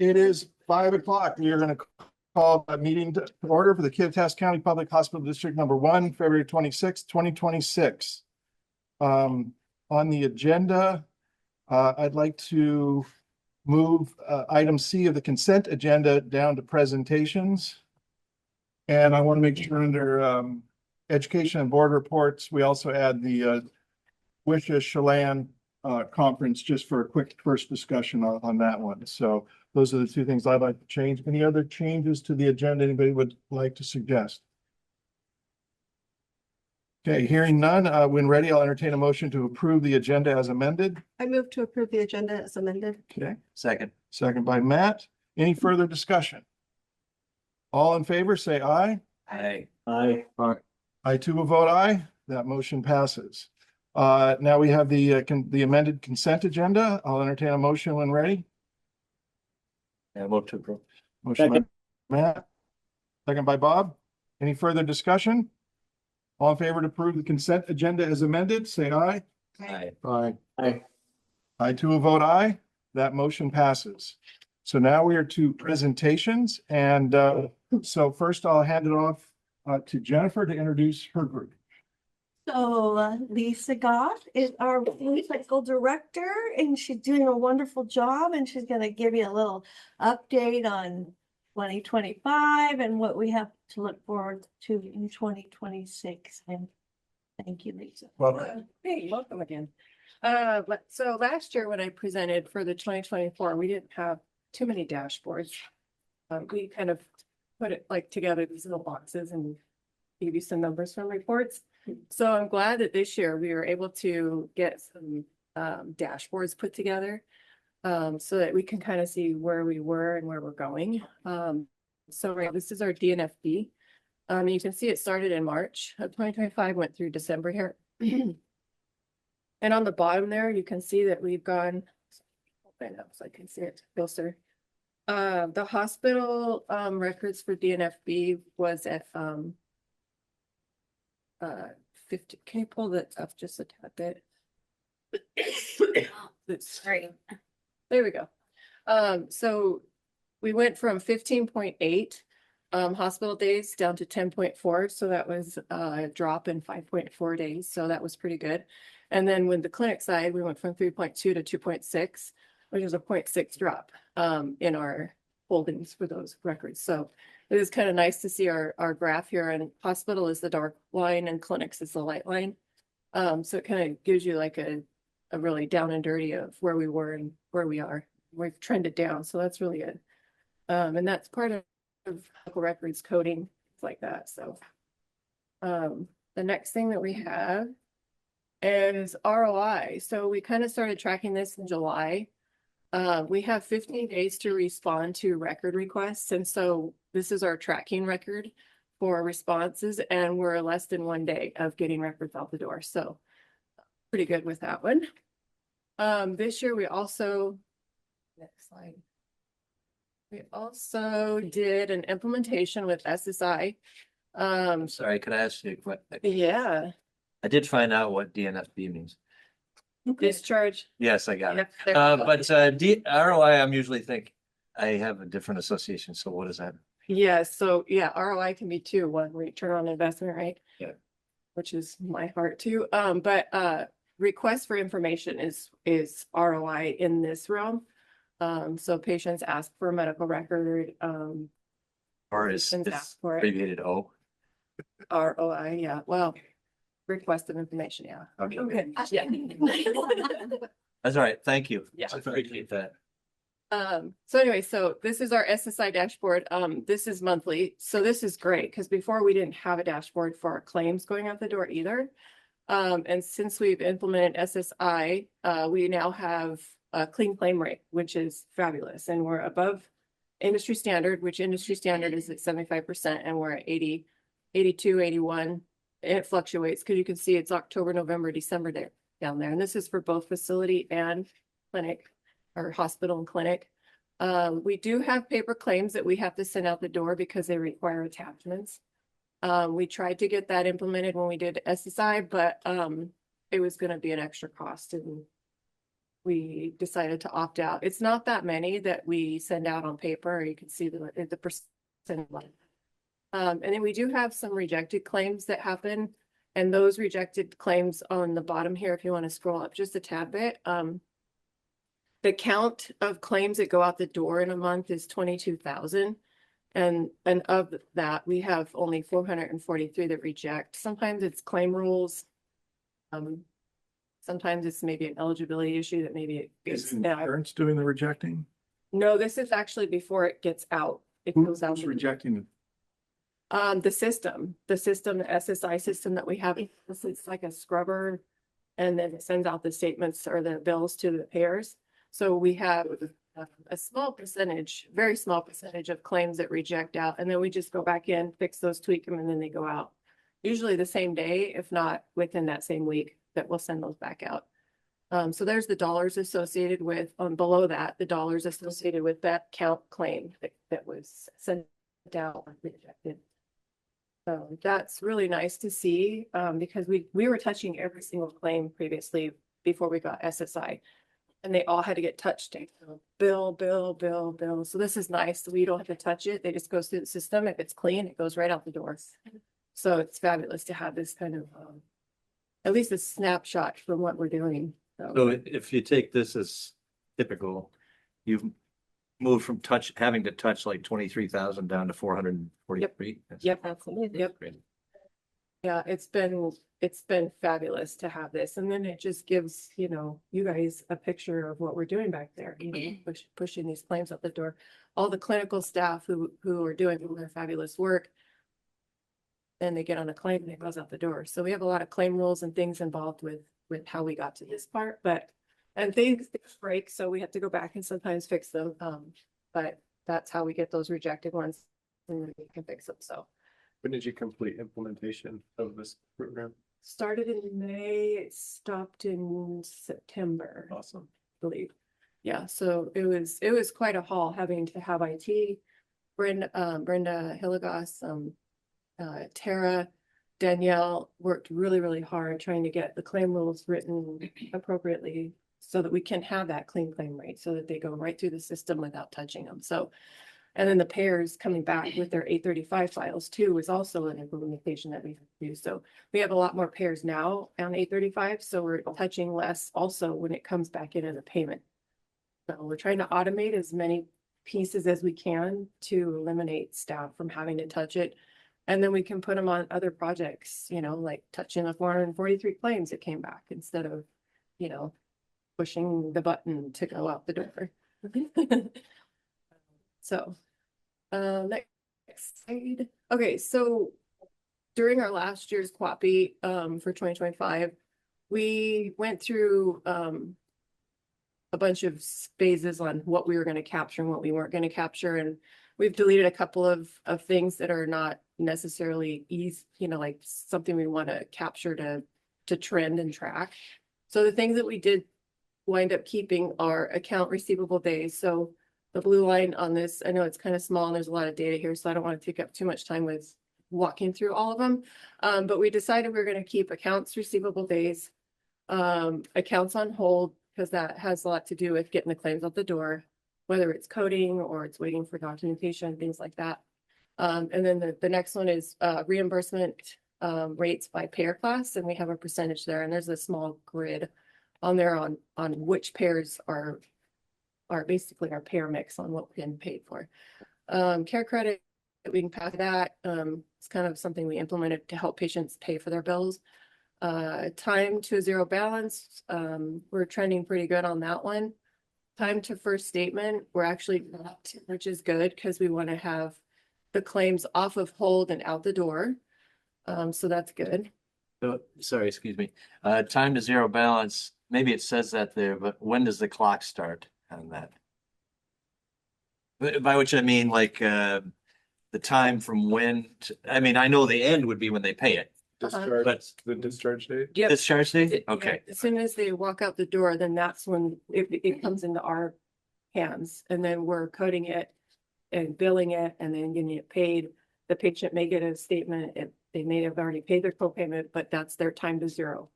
It is 5 o'clock. We are going to call a meeting to order for the Kittitas County Public Hospital District Number 1, February 26, 2026. On the agenda, I'd like to move item C of the consent agenda down to presentations. And I want to make sure under education and board reports, we also add the Wisha Chelan conference just for a quick first discussion on that one. So those are the two things I'd like to change. Any other changes to the agenda anybody would like to suggest? Okay, hearing none, when ready, I'll entertain a motion to approve the agenda as amended. I move to approve the agenda as amended. Okay, Second. second by Matt. Any further discussion? All in favor, say aye. Aye. Aye. I too will vote aye. That motion passes. Now we have the amended consent agenda. I'll entertain a motion when ready. I move to approve. Motion by Matt, second by Bob. Any further discussion? All in favor to approve the consent agenda as amended, say aye. Aye. Aye. Aye. I too will vote aye. That motion passes. So now we are to presentations. And so first I'll hand it off to Jennifer to introduce her group. So Lisa Goff is our clinical director and she's doing a wonderful job and she's going to give you a little update on 2025 and what we have to look forward to in 2026. And thank you, Lisa. Welcome. Hey, welcome again. So last year when I presented for the 2024, we didn't have too many dashboards. We kind of put it like together these little boxes and gave you some numbers from reports. So I'm glad that this year we were able to get some dashboards put together so that we can kind of see where we were and where we're going. This is our DNFB. You can see it started in March of 2025, went through December here. And on the bottom there, you can see that we've gone, open up so I can see it closer. The hospital records for DNFB was at 50. Can you pull that up just a tad bit? Sorry. There we go. So we went from 15.8 hospital days down to 10.4. So that was a drop in 5.4 days. So that was pretty good. And then with the clinic side, we went from 3.2 to 2.6, which is a 0.6 drop in our holdings for those records. So it is kind of nice to see our graph here, and hospital is the dark line and clinics is the light line. So it kind of gives you like a really down and dirty of where we were and where we are. We've trended down, so that's really good. And that's part of medical records coding, things like that. So the next thing that we have is ROI. So we kind of started tracking this in July. We have 15 days to respond to record requests. And so this is our tracking record for responses, and we're less than 1 day of getting records out the door. So pretty good with that one. This year we also, next slide. We also did an implementation with SSI. Sorry, could I ask you a question? Yeah. I did find out what DNFB means. Discharge. Yes, I got it. Yep, But ROI, I'm usually think I have a different association. So what is that? Yeah, so yeah, ROI can be two, one return on investment, right? Yeah. Which is my heart too. But request for information is ROI in this realm. So patients ask for a medical record. Or is Patients this ask for it. abbreviated O? ROI, yeah. Well, request of information, yeah. Okay. Yeah. That's all right. Thank you. Yeah. I appreciate that. So anyway, so this is our SSI dashboard. This is monthly. So this is great because before we didn't have a dashboard for our claims going out the door either. And since we've implemented SSI, we now have a clean claim rate, which is fabulous. And we're above industry standard, which industry standard is at 75%, and we're at 80, 82, 81. It fluctuates because you can see it's October, November, December there down there. And this is for both facility and clinic or hospital and clinic. We do have paper claims that we have to send out the door because they require attachments. We tried to get that implemented when we did SSI, but it was going to be an extra cost, and we decided to opt out. It's not that many that we send out on paper. You can see the percent. And then we do have some rejected claims that happen. And those rejected claims on the bottom here, if you want to scroll up just a tad bit, the count of claims that go out the door in a month is 22,000. And of that, we have only 443 that reject. Sometimes it's claim rules. Sometimes it's maybe an eligibility issue that maybe Is it's now. insurance doing the rejecting? No, this is actually before it gets out. It goes out. Who's rejecting it? The system, the SSI system that we have, it's like a scrubber. And then it sends out the statements or the bills to the payers. So we have a small percentage, very small percentage of claims that reject out. And then we just go back in, fix those, tweak them, and then they go out. Usually the same day, if not within that same week, that we'll send those back out. So there's the dollars associated with, below that, the dollars associated with that count claim that was sent out or rejected. So that's really nice to see, because we were touching every single claim previously before we got SSI. And they all had to get touched. Bill. So this is nice. We don't have to touch it. They just goes through the system. If it's clean, it goes right out the door. So it's fabulous to have this kind of, at least a snapshot from what we're doing. So if you take this as typical, you've moved from having to touch like 23,000 down to 443. Yep, absolutely. Yep. Great. Yeah, it's been fabulous to have this. And then it just gives, you guys a picture of what we're doing back there, pushing these claims out the door. All the clinical staff who are doing their fabulous work. Then they get on a claim and it goes out the door. So we have a lot of claim rules and things involved with how we got to this part, and things break, so we have to go back and sometimes fix them. But that's how we get those rejected ones and we can fix them. So When did you complete implementation of this program? started in May, it stopped in September, I Awesome. believe. Yeah, so it was quite a haul having to have IT, Brenda Hilligoss, Tara, Danielle worked really, really hard trying to get the claim rules written appropriately so that we can have that clean claim rate so that they go right through the system without touching them. So, and then the payers coming back with their 835 files too is also an implementation that we have to do. So we have a lot more payers now on 835. So we're touching less also when it comes back in as a payment. So we're trying to automate as many pieces as we can to eliminate staff from having to touch it. And then we can put them on other projects, like touching the 443 claims that came back instead of, pushing the button to go out the door. So, next slide. Okay, so during our last year's QAPI for 2025, we went through a bunch of phases on what we were going to capture and what we weren't going to capture. And we've deleted a couple of things that are not necessarily easy, like something we want to capture to trend and track. So the things that we did wind up keeping are account receivable days. So the blue line on this, I know it's kind of small and there's a lot of data here, so I don't want to take up too much time with walking through all of them. But we decided we're going to keep accounts receivable days, accounts on hold, because that has a lot to do with getting the claims out the door, whether it's coding or it's waiting for documentation, things like that. And then the next one is reimbursement rates by payer class, and we have a percentage there, and there's a small grid on there on which payers are basically our payer mix on what we're getting paid for. Care credit, we can pass that. It's kind of something we implemented to help patients pay for their bills. Time to zero balance, we're trending pretty good on that one. Time to first statement, we're actually not, which is good because we want to have the claims off of hold and out the door. So that's good. So, sorry, excuse me. Time to zero balance, maybe it says that there, but when does the clock start on that? By which I mean like the time from when, I mean, I know the end would be when they pay it. Discharge, But the discharge date? Yep. discharge date? Yeah, Okay. as soon as they walk out the door, then that's when it comes into our hands, and then we're coding it and billing it and then getting it paid. The patient may get a statement if they may have already paid their copayment, but that's their time to zero.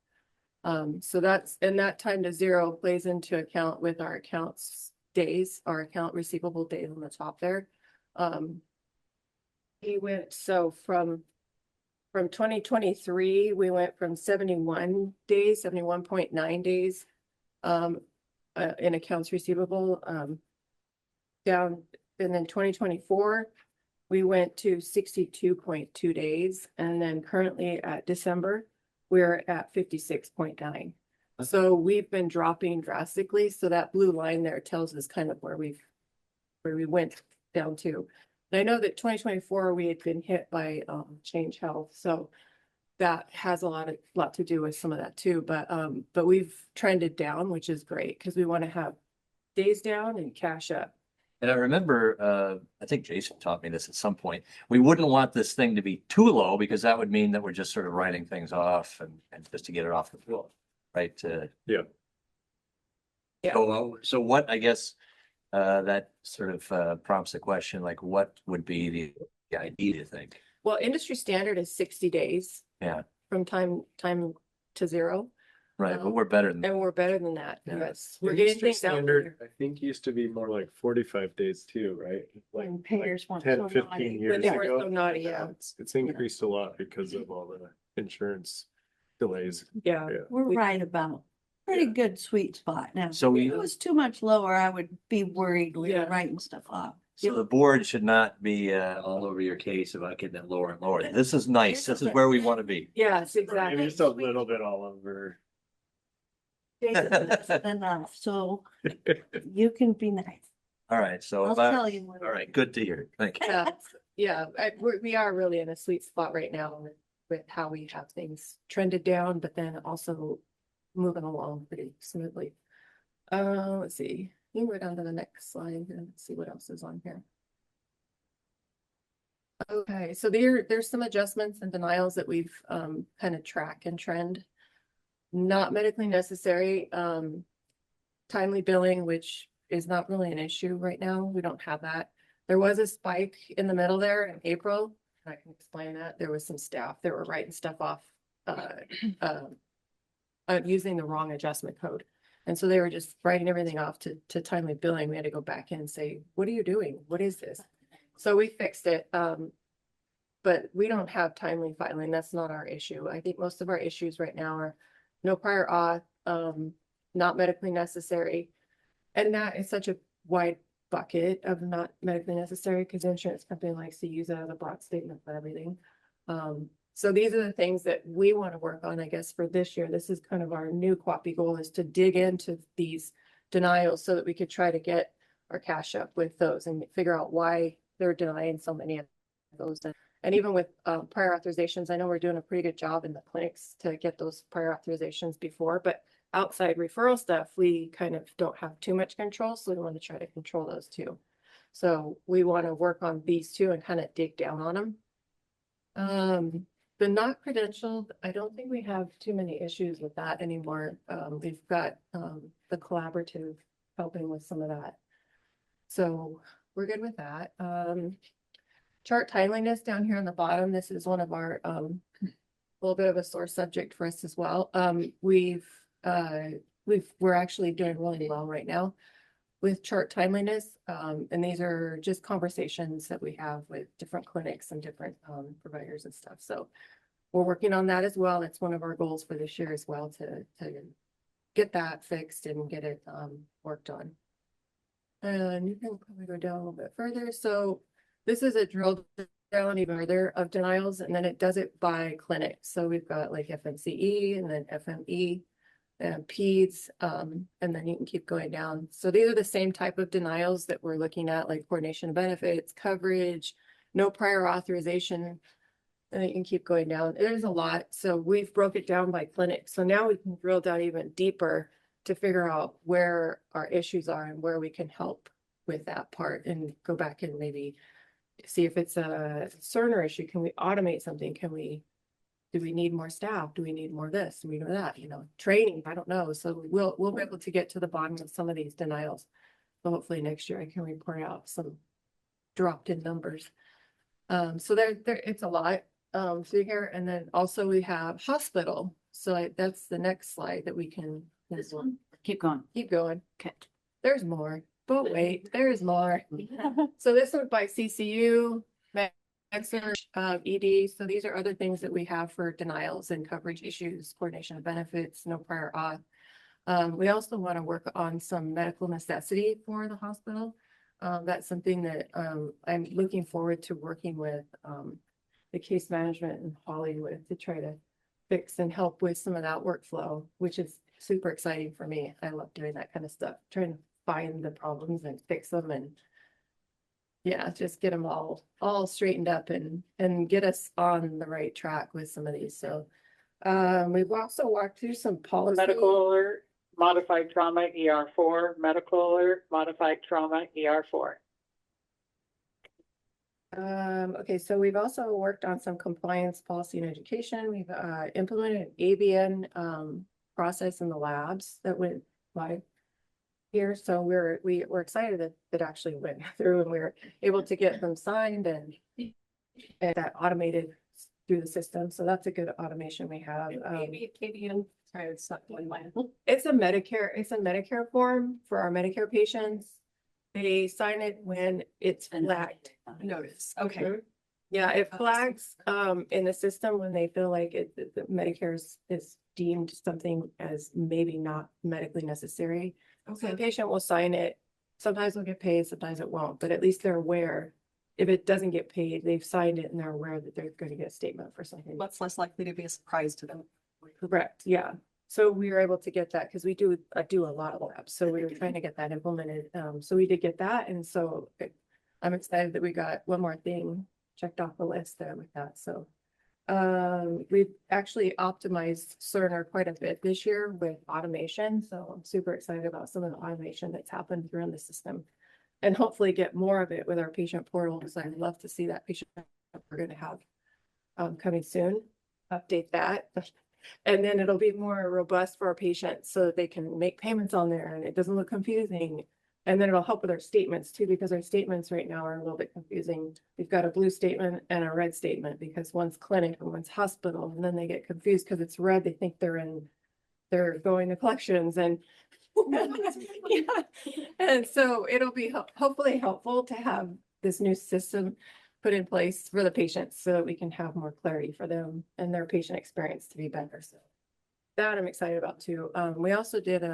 So that's, and that time to zero plays into account with our accounts days, our account receivable days on the top there. He went, so from 2023, we went from 71 days, 71.9 days in accounts receivable down, and then 2024, we went to 62.2 days, and then currently at December, we're at 56.9. So we've been dropping drastically. So that blue line there tells us kind of where we went down to. And I know that 2024, we had been hit by Change Health. So that has a lot to do with some of that too. But we've trended down, which is great because we want to have days down and cash up. And I remember, I think Jason taught me this at some point. We wouldn't want this thing to be too low because that would mean that we're just sort of writing things off and just to get it off the floor, right? Yeah. So what, I guess, that sort of prompts the question, like what would be the idea, do you think? Well, industry standard is 60 days. Yeah. From time to zero. Right, but we're better than, And we're better than that. Yeah. Yes, we're getting Industry things down. standard, I think used to be more like 45 days too, right? Like When payers want 10, so 15 naughty. years When they were ago. so naughty, yeah. It's increased a lot because of all the insurance delays. Yeah. Yeah. We're We- right about pretty good sweet spot now. So If it was too much lower, I would be worried we Yeah. were writing stuff off. so the board should not be all over your case about getting it lower and lower. This is nice. This is where we want to be. Yes, Maybe exactly. just a little bit all over. That's enough, so you can be nice. All right, so I'll if I, tell you. when- all right, good to hear. Thank you. Yeah, yeah, we are really in a sweet spot right now with how we have things trended down, but then also moving along pretty smoothly. Let's see, you can go down to the next slide and see what else is on here. Okay, so there's some adjustments and denials that we've kind of track and trend. Not medically necessary, timely billing, which is not really an issue right now. We don't have that. There was a spike in the middle there in April. I can explain that. There was some staff that were writing stuff off using the wrong adjustment code. And so they were just writing everything off to timely billing. We had to go back in and say, what are you doing? What is this? So we fixed it. But we don't have timely filing. That's not our issue. I think most of our issues right now are no prior auth, not medically necessary. And that is such a wide bucket of not medically necessary because the insurance company likes to use it as a broad statement for everything. So these are the things that we want to work on, I guess, for this year. This is kind of our new QAPI goal, is to dig into these denials so that we could try to get our cash up with those and figure out why they're denying so many of those. And even with prior authorizations, I know we're doing a pretty good job in the clinics to get those prior authorizations before, but outside referral stuff, we kind of don't have too much control. So we want to try to control those too. So we want to work on these two and kind of dig down on them. The not credentialed, I don't think we have too many issues with that anymore. We've got the collaborative helping with some of that. So we're good with that. Chart timeliness down here on the bottom. This is one of our little bit of a sore subject for us as well. We're actually doing really well right now with chart timeliness. And these are just conversations that we have with different clinics and different providers and stuff. So we're working on that as well. That's one of our goals for this year as well, to get that fixed and get it worked on. And you can probably go down a little bit further. So this is a drill down even further of denials, and then it does it by clinic. So we've got like FMCE and then FME and PEDS, and then you can keep going down. So these are the same type of denials that we're looking at, like coordination of benefits, coverage, no prior authorization, and then you can keep going down. There's a lot. So we've broke it down by clinic. So now we can drill down even deeper to figure out where our issues are and where we can help with that part, and go back and maybe see if it's a Cerner issue. Can we automate something? Do we need more staff? Do we need more this? Do we know that? Training, I don't know. So we'll be able to get to the bottom of some of these denials. So hopefully next year I can report out some dropped in numbers. So there it's a lot. through here. And then also we have hospital. So that's the next slide that we can. This one, keep going. Keep going. Okay. There's more, but wait, there's more. So this one's by CCU, MedSearch, ED. So these are other things that we have for denials and coverage issues, coordination of benefits, no prior auth. We also want to work on some medical necessity for the hospital. That's something that I'm looking forward to working with the case management in Hollywood to try to fix and help with some of that workflow, which is super exciting for me. I love doing that kind of stuff, trying to find the problems and fix them and yeah, just get them all straightened up and get us on the right track with some of these. So we've also walked through some policy. Medical alert, modified trauma ER4, medical alert, modified trauma ER4. Okay, so we've also worked on some compliance policy and education. We've implemented an ABN process in the labs that went live here. So we're excited that it actually went through and we were able to get them signed and that automated through the system. So that's a good automation we have. KVH, sorry, it's not going my. It's a Medicare form for our Medicare patients. They sign it when it's flagged. Notice, okay. Yeah, it flags in the system when they feel like the Medicare is deemed something as maybe not medically necessary. So the patient will sign it. Sometimes they'll get paid, sometimes it won't, but at least they're aware. If it doesn't get paid, they've signed it and they're aware that they're going to get a statement for something. What's less likely to be a surprise to them? Correct, yeah. So we were able to get that because we do a lot of labs. So we were trying to get that implemented. So we did get that. And so I'm excited that we got one more thing checked off the list there with that. So we've actually optimized Cerner quite a bit this year with automation. So I'm super excited about some of the automation that's happened through the system and hopefully get more of it with our patient portal. Because I'd love to see that patient we're going to have coming soon. Update that. And then it'll be more robust for our patients so that they can make payments on there and it doesn't look confusing. And then it'll help with our statements too, because our statements right now are a little bit confusing. We've got a blue statement and a red statement because one's clinic and one's hospital. And then they get confused because it's red. They think they're going to collections and yeah. And so it'll be hopefully helpful to have this new system put in place for the patients so that we can have more clarity for them and their patient experience to be better. So that I'm excited about too. We also did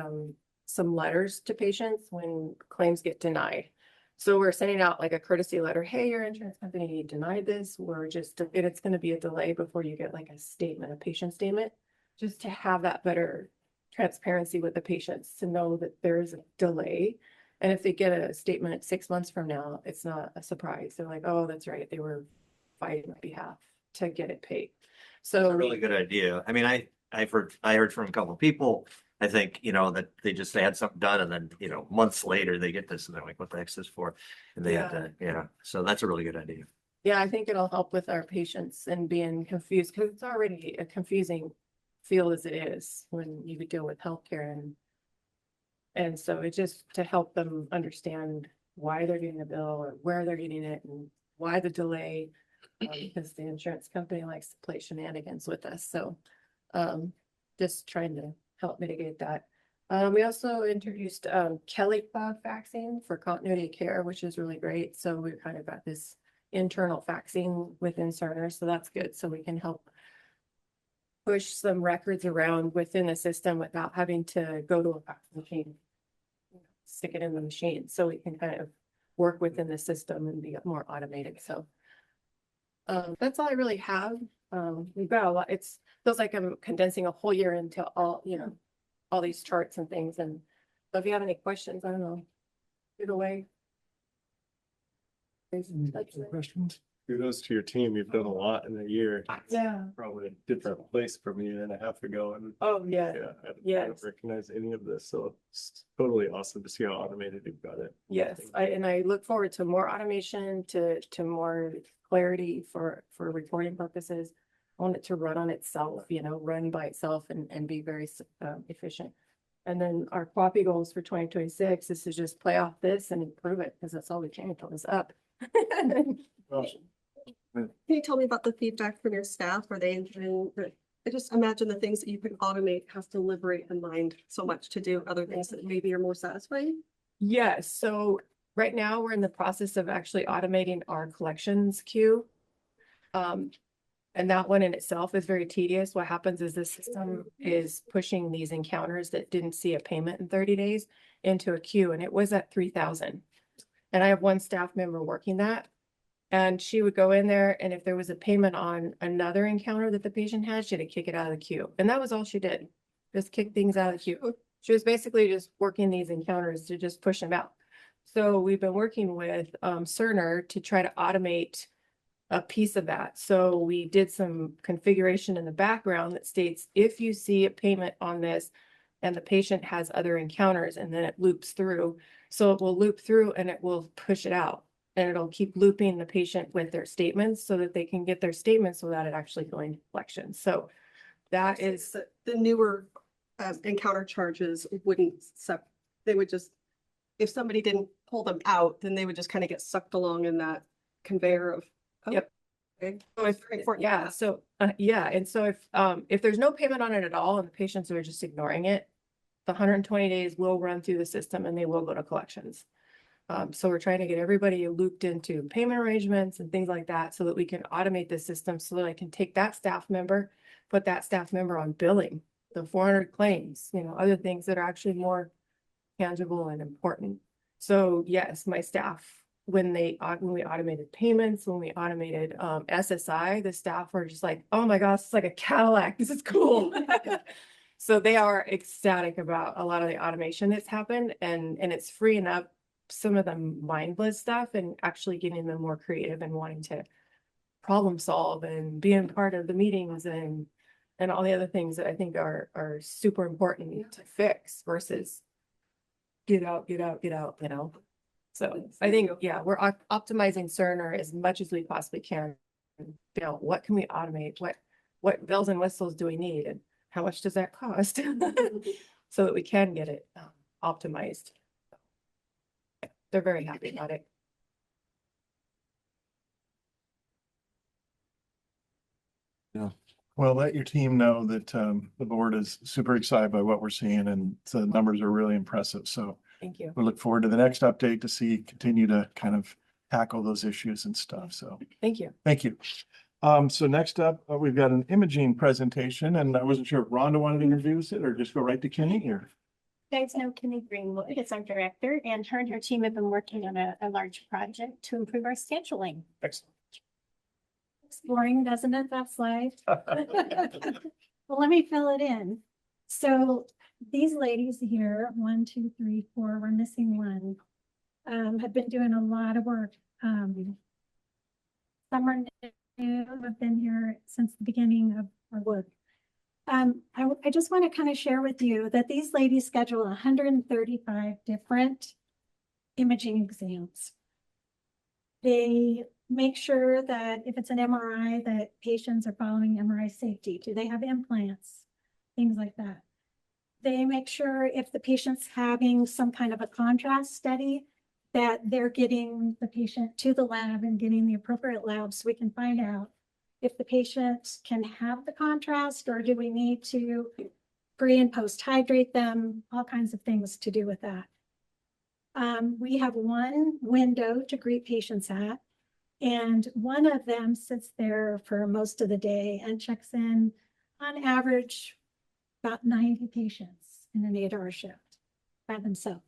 some letters to patients when claims get denied. So we're sending out like a courtesy letter. Hey, your insurance company denied this. It's going to be a delay before you get like a statement, a patient statement, just to have that better transparency with the patients to know that there's a delay. And if they get a statement 6 months from now, it's not a surprise. They're like, oh, that's right. They were fighting on behalf to get it paid. So It's a really good idea. I mean, I heard from a couple of people, I think, that they just had something done and then, months later they get this and they're like, what the heck's this for? And they had to, so that's a really good idea. yeah, I think it'll help with our patients and being confused because it's already a confusing field as it is when you deal with healthcare and so it's just to help them understand why they're getting the bill or where they're getting it and why the delay because the insurance company likes to play shenanigans with us. So just trying to help mitigate that. We also introduced Kelly Cloud faxing for continuity of care, which is really great. So we've kind of got this internal faxing within Cerner. So that's good. So we can help push some records around within the system without having to go to a fax machine, stick it in the machine. So we can kind of work within the system and be more automated. So that's all I really have. We've got a lot. It feels like I'm condensing a whole year into all these charts and things. And so if you have any questions, I don't know, get away. Questions? Kudos to your team. You've done a lot in a year. Yeah. Probably a different place from a year and a half ago. And Oh, yeah. I Yes. don't recognize any of this. So it's totally awesome to see how automated you've got it. Yes. I look forward to more automation, to more clarity for reporting purposes. I want it to run on itself, run by itself and be very efficient. And then our QAPI goals for 2026 is to just play off this and improve it because that's all we can until it's up. Can you tell me about the feedback from your staff? Are they enjoying it? I just imagine the things that you can automate has to liberate the mind so much to do other things that maybe are more satisfying. Yes, so right now we're in the process of actually automating our collections queue. And that one in itself is very tedious. What happens is the system is pushing these encounters that didn't see a payment in 30 days into a queue, and it was at 3,000. And I have one staff member working that. And she would go in there, and if there was a payment on another encounter that the patient had, she had to kick it out of the queue. And that was all she did, just kick things out of the queue. She was basically just working these encounters to just push them out. So we've been working with Cerner to try to automate a piece of that. So we did some configuration in the background that states, if you see a payment on this and the patient has other encounters, and then it loops through. So it will loop through and it will push it out. And it'll keep looping the patient with their statements so that they can get their statements without it actually going to collections. So that is, The newer encounter charges wouldn't suck. They would just, if somebody didn't pull them out, then they would just kind of get sucked along in that conveyor of. Oh, Yep. okay. so if, Very important. yeah, so, yeah. And so if there's no payment on it at all and the patients are just ignoring it, the 120 days will run through the system and they will go to collections. So we're trying to get everybody looped into payment arrangements and things like that so that we can automate the system so that I can take that staff member, put that staff member on billing, the 400 claims, other things that are actually more tangible and important. So yes, my staff, when we automated payments, when we automated SSI, the staff were just like, oh my gosh, it's like a Cadillac. This is cool. So they are ecstatic about a lot of the automation that's happened, and it's freeing up some of the mindless stuff and actually getting them more creative and wanting to problem solve and being part of the meetings and all the other things that I think are super important to fix versus get out. So I think, yeah, we're optimizing Cerner as much as we possibly can. What can we automate? What bells and whistles do we need? And how much does that cost? So that we can get it optimized. They're very happy about it. Well, let your team know that the board is super excited by what we're seeing, and the numbers are really impressive. So Thank you. we look forward to the next update to see continue to kind of tackle those issues and stuff. So Thank you. thank you. So next up, we've got an imaging presentation, and I wasn't sure if Rhonda wanted to introduce it or just go right to Kenny here. You guys know Kenny Greenwood is our director, and her and her team have been working on a large project to improve our scheduling. Excellent. It's boring, doesn't it? That slide. Well, let me fill it in. So these ladies here, 1, 2, 3, 4, we're missing one, have been doing a lot of work. Some are new, have been here since the beginning of our work. I just want to kind of share with you that these ladies schedule 135 different imaging exams. They make sure that if it's an MRI, that patients are following MRI safety. Do they have implants? Things like that. They make sure if the patient's having some kind of a contrast study, that they're getting the patient to the lab and getting the appropriate lab so we can find out if the patient can have the contrast, or do we need to pre and post hydrate them, all kinds of things to do with that. We have one window to greet patients at, and one of them sits there for most of the day and checks in on average about 90 patients in an 8-hour shift by themselves.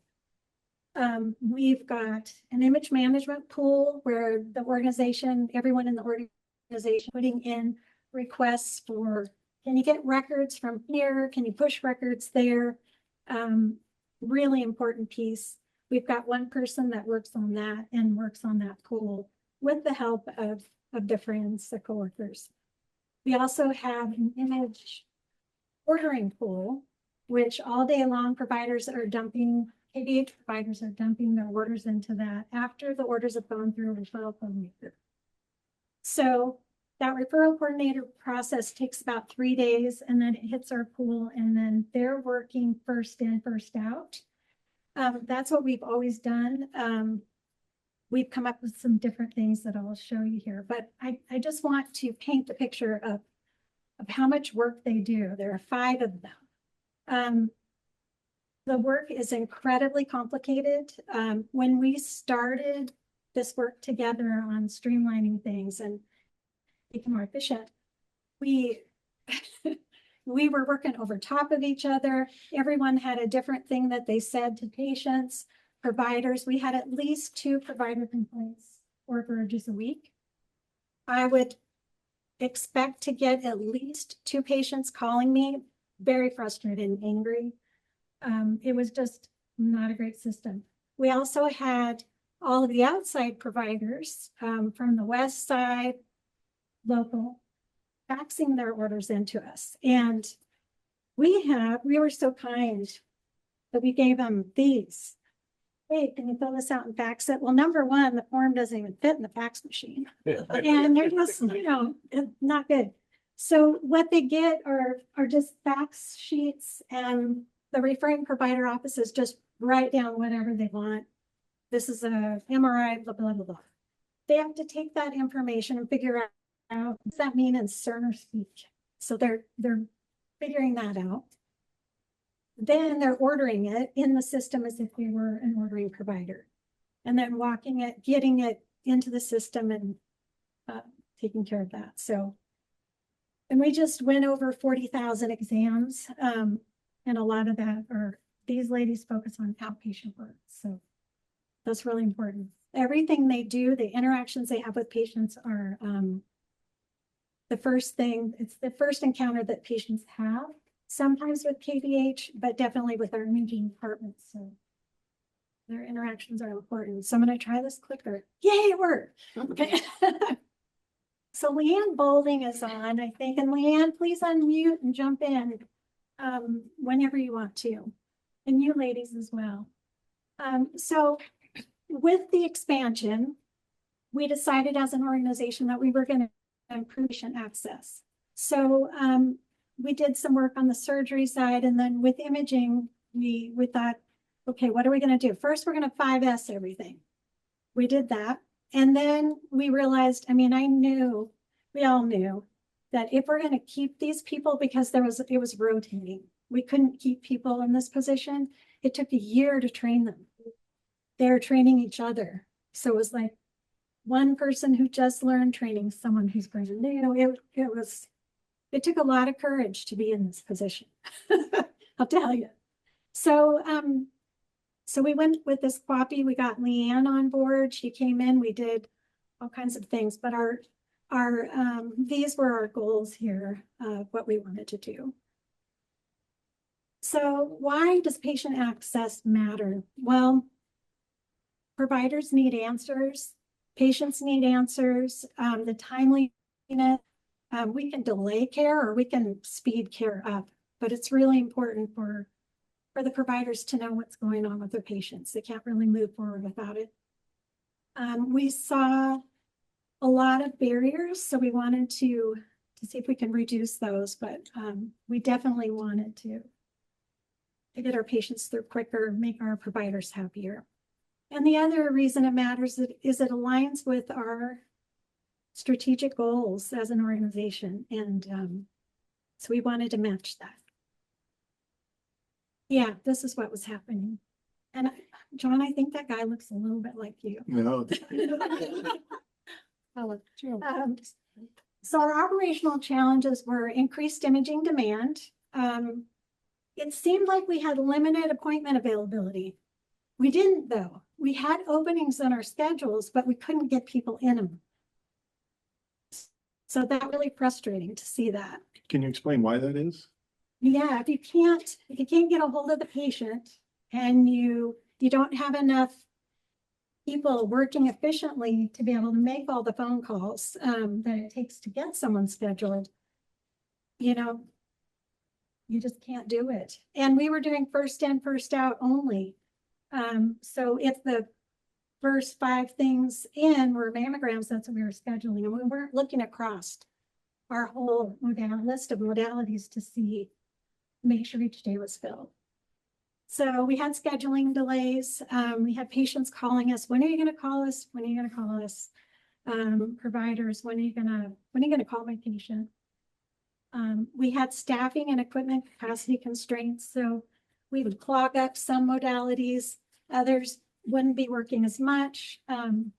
We've got an image management pool where the organization, everyone in the organization putting in requests for, can you get records from here? Can you push records there? Really important piece. We've got one person that works on that and works on that pool with the help of their friends, their coworkers. We also have an image ordering pool, which all day long providers are dumping, KVH providers are dumping their orders into that after the orders have gone through a referral coordinator. So that referral coordinator process takes about 3 days, and then it hits our pool, and then they're working first in, first out. That's what we've always done. we've come up with some different things that I'll show you here, but I just want to paint the picture of how much work they do. There are 5 of them. The work is incredibly complicated. When we started this work together on streamlining things and making more efficient, we we were working over top of each other. Everyone had a different thing that they said to patients, providers. We had at least 2 provider complaints or urges a week. I would expect to get at least 2 patients calling me very frustrated and angry. It was just not a great system. We also had all of the outside providers from the west side, local, faxing their orders into us. And we were so kind that we gave them these. Hey, can you fill this out and fax it? Well, number one, the form doesn't even fit in the fax machine. And they're just, not good. So what they get are just fax sheets, and the referring provider offices just write down whatever they want. This is a MRI, blah, blah, blah, blah. They have to take that information and figure out what does that mean in Cerner speech. So they're figuring that out. Then they're ordering it in the system as if they were an ordering provider, and then walking it, getting it into the system and taking care of that. So, and we just went over 40,000 exams. And a lot of that these ladies focus on outpatient work. So that's really important. Everything they do, the interactions they have with patients are the first thing, it's the first encounter that patients have, sometimes with KVH, but definitely with our imaging department. So their interactions are important. So I'm going to try this clicker. Yay, it worked. Okay. So Leanne Boulding is on, I think. And Leanne, please unmute and jump in whenever you want to. And you ladies as well. So with the expansion, we decided as an organization that we were going to improve patient access. So we did some work on the surgery side, and then with imaging, we thought, okay, what are we going to do? First, we're going to 5S everything. We did that. And then we realized, we all knew that if we're going to keep these people, because it was rotating, we couldn't keep people in this position. It took a year to train them. They're training each other. So it was like one person who just learned training someone who's brand new. It took a lot of courage to be in this position. I'll tell you. So we went with this copy. We got Leanne on board. She came in. We did all kinds of things, but these were our goals here, what we wanted to do. So why does patient access matter? Well, providers need answers. Patients need answers. The timeliness, we can delay care or we can speed care up, but it's really important for the providers to know what's going on with their patients. They can't really move forward without it. We saw a lot of barriers, so we wanted to see if we can reduce those, but we definitely wanted to get our patients through quicker, make our providers happier. And the other reason it matters is it aligns with our strategic goals as an organization. And so we wanted to match that. Yeah, this is what was happening. And John, I think that guy looks a little bit like you. No. So our operational challenges were increased imaging demand. It seemed like we had limited appointment availability. We didn't, though. We had openings in our schedules, but we couldn't get people in them. So that's really frustrating to see that. Can you explain why that is? Yeah, if you can't get a hold of the patient and you don't have enough people working efficiently to be able to make all the phone calls that it takes to get someone scheduled, you just can't do it. And we were doing first in, first out only. So if the first 5 things in were mammograms, that's what we were scheduling. And we weren't looking across our whole list of modalities to make sure each day was filled. So we had scheduling delays. We had patients calling us, when are you gonna call us? When are you gonna call us? Providers, when are you gonna call my patient? We had staffing and equipment capacity constraints, so we would clog up some modalities, others wouldn't be working as much. And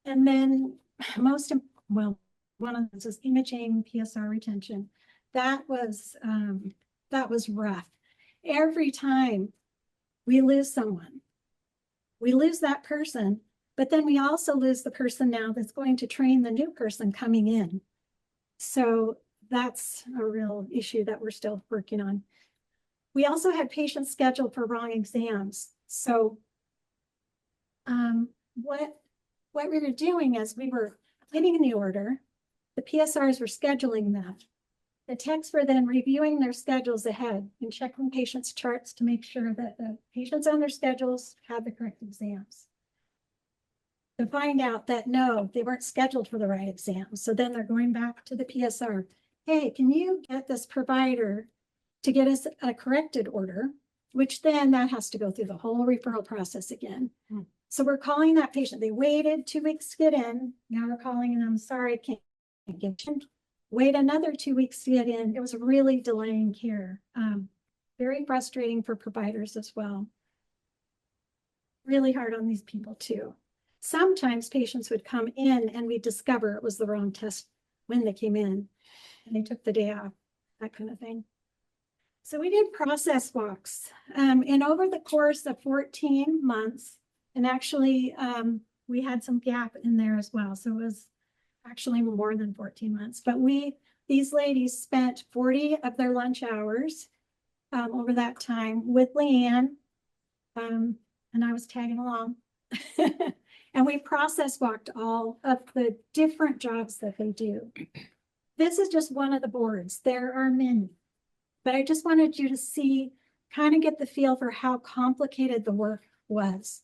then one of those is imaging PSR retention. That was rough. Every time we lose someone, we lose that person, but then we also lose the person now that's going to train the new person coming in. So that's a real issue that we're still working on. We also had patients scheduled for wrong exams. So what we were doing is we were getting the order, the PSRs were scheduling them. The techs were then reviewing their schedules ahead and checking patients' charts to make sure that the patients on their schedules had the correct exams. To find out that no, they weren't scheduled for the right exam. So then they're going back to the PSR. Hey, can you get this provider to get us a corrected order, which then that has to go through the whole referral process again. So we're calling that patient. They waited 2 weeks to get in. Now we're calling and I'm sorry, I can't get in. Wait another 2 weeks to get in. It was really delaying care. Very frustrating for providers as well. Really hard on these people too. Sometimes patients would come in and we discover it was the wrong test when they came in and they took the day off, that kind of thing. So we did process walks and over the course of 14 months, and actually we had some gap in there as well. So it was actually more than 14 months, but these ladies spent 40 of their lunch hours over that time with Leanne, and I was tagging along. And we process walked all of the different jobs that they do. This is just one of the boards. There are many, but I just wanted you to see, kind of get the feel for how complicated the work was.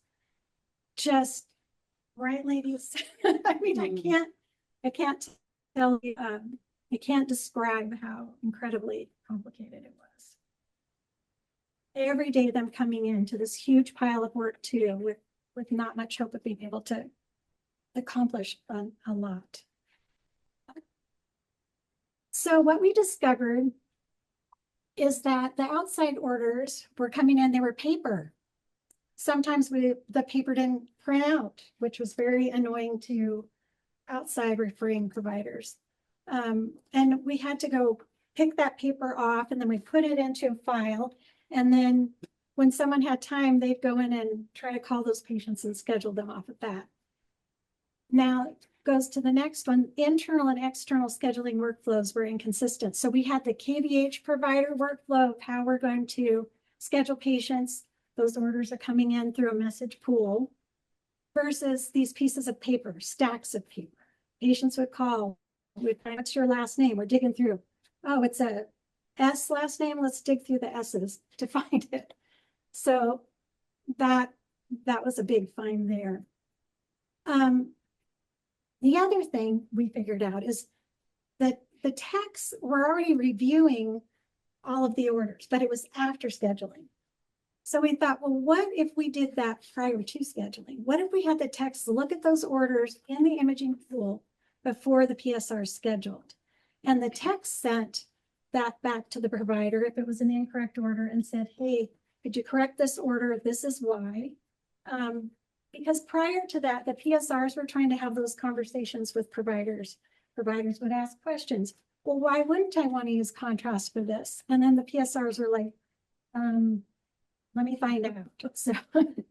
Just, right, ladies? I mean, I can't tell you, I can't describe how incredibly complicated it was. Every day them coming into this huge pile of work too, with not much hope of being able to accomplish a lot. So what we discovered is that the outside orders were coming in, they were paper. Sometimes the paper didn't print out, which was very annoying to outside referring providers. And we had to go pick that paper off and then we put it into a file. And then when someone had time, they'd go in and try to call those patients and schedule them off of that. Now it goes to the next one. Internal and external scheduling workflows were inconsistent. So we had the KVH provider workflow of how we're going to schedule patients. Those orders are coming in through a message pool versus these pieces of paper, stacks of paper. Patients would call, we'd find, what's your last name? We're digging through. Oh, it's a S last name. Let's dig through the S's to find it. So that was a big find there. The other thing we figured out is that the techs were already reviewing all of the orders, but it was after scheduling. So we thought, well, what if we did that prior to scheduling? What if we had the techs look at those orders in the imaging pool before the PSR scheduled? And the techs sent that back to the provider if it was an incorrect order and said, hey, could you correct this order? This is why. Because prior to that, the PSRs were trying to have those conversations with providers. Providers would ask questions. Well, why wouldn't I want to use contrast for this? And then the PSRs were like, let me find out. So it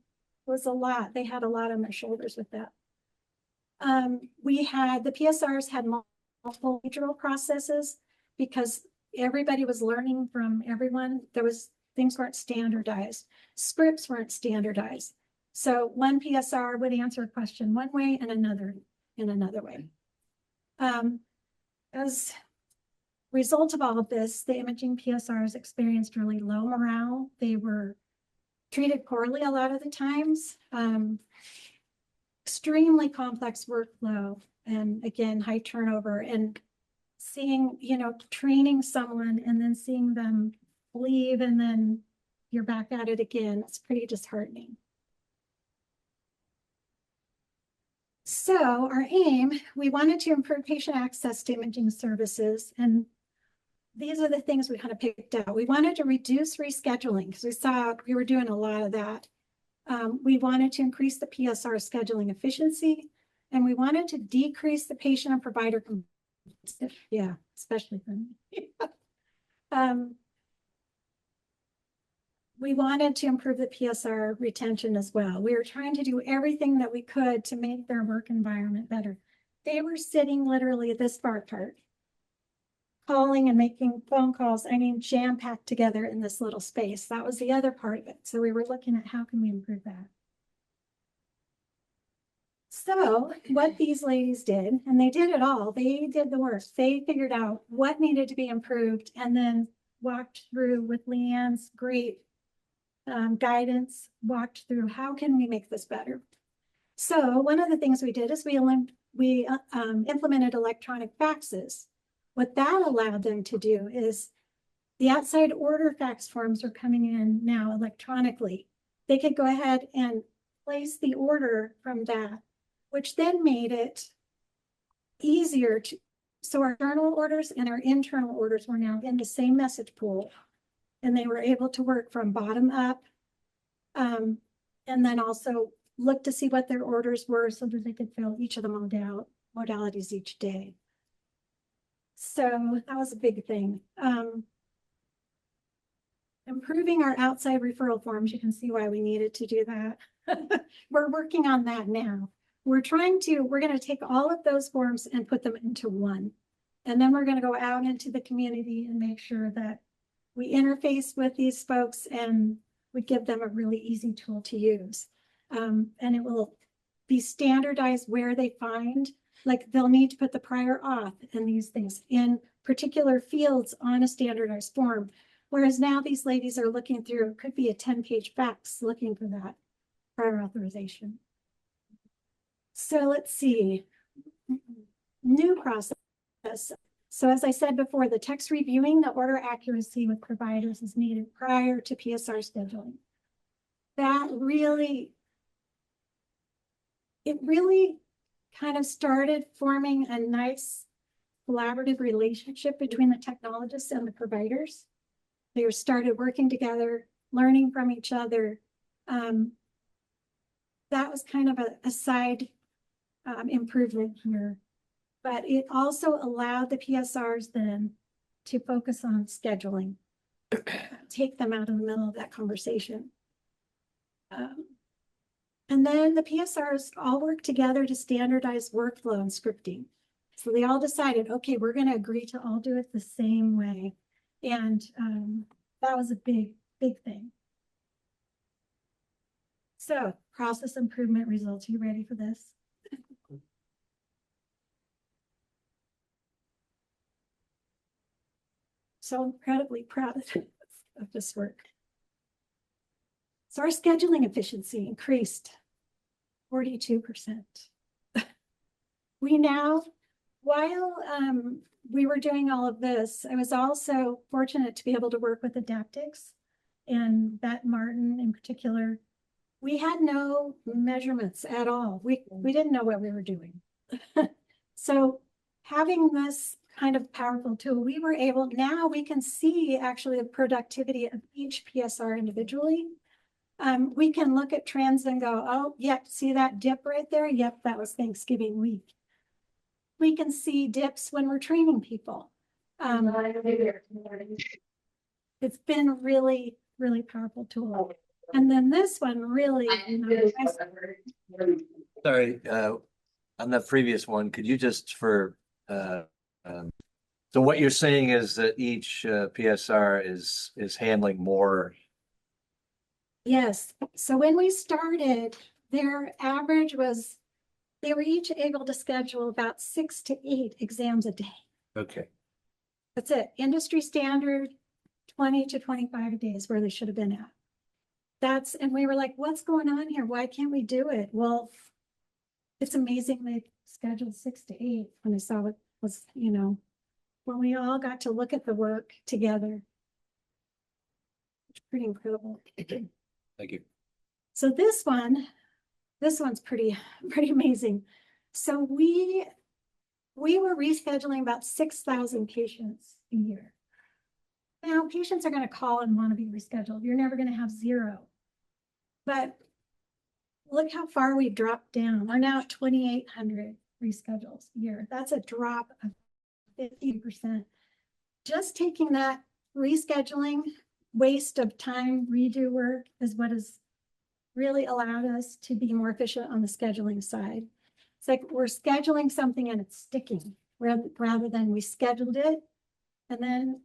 was a lot. They had a lot on their shoulders with that. The PSRs had multiple procedural processes because everybody was learning from everyone. Things weren't standardized. Scripts weren't standardized. So one PSR would answer a question one way and another in another way. As a result of all of this, the imaging PSRs experienced really low morale. They were treated poorly a lot of the times. Extremely complex workflow, and again, high turnover, and seeing, training someone and then seeing them leave and then you're back at it again. It's pretty disheartening. So our aim, we wanted to improve patient access to imaging services, and these are the things we kind of picked out. We wanted to reduce rescheduling because we saw we were doing a lot of that. We wanted to increase the PSR scheduling efficiency, and we wanted to decrease the patient and provider complaints. Yeah, especially for me. We wanted to improve the PSR retention as well. We were trying to do everything that we could to make their work environment better. They were sitting literally this far apart, calling and making phone calls, I mean, jam-packed together in this little space. That was the other part of it. So we were looking at how can we improve that. So what these ladies did, and they did it all, they did the work. They figured out what needed to be improved and then walked through with Leanne's great guidance, walked through how can we make this better. So one of the things we did is we implemented electronic faxes. What that allowed them to do is the outside order fax forms are coming in now electronically. They could go ahead and place the order from that, which then made it easier to, so our external orders and our internal orders were now in the same message pool, and they were able to work from bottom up, and then also look to see what their orders were so that they could fill each of the modalities each day. So that was a big thing. Improving our outside referral forms, you can see why we needed to do that. We're working on that now. We're going to take all of those forms and put them into one. And then we're going to go out into the community and make sure that we interface with these folks and we give them a really easy tool to use. And it will be standardized where they find, like they'll need to put the prior auth and these things in particular fields on a standardized form. Whereas now these ladies are looking through, it could be a 10-page fax looking for that prior authorization. So let's see, new process. So as I said before, the text reviewing the order accuracy with providers is needed prior to PSR scheduling. That really, it really kind of started forming a nice collaborative relationship between the technologists and the providers. They started working together, learning from each other. That was kind of a side improvement here. But it also allowed the PSRs then to focus on scheduling, take them out of the middle of that conversation. And then the PSRs all work together to standardize workflow and scripting. So they all decided, okay, we're going to agree to all do it the same way. And that was a big, big thing. So process improvement results. Are you ready for this? So incredibly proud of this work. So our scheduling efficiency increased 42%. We now, while we were doing all of this, I was also fortunate to be able to work with Adaptix and Bette Martin in particular. We had no measurements at all. We didn't know what we were doing. So having this kind of powerful tool, we were able, now we can see actually the productivity of each PSR individually. We can look at trends and go, oh, yep, see that dip right there? Yep, that was Thanksgiving week. We can see dips when we're training people. It's been really, really powerful tool. And then this one really, Sorry, on the previous one, could you just so what you're saying is that each PSR is handling more. yes. So when we started, their average was, they were each able to schedule about 6 to 8 exams a day. Okay. That's it. Industry standard, 20 to 25 days where they should have been at. And we were like, what's going on here? Why can't we do it? Well, it's amazing they scheduled 6 to 8 when I saw what was, when we all got to look at the work together. pretty incredible. Thank you. So this one's pretty amazing. So we were rescheduling about 6,000 patients a year. Now, patients are going to call and want to be rescheduled. You're never going to have zero. But look how far we've dropped down. We're now at 2,800 reschedules a year. That's a drop of 50%. Just taking that rescheduling, waste of time, redo work is what has really allowed us to be more efficient on the scheduling side. It's like we're scheduling something and it's sticking rather than we scheduled it and then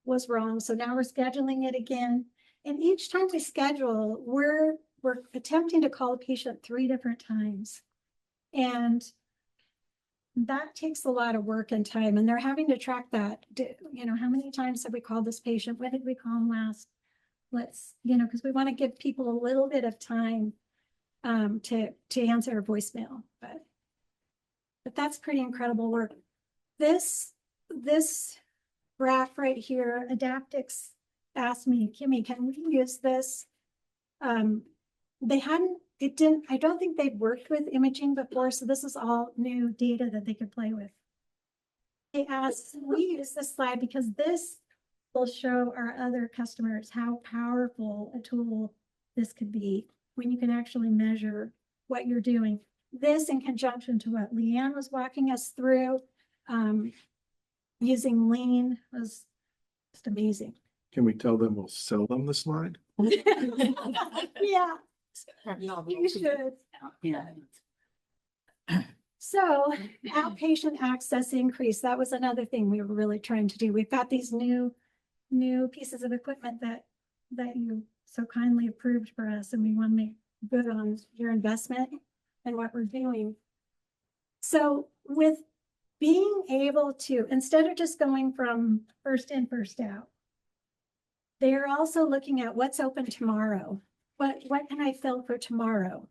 was wrong. So now we're scheduling it again. And each time we schedule, we're attempting to call a patient 3 different times. And that takes a lot of work and time. And they're having to track that. You know, how many times have we called this patient? When did we call him last? Let's, you know, because we want to give people a little bit of time to answer a voicemail. But that's pretty incredible work. This graph right here, Adaptix asked me, Kimmy, can we use this? I don't think they'd worked with imaging before, so this is all new data that they could play with. They asked, we use this slide because this will show our other customers how powerful a tool this could be when you can actually measure what you're doing. This in conjunction to what Leanne was walking us through, using Lean was just amazing. Can we tell them we'll sell them the slide? Yeah, you should. Yeah. So outpatient access increase, that was another thing we were really trying to do. We've got these new pieces of equipment that you so kindly approved for us, and we want to make good on your investment and what we're doing. So with being able to, instead of just going from first in, first out, they're also looking at what's open tomorrow. What can I fill for tomorrow?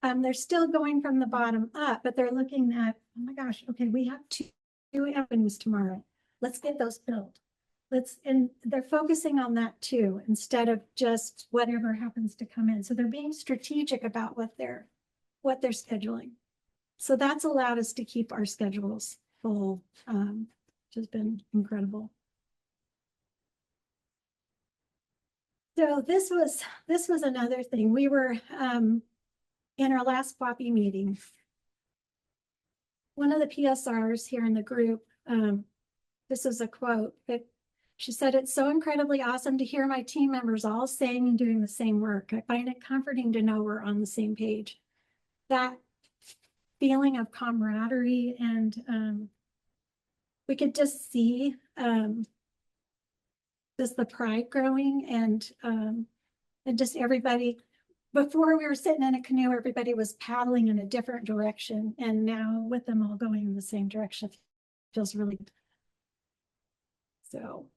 They're still going from the bottom up, but they're looking at, oh my gosh, okay, we have two avenues tomorrow. Let's get those filled. And they're focusing on that too, instead of just whatever happens to come in. So they're being strategic about what they're scheduling. So that's allowed us to keep our schedules full, which has been incredible. So this was another thing. We were in our last FWAPI meeting. One of the PSRs here in the group, this is a quote, but she said, "It's so incredibly awesome to hear my team members all saying and doing the same work. I find it comforting to know we're on the same page." That feeling of camaraderie, and we could just see just the pride growing, and just everybody. Before we were sitting in a canoe, everybody was paddling in a different direction, and now with them all going in the same direction, it feels really good. So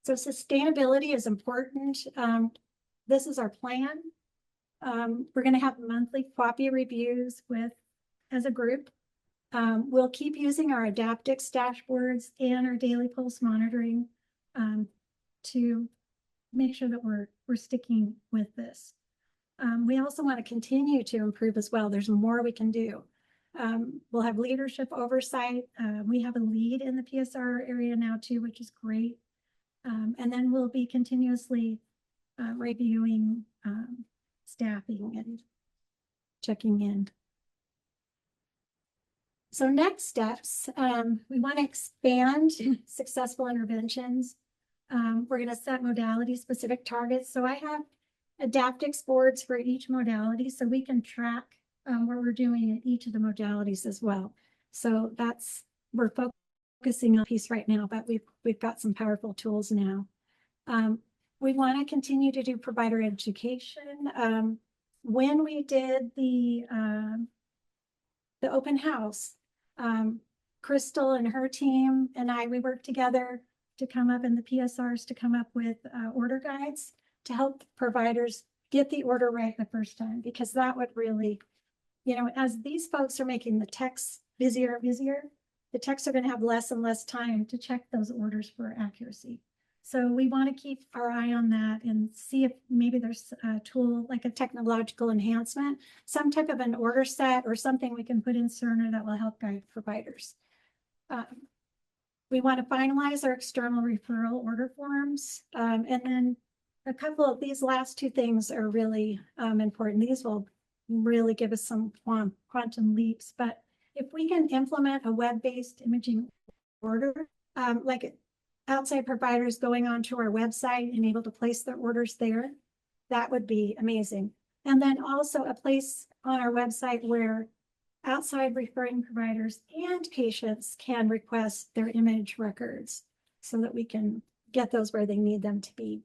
sustainability is important. This is our plan. We're going to have monthly FWAPI reviews as a group. We'll keep using our Adaptix dashboards and our daily pulse monitoring to make sure that we're sticking with this. We also want to continue to improve as well. There's more we can do. We'll have leadership oversight. We have a lead in the PSR area now too, which is great. And then we'll be continuously reviewing staffing and checking in. So next steps, we want to expand successful interventions. We're going to set modality specific targets. So I have Adaptix boards for each modality, so we can track what we're doing in each of the modalities as well. So we're focusing on piece right now, but we've got some powerful tools now. We want to continue to do provider education. When we did the open house, Crystal and her team and we worked together to come up, and the PSRs to come up with order guides to help providers get the order right the first time, because that would really, as these folks are making the techs busier and busier, the techs are going to have less and less time to check those orders for accuracy. So we want to keep our eye on that and see if maybe there's a tool, like a technological enhancement, some type of an order set or something we can put in Cerner that will help guide providers. We want to finalize our external referral order forms. And then a couple of these last two things are really important. These will really give us some quantum leaps. But if we can implement a web-based imaging order, like outside providers going onto our website and able to place their orders there, that would be amazing. And then also a place on our website where outside referring providers and patients can request their image records so that we can get those where they need them to be.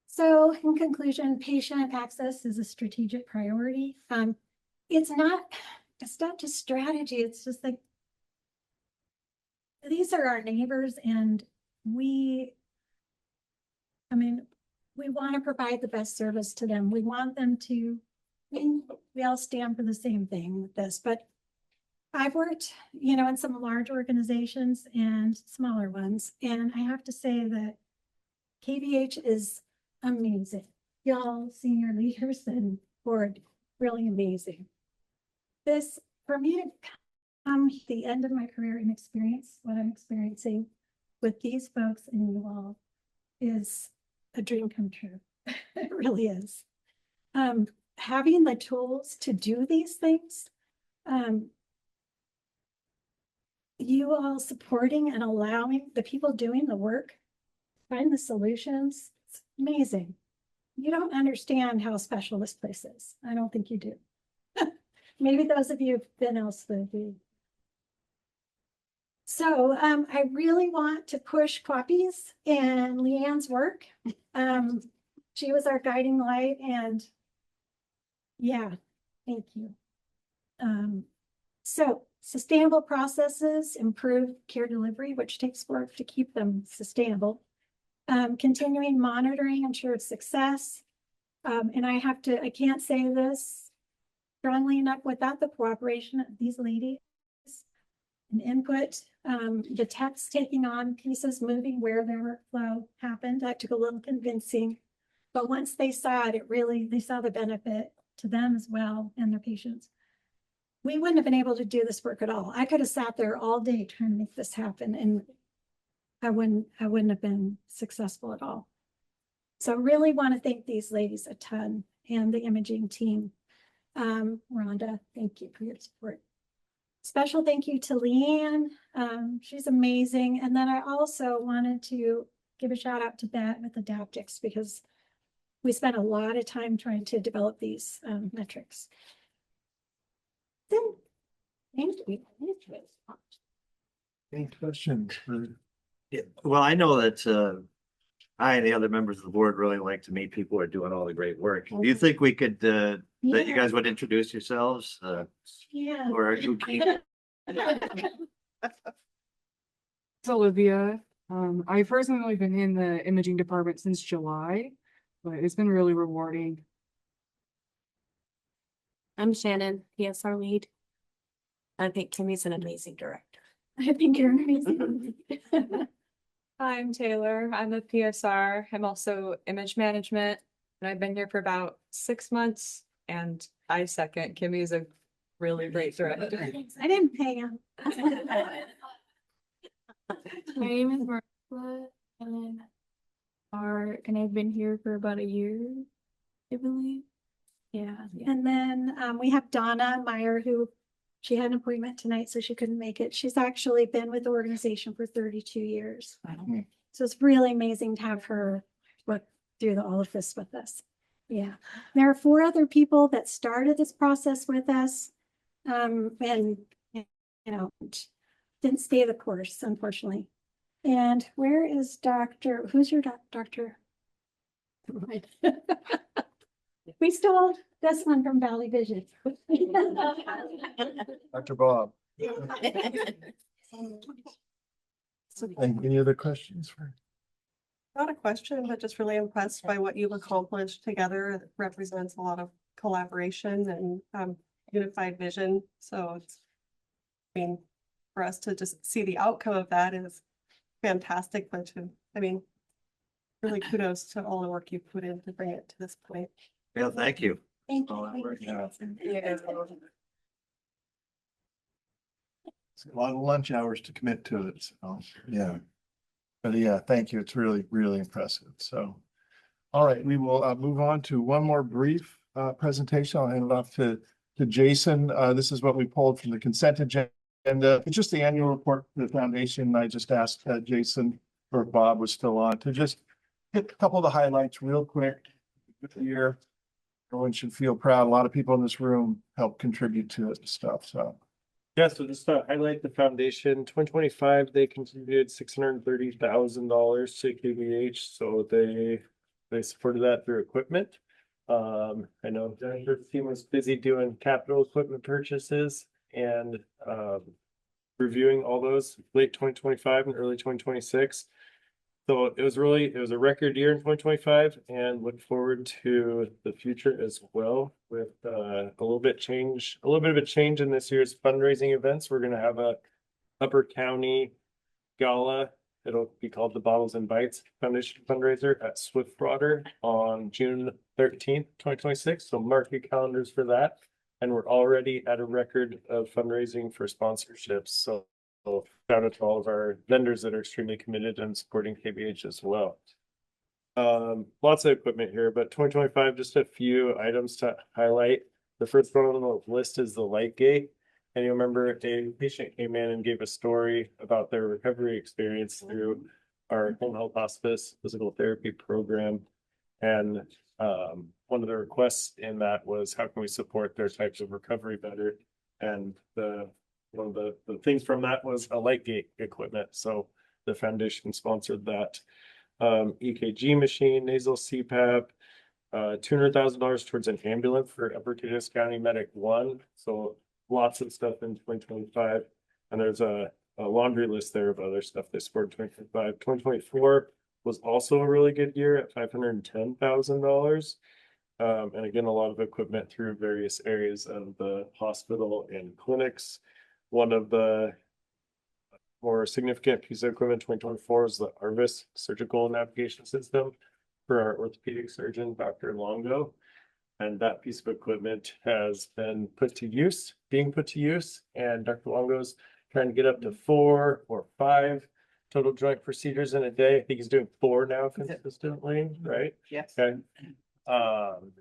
So in conclusion, patient access is a strategic priority. It's not just strategy. It's just like, these are our neighbors and we want to provide the best service to them. We want them to, we all stand for the same thing with this, but I've worked, in some large organizations and smaller ones. And I have to say that KVH is amazing. Y'all senior leaders and board, really amazing. This, for me to come to the end of my career and experience what I'm experiencing with these folks and you all is a dream come true. It really is. Having the tools to do these things, you all supporting and allowing the people doing the work, find the solutions, it's amazing. You don't understand how special this place is. I don't think you do. Maybe those of you who've been elsewhere do. So I really want to push Quappies and Leanne's work. She was our guiding light and yeah, thank you. So sustainable processes, improve care delivery, which takes work to keep them sustainable. Continuing monitoring ensures success. And I can't say this strongly enough without the cooperation of these ladies and input. The techs taking on pieces, moving where their workflow happened. That took a little convincing, but once they saw it, they saw the benefit to them as well and their patients. We wouldn't have been able to do this work at all. I could have sat there all day trying to make this happen and I wouldn't have been successful at all. So really want to thank these ladies a ton and the imaging team. Rhonda, thank you for your support. Special thank you to Leanne. She's amazing. And then I also wanted to give a shout out to Beth with Adaptix because we spent a lot of time trying to develop these metrics. Thank you. Any questions? Yeah, well, I know that I and the other members of the board really like to meet people who are doing all the great work. Do you think we could that you guys would introduce yourselves? Yeah. Or who keep It's Olivia. I've personally been in the imaging department since July, but it's been really rewarding. I'm Shannon, PSR lead. I think Kimmy's an amazing director. I think you're amazing. I'm Taylor. I'm a PSR. I'm also image management, and I've been here for about 6 months. And I second. Kimmy is a really great director. I didn't pay him. My name is Marla, and I've been here for about a year, I believe. Yeah. And then we have Donna Meyer, who she had an appointment tonight, so she couldn't make it. She's actually been with the organization for 32 years. Wow. So it's really amazing to have her do all of this with us. Yeah. There are 4 other people that started this process with us and, didn't stay the course, unfortunately. And where is who's your doctor? We stole this one from Valley Vision. Dr. Bob. Any other questions for? Not a question, but just really impressed by what you've accomplished together. It represents a lot of collaboration and unified vision. So it's, for us to just see the outcome of that is fantastic bunch of, I mean, really kudos to all the work you put in to bring it to this point. Yeah, thank you. Thank Oh, you. yeah. Yeah. It's a lot of lunch hours to commit to it, so, yeah. But yeah, thank you. It's really, really impressive. So, all right, we will move on to one more brief presentation. I'll hand it off to Jason. This is what we pulled from the consent agenda. It's just the annual report for the foundation. I just asked Jason, or if Bob was still on, to just hit a couple of the highlights real quick. Good year. Everyone should feel proud. A lot of people in this room helped contribute to it and stuff, so. Yeah, so just to highlight the foundation, 2025, they contributed $630,000 to KVH, so they supported that through equipment. I know Jennifer's team was busy doing capital equipment purchases and reviewing all those late 2025 and early 2026. So it was a record year in 2025 and look forward to the future as well with a little bit of a change in this year's fundraising events. We're gonna have a Upper County Gala. It'll be called the Bottles and Bites Foundation fundraiser at Swiftwater on June 13th, 2026. So mark your calendars for that. And we're already at a record of fundraising for sponsorships. So shout out to all of our vendors that are extremely committed and supporting KVH as well. Lots of equipment here, but 2025, just a few items to highlight. The first one on the list is the light gate. And you remember a patient came in and gave a story about their recovery experience through our home health hospice physical therapy program. And one of the requests in that was how can we support their types of recovery better? And one of the things from that was a light gate equipment. So the foundation sponsored that. EKG machine, nasal CPAP, $200,000 towards an ambulance for Upper Kittitas County Medic 1. So lots of stuff in 2025. And there's a laundry list there of other stuff they supported 2025. 2024 was also a really good year at $510,000. And again, a lot of equipment through various areas of the hospital and clinics. One of the more significant piece of equipment 2024 is the Arvis surgical navigation system for our orthopedic surgeon, Dr. Longo. And that piece of equipment has been being put to use. And Dr. Longo's trying to get up to 4 or 5 total joint procedures in a day. I think he's doing 4 now consistently, right? Yes. Okay.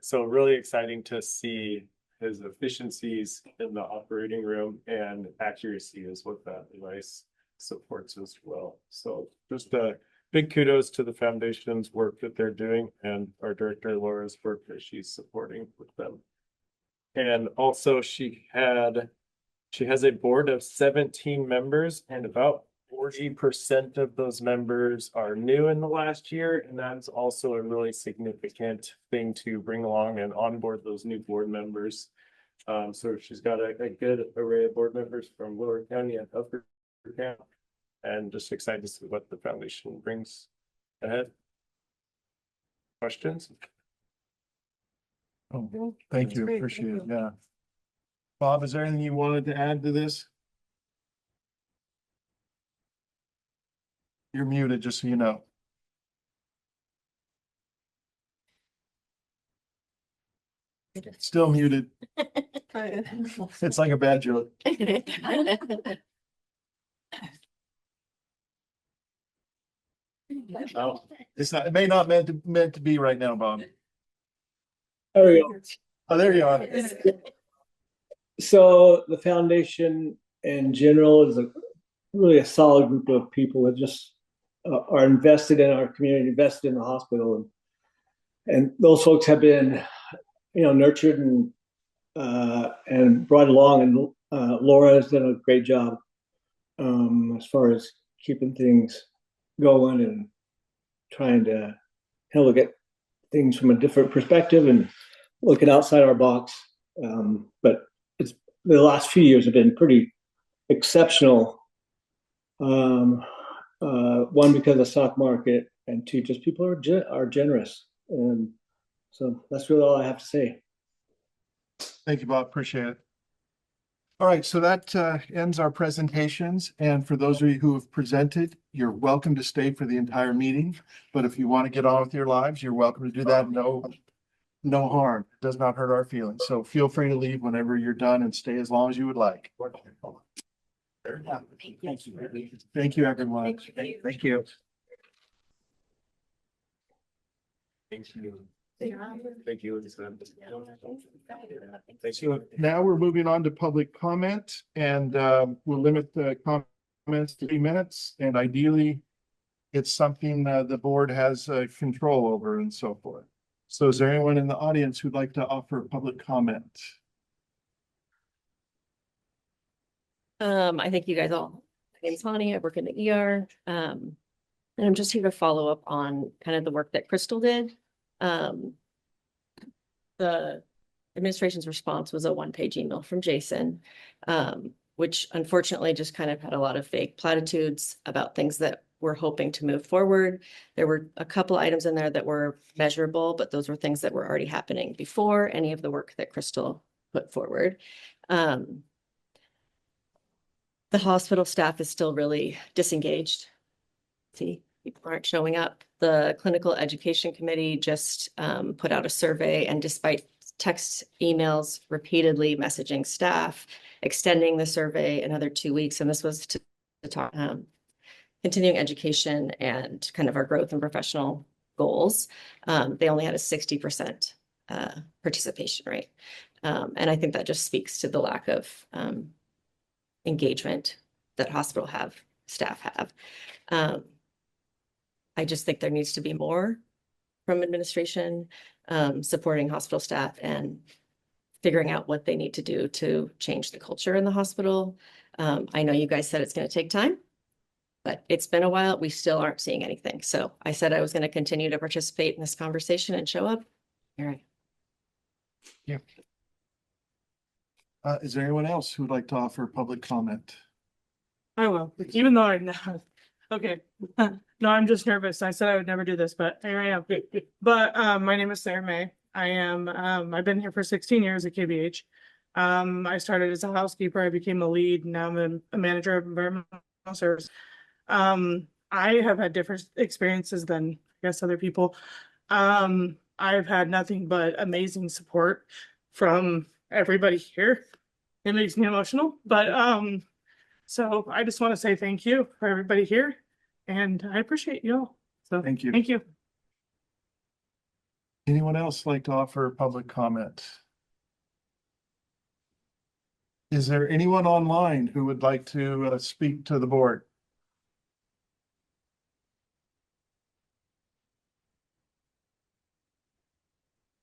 So really exciting to see his efficiencies in the operating room and accuracy is what that device supports as well. So just a big kudos to the foundation's work that they're doing and our director Laura's work that she's supporting with them. And also she has a board of 17 members and about 40% of those members are new in the last year. And that's also a really significant thing to bring along and onboard those new board members. So she's got a good array of board members from Lower County and Upper County. And just excited to see what the foundation brings ahead. Questions? Oh, thank you. great. Appreciate it. Thank Yeah. Bob, is there anything you wanted to add to this? You're muted, just so you know. Still muted. It's like a bad joke. Oh, it's not, it may not meant to be right now, Bob. There we go. Oh, there you are. So the foundation in general is really a solid group of people that just are invested in our community, invested in the hospital, and those folks have been, nurtured and brought along. And Laura has done a great job as far as keeping things going and trying to look at things from a different perspective and looking outside our box. But the last few years have been pretty exceptional. One, because of the stock market, and 2, just people are generous. And so that's really all I have to say. Thank you, Bob. Appreciate it. All right, so that ends our presentations. And for those of you who have presented, you're welcome to stay for the entire meeting. But if you want to get on with your lives, you're welcome to do that. No harm. It does not hurt our feelings. So feel free to leave whenever you're done and stay as long as you would like. Thank you. Thank you, everyone. Thank you. Thank you. So now we're moving on to public comment and we'll limit the comments to 3 minutes. And ideally, it's something the board has control over and so forth. So is there anyone in the audience who'd like to offer public comment? I think you guys all, my name's Bonnie, I work in the ER. And I'm just here to follow up on kind of the work that Crystal did. The administration's response was a 1-page email from Jason, which unfortunately just kind of had a lot of vague platitudes about things that we're hoping to move forward. There were a couple items in there that were measurable, but those were things that were already happening before any of the work that Crystal put forward. The hospital staff is still really disengaged. See, people aren't showing up. The clinical education committee just put out a survey, and despite text emails repeatedly messaging staff, extending the survey another 2 weeks, and this was to talk continuing education and kind of our growth and professional goals. They only had a 60% participation rate. And I think that just speaks to the lack of engagement that hospital staff have. I just think there needs to be more from administration supporting hospital staff and figuring out what they need to do to change the culture in the hospital. I know you guys said it's going to take time, but it's been a while. We still aren't seeing anything. So I said I was going to continue to participate in this conversation and show up. Here I am. Yeah. Is there anyone else who'd like to offer public comment? I will, even though I'm not. Okay. No, I'm just nervous. I said I would never do this, but here I am. But my name is Sarah May. I am I've been here for 16 years at KVH. I started as a housekeeper. I became a lead. Now I'm a manager of environmental service. I have had different experiences than I guess other people. I've had nothing but amazing support from everybody here. It makes me emotional, but so I just want to say thank you for everybody here, and I appreciate you all. So Thank you. Thank you. Anyone else like to offer public comment? Is there anyone online who would like to speak to the board?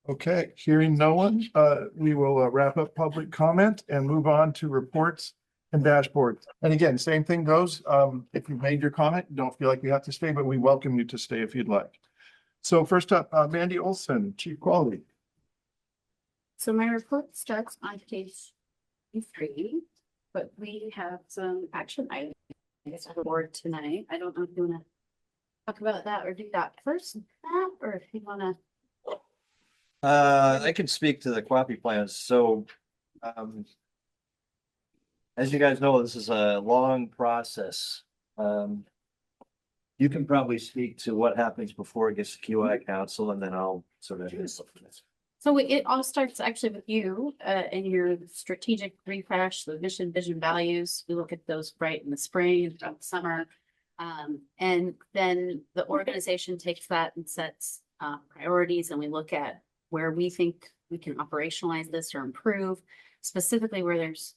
Okay, hearing no one, we will wrap up public comment and move on to reports and dashboards. And again, same thing goes. If you've made your comment, don't feel like you have to stay, but we welcome you to stay if you'd like. So first up, Mandy Olson, Chief Quality. So my report starts on page 3, but we have some action items for the board tonight. I don't know if you want to talk about that or do that first, Matt, or if you want to. I can speak to the QAPI plans. So, as you guys know, this is a long process. You can probably speak to what happens before it gets to QI Council, and then I'll sort of. So it all starts actually with you in your strategic refresh, the mission, vision, values. We look at those right in the spring and throughout the summer. And then the organization takes that and sets priorities, and we look at where we think we can operationalize this or improve, specifically where there's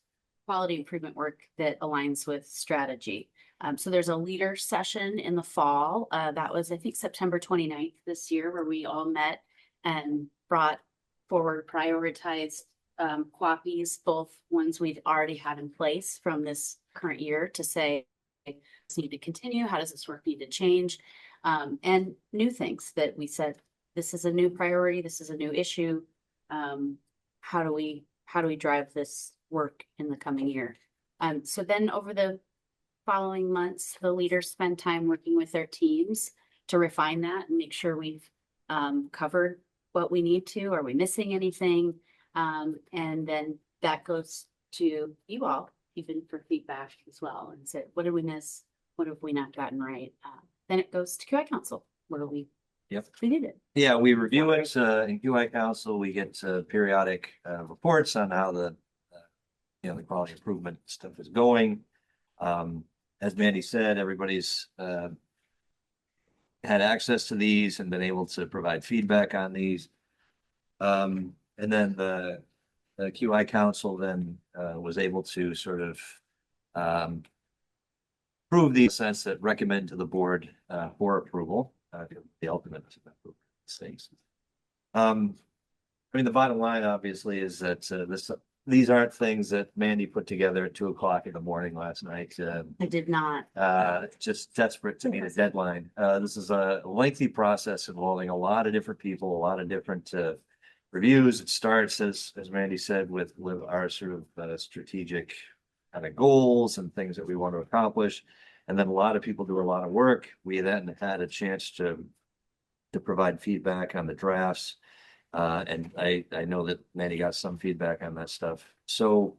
quality improvement work that aligns with strategy. So there's a leader session in the fall. That was, I think, September 29th this year, where we all met and brought forward prioritized QAPIs, both ones we've already had in place from this current year to say, does need to continue? How does this work need to change? And new things that we said, this is a new priority. This is a new issue. How do we drive this work in the coming year? So then over the following months, the leaders spend time working with their teams to refine that and make sure we've covered what we need to. Are we missing anything? And then that goes to you all, even for feedback as well, and said, what did we miss? What have we not gotten right? Then it goes to QI Council, where we did it. Yeah, we review it in QI Council. We get periodic reports on how the the quality improvement stuff is going. As Mandy said, everybody's had access to these and been able to provide feedback on these. And then the QI Council then was able to sort of approve the sense that recommend to the board for approval, the ultimate things. I mean, the bottom line obviously is that these aren't things that Mandy put together at 2 o'clock in the morning last night. I did not. Just desperate to meet a deadline. This is a lengthy process involving a lot of different people, a lot of different reviews. It starts, as Mandy said, with our sort of strategic kind of goals and things that we want to accomplish. And then a lot of people do a lot of work. We then had a chance to provide feedback on the drafts. And I know that Mandy got some feedback on that stuff. So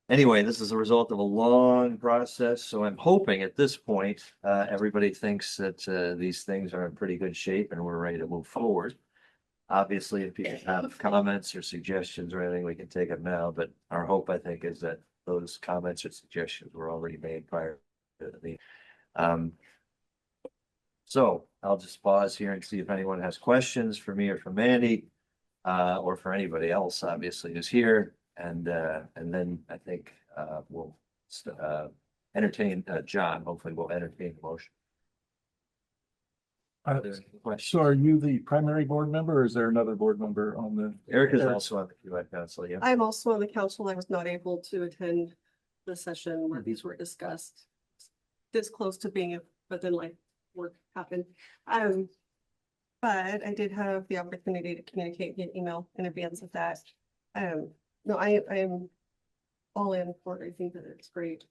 anyway, this is a result of a long process. So I'm hoping at this point, everybody thinks that these things are in pretty good shape and we're ready to move forward. Obviously, if people have comments or suggestions or anything, we can take them now. But our hope, I think, is that those comments or suggestions were already made prior to the meeting. So I'll just pause here and see if anyone has questions for me or for Mandy, or for anybody else, obviously, who's here. And then I think we'll entertain John. Hopefully, we'll entertain the motion. So are you the primary board member or is there another board member on the? Eric is also on the QI Council, yeah. I'm also on the council. I was not able to attend the session where these were discussed. This close to being it, but then like work happened. But I did have the opportunity to communicate via email in advance of that. No, I am all in for it. I think that it's great.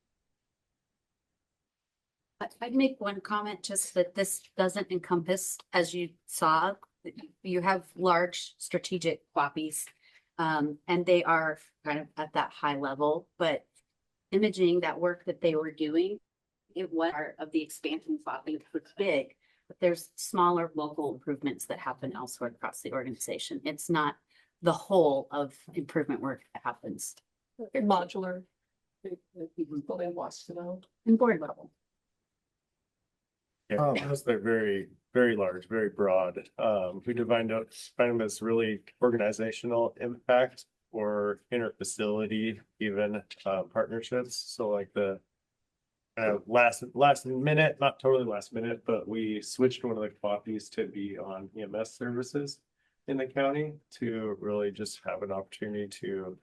I'd make one comment, just that this doesn't encompass, as you saw, you have large strategic copies. And they are kind of at that high level, but imaging, that work that they were doing, it was part of the expansion copy, was big, but there's smaller local improvements that happen elsewhere across the organization. It's not the whole of improvement work that happens. Modular. Fully lost it out. In board level. Yeah, because they're very, very large, very broad. We find them as really organizational impact or interfacility, even partnerships. So like the last minute, not totally last minute, but we switched one of the copies to be on EMS services in the county to really just have an opportunity to,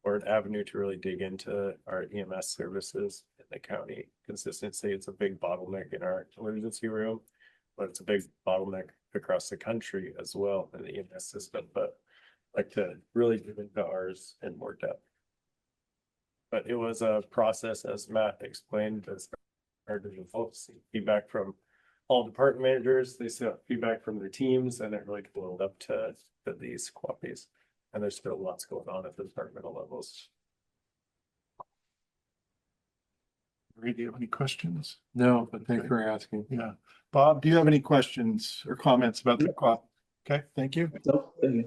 or an avenue to really dig into our EMS services in the county. Consistency, it's a big bottleneck in our emergency room, but it's a big bottleneck across the country as well in the EMS system. But like to really dig into ours in more depth. But it was a process, as Matt explained, as our division folks, feedback from all department managers, they saw feedback from their teams, and it really boiled up to these copies. And there's still lots going on at the departmental levels. Do you have any questions? No, but thanks for asking. Yeah. Bob, do you have any questions or comments about the copy? Okay, thank you. No, thank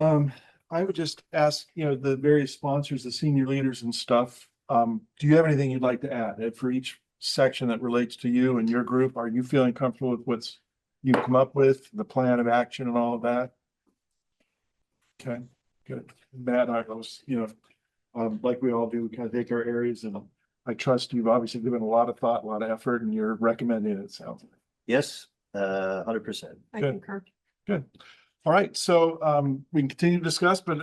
you. I would just ask, the various sponsors, the senior leaders and stuff, do you have anything you'd like to add for each section that relates to you and your group? Are you feeling comfortable with what's you've come up with, the plan of action and all of that? Okay, good. Matt, I was, like we all do, we kind of take our areas, and I trust you've obviously given a lot of thought, a lot of effort, and you're recommending it, sounds like. Yes, 100%. I Good. concur. Good. All right, so we can continue to discuss, but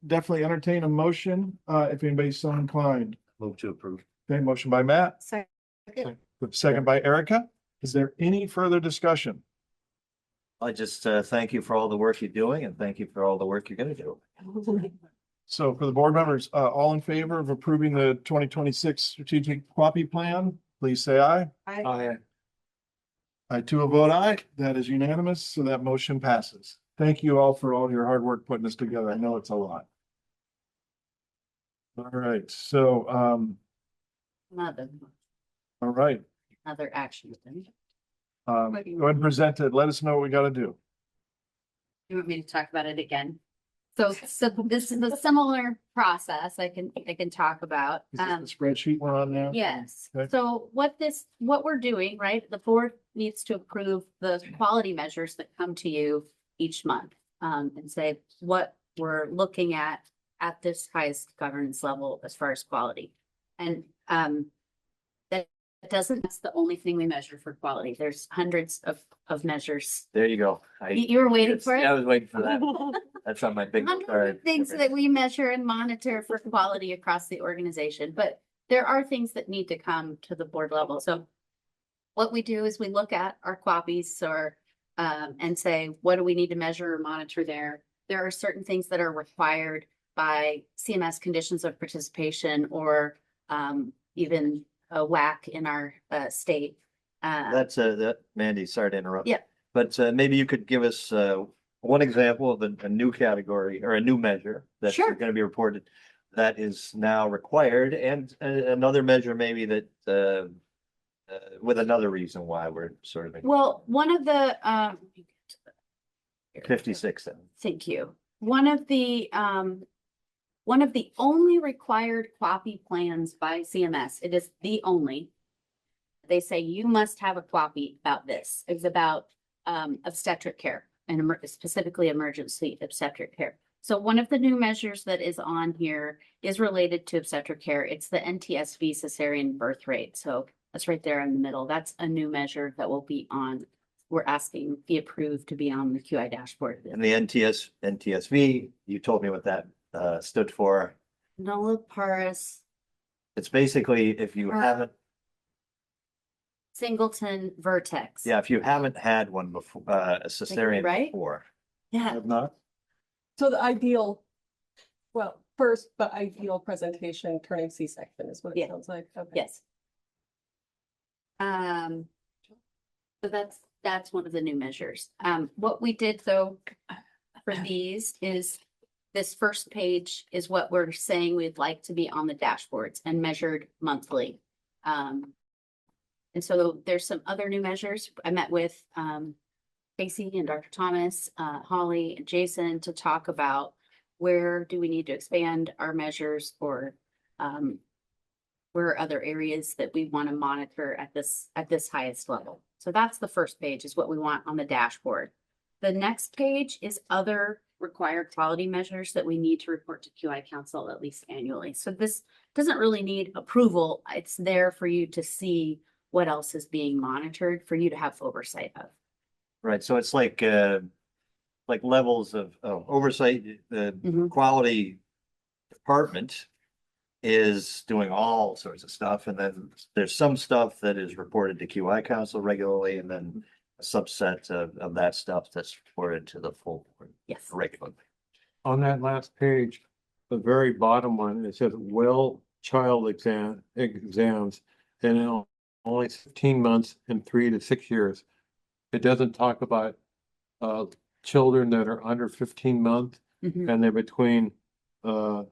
definitely entertain a motion if anybody's so inclined. Move to approve. Okay, motion by Matt, Second. second by Erica. Is there any further discussion? I just thank you for all the work you're doing, and thank you for all the work you're going to do. So for the board members, all in favor of approving the 2026 strategic copy plan, please say aye. Aye. I too will vote aye. That is unanimous, so that motion passes. Thank you all for all your hard work putting this together. I know it's a lot. All right, so, Another, all right, another action. item. go ahead and present it. Let us know what we gotta do. You want me to talk about it again? So this is a similar process I can talk about. Is this the spreadsheet we're on now? Yes, Okay. so what we're doing, right? The board needs to approve the quality measures that come to you each month. And say what we're looking at this highest governance level as far as quality. And, that's the only thing we measure for quality. There's hundreds of measures. There you go. You were waiting for it? I was waiting for that. That's on my big. Hundreds of things that we measure and monitor for quality across the organization, but there are things that need to come to the board level. So what we do is we look at our copies or and say, what do we need to measure or monitor there? There are certain things that are required by CMS conditions of participation or even a WAC in our state. That's that Mandy, sorry to interrupt. Yeah. But maybe you could give us one example of a new category or a new measure that's Sure. going to be reported that is now required, and another measure maybe that with another reason why we're sort of Well, one of the 56. Thank you. One of the only required QAPI plans by CMS, it is the only. They say you must have a QAPI about this. It's about obstetric care and specifically emergency obstetric care. So one of the new measures that is on here is related to obstetric care. It's the NTSV cesarean birth rate. So that's right there in the middle. That's a new measure that will be on. We're asking be approved to be on the QI dashboard. And the NTSV, you told me what that stood for. Nulliparous It's basically if you haven't, singleton vertex. yeah, if you haven't had one before, a cesarean right? before. Yeah. Have not? So the ideal, well, first, but ideal presentation turning C-section is what it Yeah. sounds like. Okay. Yes. So that's one of the new measures. What we did though for these is this first page is what we're saying we'd like to be on the dashboards and measured monthly. And so there's some other new measures. I met with Casey and Dr. Thomas, Holly and Jason to talk about where do we need to expand our measures or where are other areas that we want to monitor at this highest level. So that's the first page is what we want on the dashboard. The next page is other required quality measures that we need to report to QI Council at least annually. So this doesn't really need approval. It's there for you to see what else is being monitored for you to have oversight of. Right, so it's like levels of oversight. The Mhm. quality department is doing all sorts of stuff, and then there's some stuff that is reported to QI Council regularly, and then a subset of that stuff that's reported to the full board Yes. regularly. On that last page, the very bottom one, it says child exams, and in only 15 months and 3 to 6 years. It doesn't talk about children that are under 15 months Mhm. and they're between that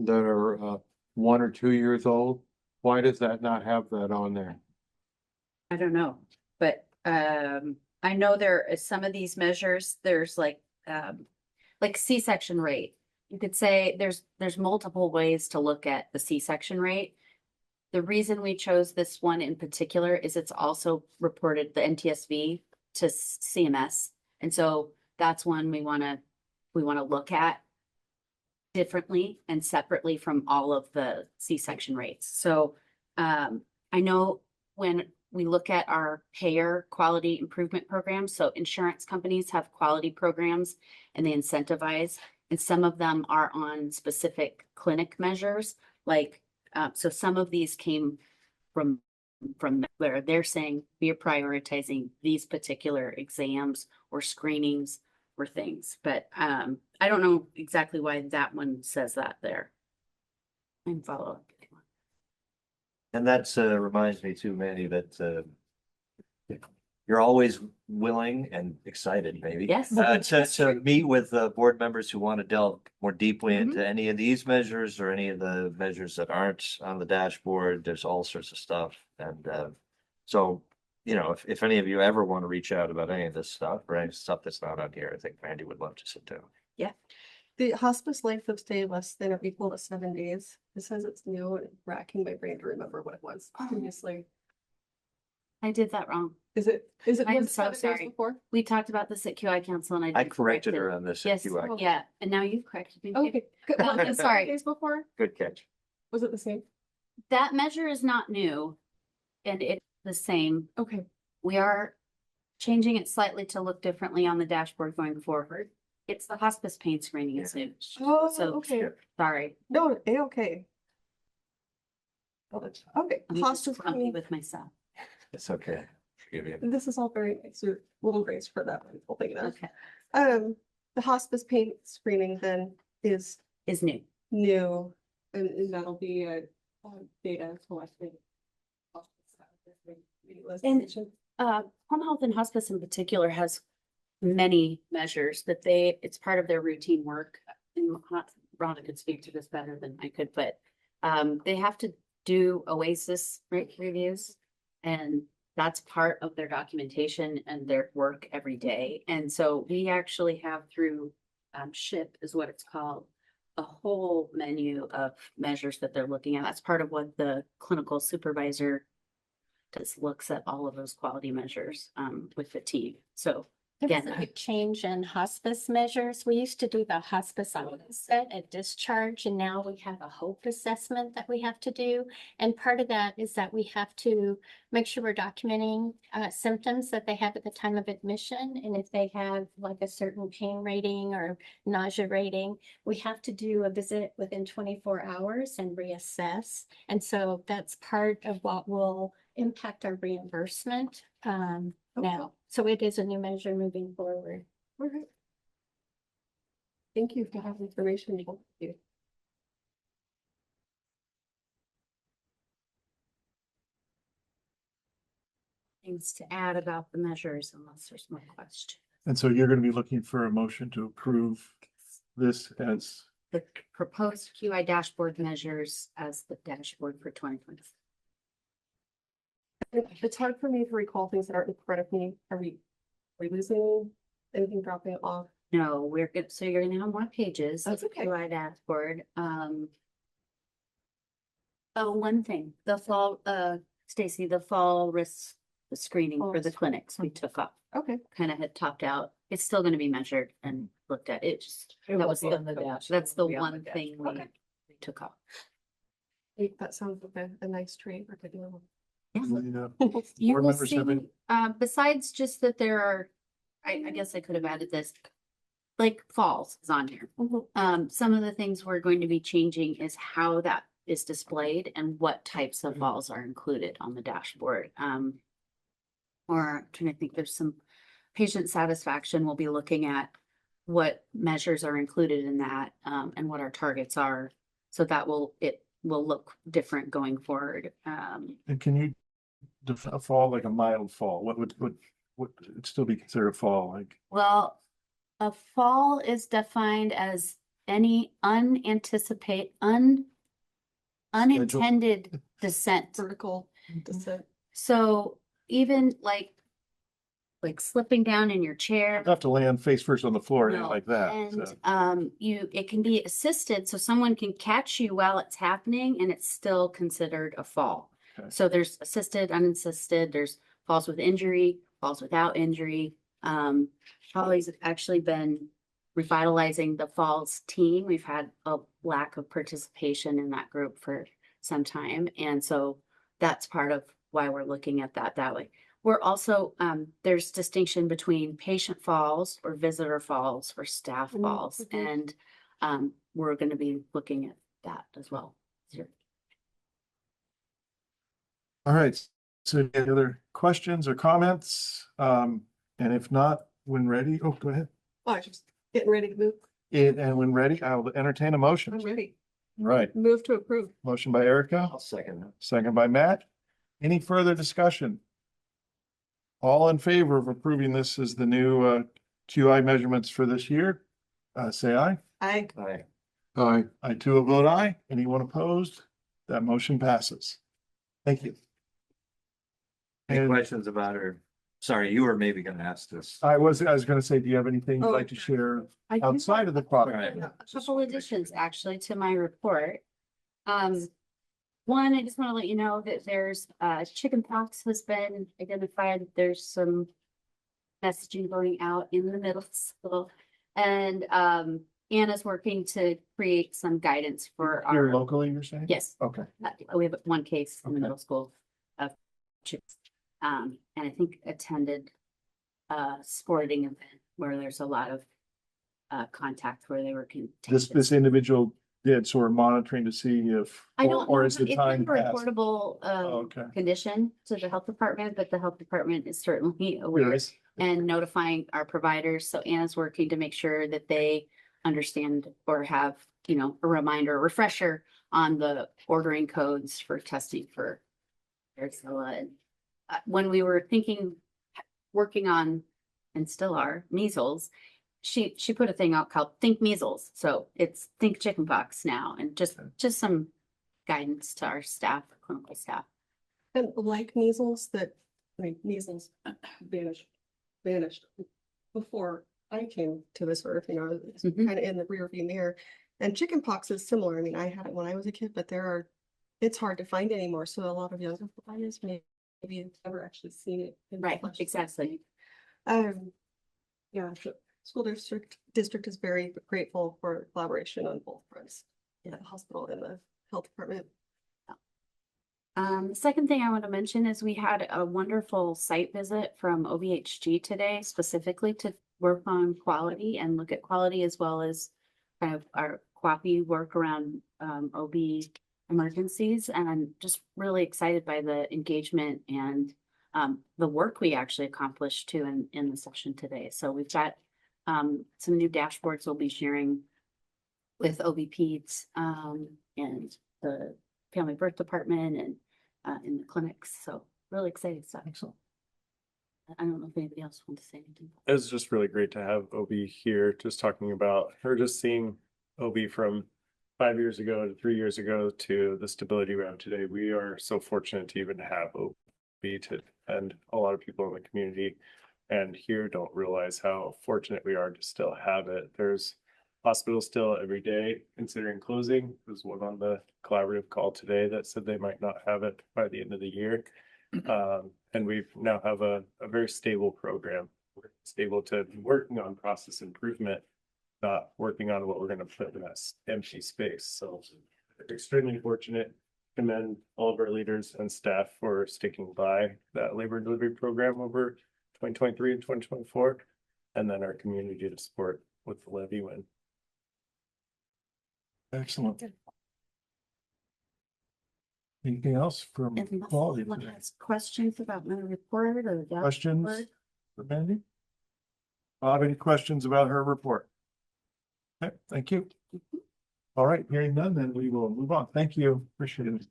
are 1 or 2 years old. Why does that not have that on there? I don't know, but I know there is some of these measures, there's like C-section rate. You could say there's multiple ways to look at the C-section rate. The reason we chose this one in particular is it's also reported the NTSV to CMS. And so that's one we want to look at differently and separately from all of the C-section rates. So I know when we look at our payer quality improvement programs, so insurance companies have quality programs and they incentivize, and some of them are on specific clinic measures. Like, so some of these came from where they're saying we are prioritizing these particular exams or screenings or things, but I don't know exactly why that one says that there. And follow up. And that's reminds me too, Manny, that you're always willing and excited, maybe. Yes. To meet with board members who want to delve more deeply Mm-hmm. into any of these measures or any of the measures that aren't on the dashboard. There's all sorts of stuff. And so, you know, if any of you ever want to reach out about any of this stuff or any stuff that's not on here, I think Randy would love to sit down. Yeah. The hospice length of stay less than or equal to 7 days. It says it's new and racking my brain to remember what it was previously. I did that wrong. Is it I am was it so 7 days sorry. before? We talked about this at QI Council and I. I did corrected correct her it. on this. Yes, QI. yeah, and now you've corrected me. Okay. good. Well, I'm sorry. Days before? Good catch. Was it the same? That measure is not new and it's the same. Okay. We are changing it slightly to look differently on the dashboard going forward. It's the hospice pain screening is new. Oh, So, okay. sorry. No, okay. Okay. I'm Hospice just grumpy cleaning. with myself. It's okay. Forgive you. This is all very nice. So little grace for that whole thing. Then. Okay. The hospice pain screening then is new. New, and that'll be data collected. And home health and hospice in particular has many measures that it's part of their routine work. And Rhonda could speak to this better than I could, but they have to do OASIS rate reviews. And that's part of their documentation and their work every day. And so we actually have through SHIP is what it's called, a whole menu of measures that they're looking at. That's part of what the clinical supervisor does, looks at all of those quality measures with the team. So again, There's a big change in hospice measures. We used to do the hospice onset at discharge, and now we have a hope assessment that we have to do. And part of that is that we have to make sure we're documenting symptoms that they have at the time of admission. And if they have like a certain pain rating or nausea rating, we have to do a visit within 24 hours and reassess. And so that's part of what will impact our reimbursement now. So it is a new measure moving forward. All right. Thank you for having information. Thank you. things to add about the measures unless there's more questions. And so you're gonna be looking for a motion to approve this as, The proposed QI dashboard measures as the dashboard for 2020. It's hard for me to recall things that aren't in front of me. Are we losing anything, dropping off? No, we're good. So you're gonna have more pages. That's of okay. QI dashboard. Oh, one thing, the fall, Stacy, the fall risk screening for the clinics we took off. Okay. Kind of had topped out. It's still gonna be measured and looked at. It just, It that will was be the, on the dash. that's It the will be on one the thing dash. we took off. That sounds like a nice trade for good. You board will members have see, any- besides just that there are, I guess I could have added this. Like falls is on here. Some of the things we're going to be changing is how that is displayed and what types of falls are included on the dashboard. Or I'm trying to think, there's some patient satisfaction. We'll be looking at what measures are included in that, and what our targets are. So that it will look different going forward. and can you define a fall like a mild fall? What would it still be considered a fall? Like, Well, a fall is defined as any unintended descent. Vertical descent. So even like slipping down in your chair. you have to land face first on the floor and No, like that. And so. it can be assisted, so someone can catch you while it's happening and it's still considered a fall. Okay. So there's assisted, unassisted, there's falls with injury, falls without injury. Holly's actually been revitalizing the falls team. We've had a lack of participation in that group for some time. And so that's part of why we're looking at that way. We're also, there's distinction between patient falls or visitor falls or staff falls. And we're going to be looking at that as well. All right, so any other questions or comments? And if not, when ready, go ahead. Oh, I was just getting ready to move. And when ready, I will entertain a motion. I'm ready. Right, Move to approve. motion by Erica, I'll second that. second by Matt. Any further discussion? All in favor of approving this as the new QI measurements for this year? Say aye. I, Aye. Aye. I too will vote aye. Anyone opposed? That motion passes. Thank you. Any And questions about her? Sorry, you were maybe gonna ask this. I was gonna say, do you have anything you'd Oh, like to share I do outside of the product? Right. have a couple additions actually to my report. One, I just want to let you know that there's chicken pox has been identified. There's some messaging going out in the middle school. And Anna's working to create some guidance for Here our, locally, you're saying? yes, Okay. we have one case in the Okay. middle school of chicks. And I think attended a sporting event where there's a lot of contact where they were This contagious. individual did, so we're monitoring to see if, I don't or know, is the it's time not a passed? reportable Okay. condition to the health department, but the health department is certainly aware Yes. and notifying our providers. So Anna's working to make sure that they understand or have, you know, a reminder, a refresher on the ordering codes for testing for varicella. And when we were working on, and still are, measles, she put a thing out called Think Measles. So it's Think Chickenpox now, and just some guidance to our staff, clinical staff. and like measles measles vanished before I came to this earth, you know, it's Mhm. kind of in the rearview mirror. And chickenpox is similar. I mean, I had it when I was a kid, but it's hard to find anymore. So a lot of younger providers maybe have never actually seen it. in the Right, flesh. exactly. Yeah, the school district is very grateful for collaboration on both fronts. Yeah, the hospital and the health department. The second thing I want to mention is we had a wonderful site visit from OVHG today, specifically to work on quality and look at quality as well as kind of our quality work around OB emergencies. And I'm just really excited by the engagement and the work we actually accomplished too in the session today. So we've got some new dashboards we'll be sharing with OB-PEDS and the family birth department and in the clinics. So really excited stuff. Excellent. I don't know if anybody else wants to say anything. It was just really great to have OB here, just talking about her, just seeing OB from 5 years ago to 3 years ago to the stability we have today. We are so fortunate to even have OB and a lot of people in the community and here don't realize how fortunate we are to still have it. There's hospitals still every day considering closing. There's one on the collaborative call today that said they might not have it by the end of the year. And we now have a very stable program. We're stable to be working on process improvement, not working on what we're going to put in that empty space. So extremely fortunate. Commend all of our leaders and staff for sticking by that labor delivery program over 2023 and 2024, and then our community to support with the levy win. Excellent. Anything else from Unless quality? anyone today? has questions about my report or the Questions dashboard. for Mandy? Bob, any questions about her report? Okay, thank you. All right, hearing none, then we will move on. Thank you. Appreciate it.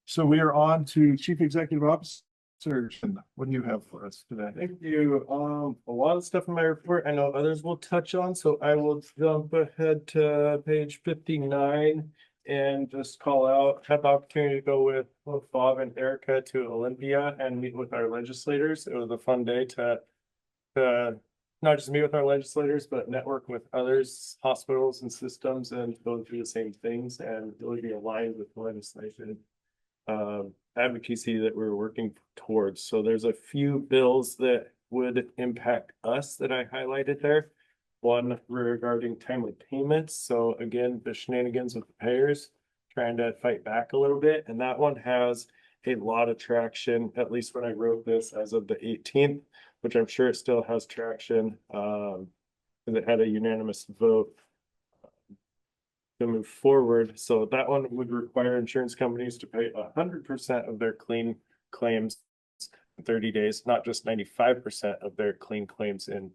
So we are on to Chief Executive Officer. What do you have for us today? Thank you. A lot of stuff in my report I know others will touch on, so I will jump ahead to page 59 and just call out, had the opportunity to go with both Bob and Erica to Olympia and meet with our legislators. It was a fun day to not just meet with our legislators, but network with others, hospitals and systems, and go through the same things and really be aligned with the legislation advocacy that we're working towards. So there's a few bills that would impact us that I highlighted there. One regarding timely payments. So again, the shenanigans with the payers, trying to fight back a little bit. And that one has a lot of traction, at least when I wrote this as of the 18th, which I'm sure it still has traction. And it had a unanimous vote to move forward. So that one would require insurance companies to pay 100% of their clean claims in 30 days, not just 95% of their clean claims in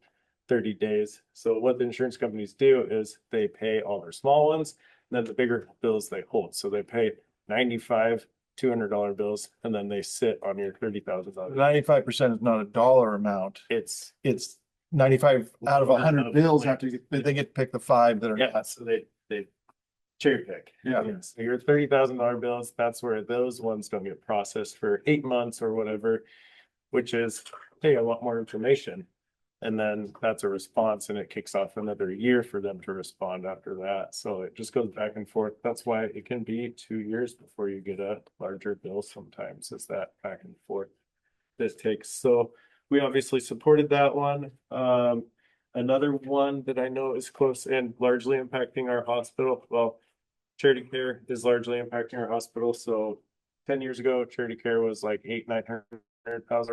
30 days. So what the insurance companies do is they pay all their small ones, and then the bigger bills they hold. So they pay 95 $200 bills, and then they sit on your $30,000. 95% is not a dollar amount. It's, It's 95 out of 100 bills Like- after they get to pick the 5 that are yeah, not. so they cherry pick. Yeah. So your $30,000 bills, that's where those ones don't get processed for 8 months or whatever, which is, hey, a lot more information. And then that's a response and it kicks off another year for them to respond after that. So it just goes back and forth. That's why it can be 2 years before you get a larger bill sometimes, is that back and forth this takes. So we obviously supported that one. Another one that I know is close and largely impacting our hospital. Well, charity care is largely impacting our hospital. So 10 years ago, charity care was like $900,000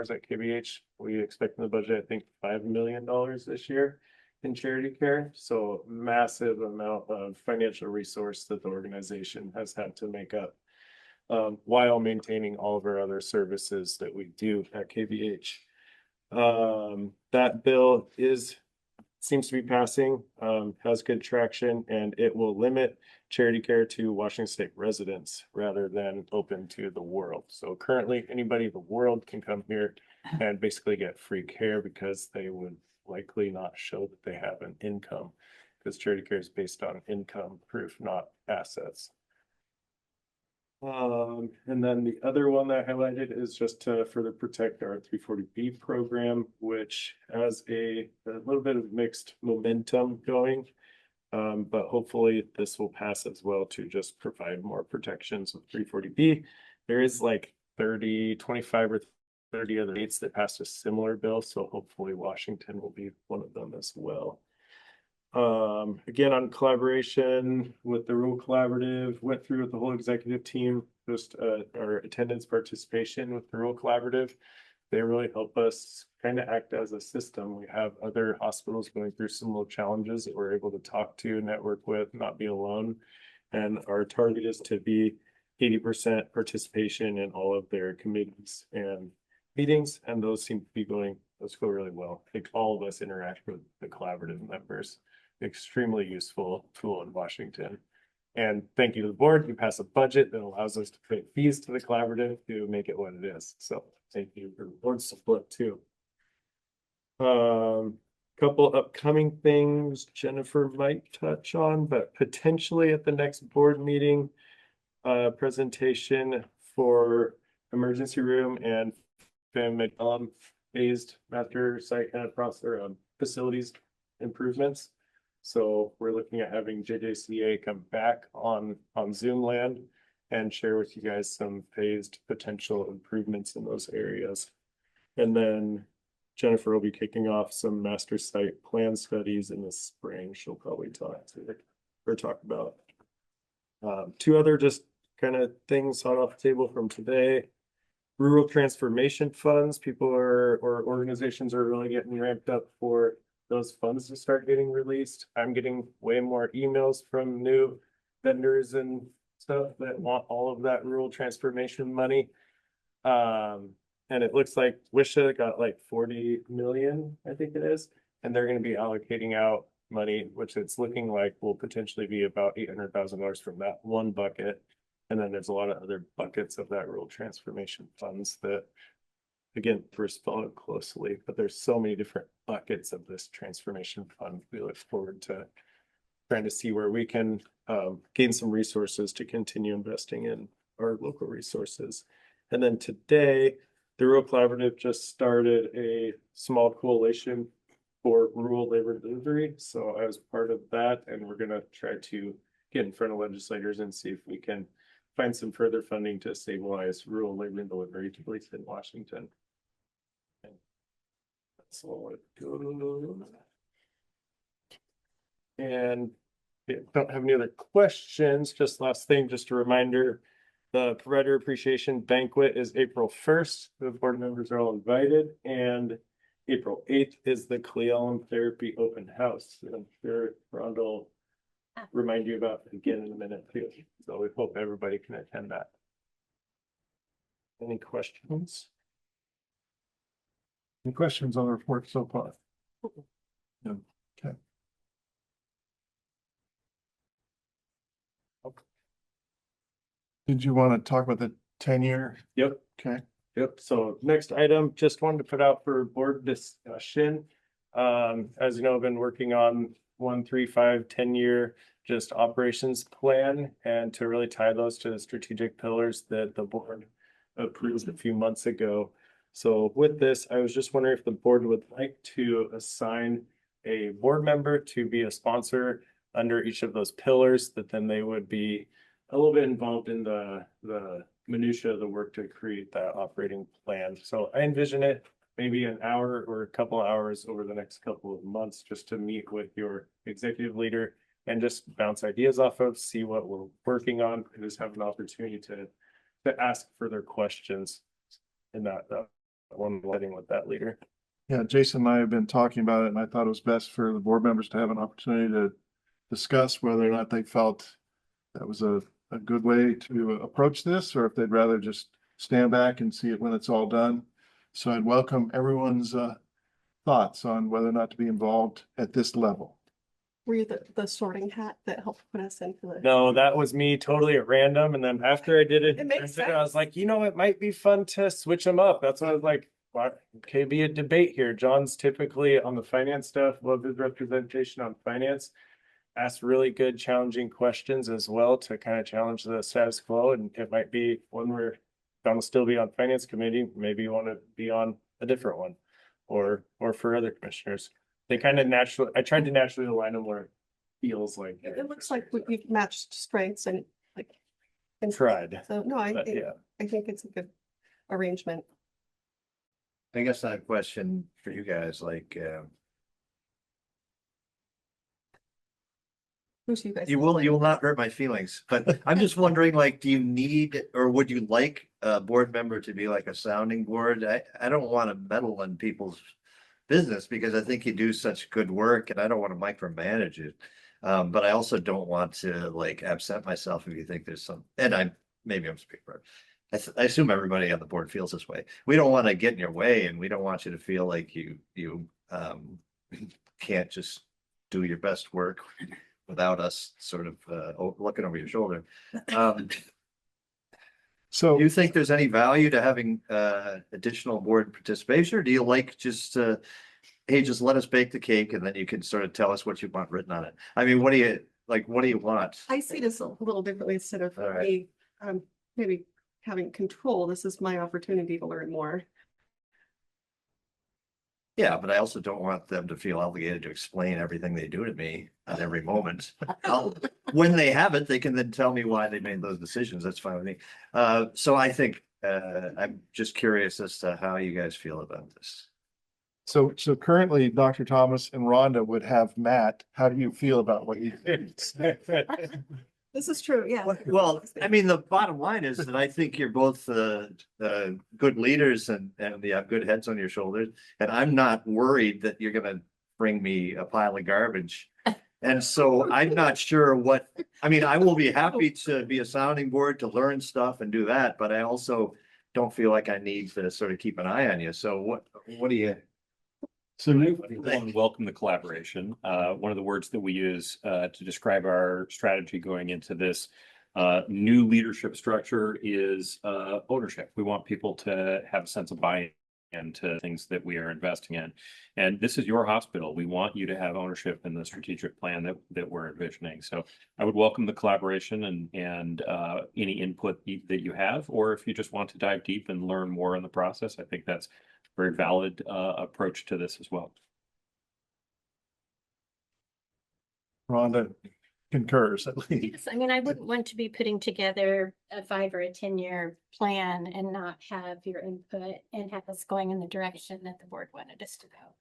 at KVH. We expect in the budget, I think $5 million this year in charity care. So massive amount of financial resource that the organization has had to make up while maintaining all of our other services that we do at KVH. That bill seems to be passing, has good traction, and it will limit charity care to Washington State residents rather than open to the world. So currently, anybody in the world can come here and basically get free care because they would likely not show that they have an income, because charity care is based on income proof, not assets. And then the other one that I highlighted is just to further protect our 340B program, which has a little bit of mixed momentum going. But hopefully this will pass as well to just provide more protections with 340B. There is like 25 or 30 other states that passed a similar bill. So hopefully Washington will be one of them as well. Again, on collaboration with the Rural Collaborative, went through with the whole executive team, just our attendance participation with the Rural Collaborative. They really help us kind of act as a system. We have other hospitals going through similar challenges that we're able to talk to, network with, not be alone. And our target is to be 80% participation in all of their committees and meetings. And those seem to be going, those go really well. I think all of us interact with the collaborative members. Extremely useful tool in Washington. And thank you to the board. You pass a budget that allows us to pay fees to the collaborative to make it what it is. So thank you for the board's support too. Couple upcoming things Jennifer might touch on, but potentially at the next board meeting, presentation for emergency room and phased master site kind of process facilities improvements. So we're looking at having JJCA come back on Zoom land and share with you guys some phased potential improvements in those areas. And then Jennifer will be kicking off some master site plan studies in the spring. She'll probably talk about. 2 other just kind of things hot off the table from today. Rural transformation funds, people or organizations are really getting ramped up for those funds to start getting released. I'm getting way more emails from new vendors and stuff that want all of that rural transformation money. And it looks like Wisha got like 40 million, I think it is, and they're going to be allocating out money, which it's looking like will potentially be about $800,000 from that one bucket. And then there's a lot of other buckets of that rural transformation funds that, again, first follow closely, but there's so many different buckets of this transformation fund. We look forward to trying to see where we can gain some resources to continue investing in our local resources. And then today, the Rural Collaborative just started a small coalition for rural labor delivery. So I was part of that, and we're gonna try to get in front of legislators and see if we can find some further funding to stabilize rural labor and delivery, at least in Washington. That's all it goes. And if you don't have any other questions, just last thing, just a reminder, the Provider Appreciation Banquet is April 1st. The board members are all invited, and April 8th is the Cleolum Therapy Open House. And I'm sure Rhonda will remind you about it again in a minute too. So we hope everybody can attend that. Any questions? Any questions on the report so far? No. Okay. Did you want to talk about the tenure. Yep. Okay. Yep, so next item, just wanted to put out for board discussion. As you know, I've been working on 1, 3, 5, 10-year just operations plan and to really tie those to the strategic pillars that the board approved a few months ago. So with this, I was just wondering if the board would like to assign a board member to be a sponsor under each of those pillars, that then they would be a little bit involved in the minutia of the work to create that operating plan. So I envision it maybe an hour or a couple hours over the next couple of months just to meet with your executive leader and just bounce ideas off of, see what we're working on, and just have an opportunity to ask further questions in that one setting with that leader. Yeah, Jason and I have been talking about it, and I thought it was best for the board members to have an opportunity to discuss whether or not they felt that was a good way to approach this, or if they'd rather just stand back and see it when it's all done. So I'd welcome everyone's thoughts on whether or not to be involved at this level. Were you the sorting hat that helped put us into the? No, that was me totally at random. And then after I did it, It makes I was sense. like, you know, it might be fun to switch them up. That's why I was like, why okay, be a debate here. John's typically on the finance stuff, love his representation on finance. Ask really good challenging questions as well to kind of challenge the status quo. And it might be one where John will still be on finance committee, maybe you want to be on a different one, or for other commissioners. They kind of naturally, I tried to naturally align them where it feels like. It looks like we've matched strengths and like. And Tried. so, no, But yeah. I think it's a good arrangement. I guess I have a question for you guys, like, Who's you guys? you will not hurt my feelings, but I'm just wondering, like, do you need, or would you like a board member to be like a sounding board? I don't want to meddle in people's business because I think you do such good work and I don't want to micromanage it. But I also don't want to like absent myself if you think there's some, and maybe I'm speaking for, I assume everybody on the board feels this way. We don't want to get in your way and we don't want you to feel like you can't just do your best work without us sort of looking over your shoulder. So do you think there's any value to having additional board participation, or do you like just hey, just let us bake the cake and then you can sort of tell us what you want written on it? I mean, what do you want? I see this a little differently instead of All right. me, maybe having control. This is my opportunity to learn more. Yeah, but I also don't want them to feel obligated to explain everything they do to me at every moment. When they have it, they can then tell me why they made those decisions. That's fine with me. So I think I'm just curious as to how you guys feel about this. So currently, Dr. Thomas and Rhonda would have Matt. How do you feel about what you think? This is true, yeah. Well, I mean, the bottom line is that I think you're both good leaders and you have good heads on your shoulders. And I'm not worried that you're gonna bring me a pile of garbage. And so I'm not sure I mean, I will be happy to be a sounding board to learn stuff and do that, but I also don't feel like I need to sort of keep an eye on you. So what do you? So I want to welcome the collaboration. One of the words that we use to describe our strategy going into this new leadership structure is ownership. We want people to have a sense of buy-in to things that we are investing in. And this is your hospital. We want you to have ownership in the strategic plan that we're envisioning. So I would welcome the collaboration and any input that you have, or if you just want to dive deep and learn more in the process, I think that's very valid approach to this as well. Rhonda concurs at least. Yes, I mean, I wouldn't want to be putting together a 5 or a 10-year plan and not have your input and have us going in the direction that the board wanted us to go.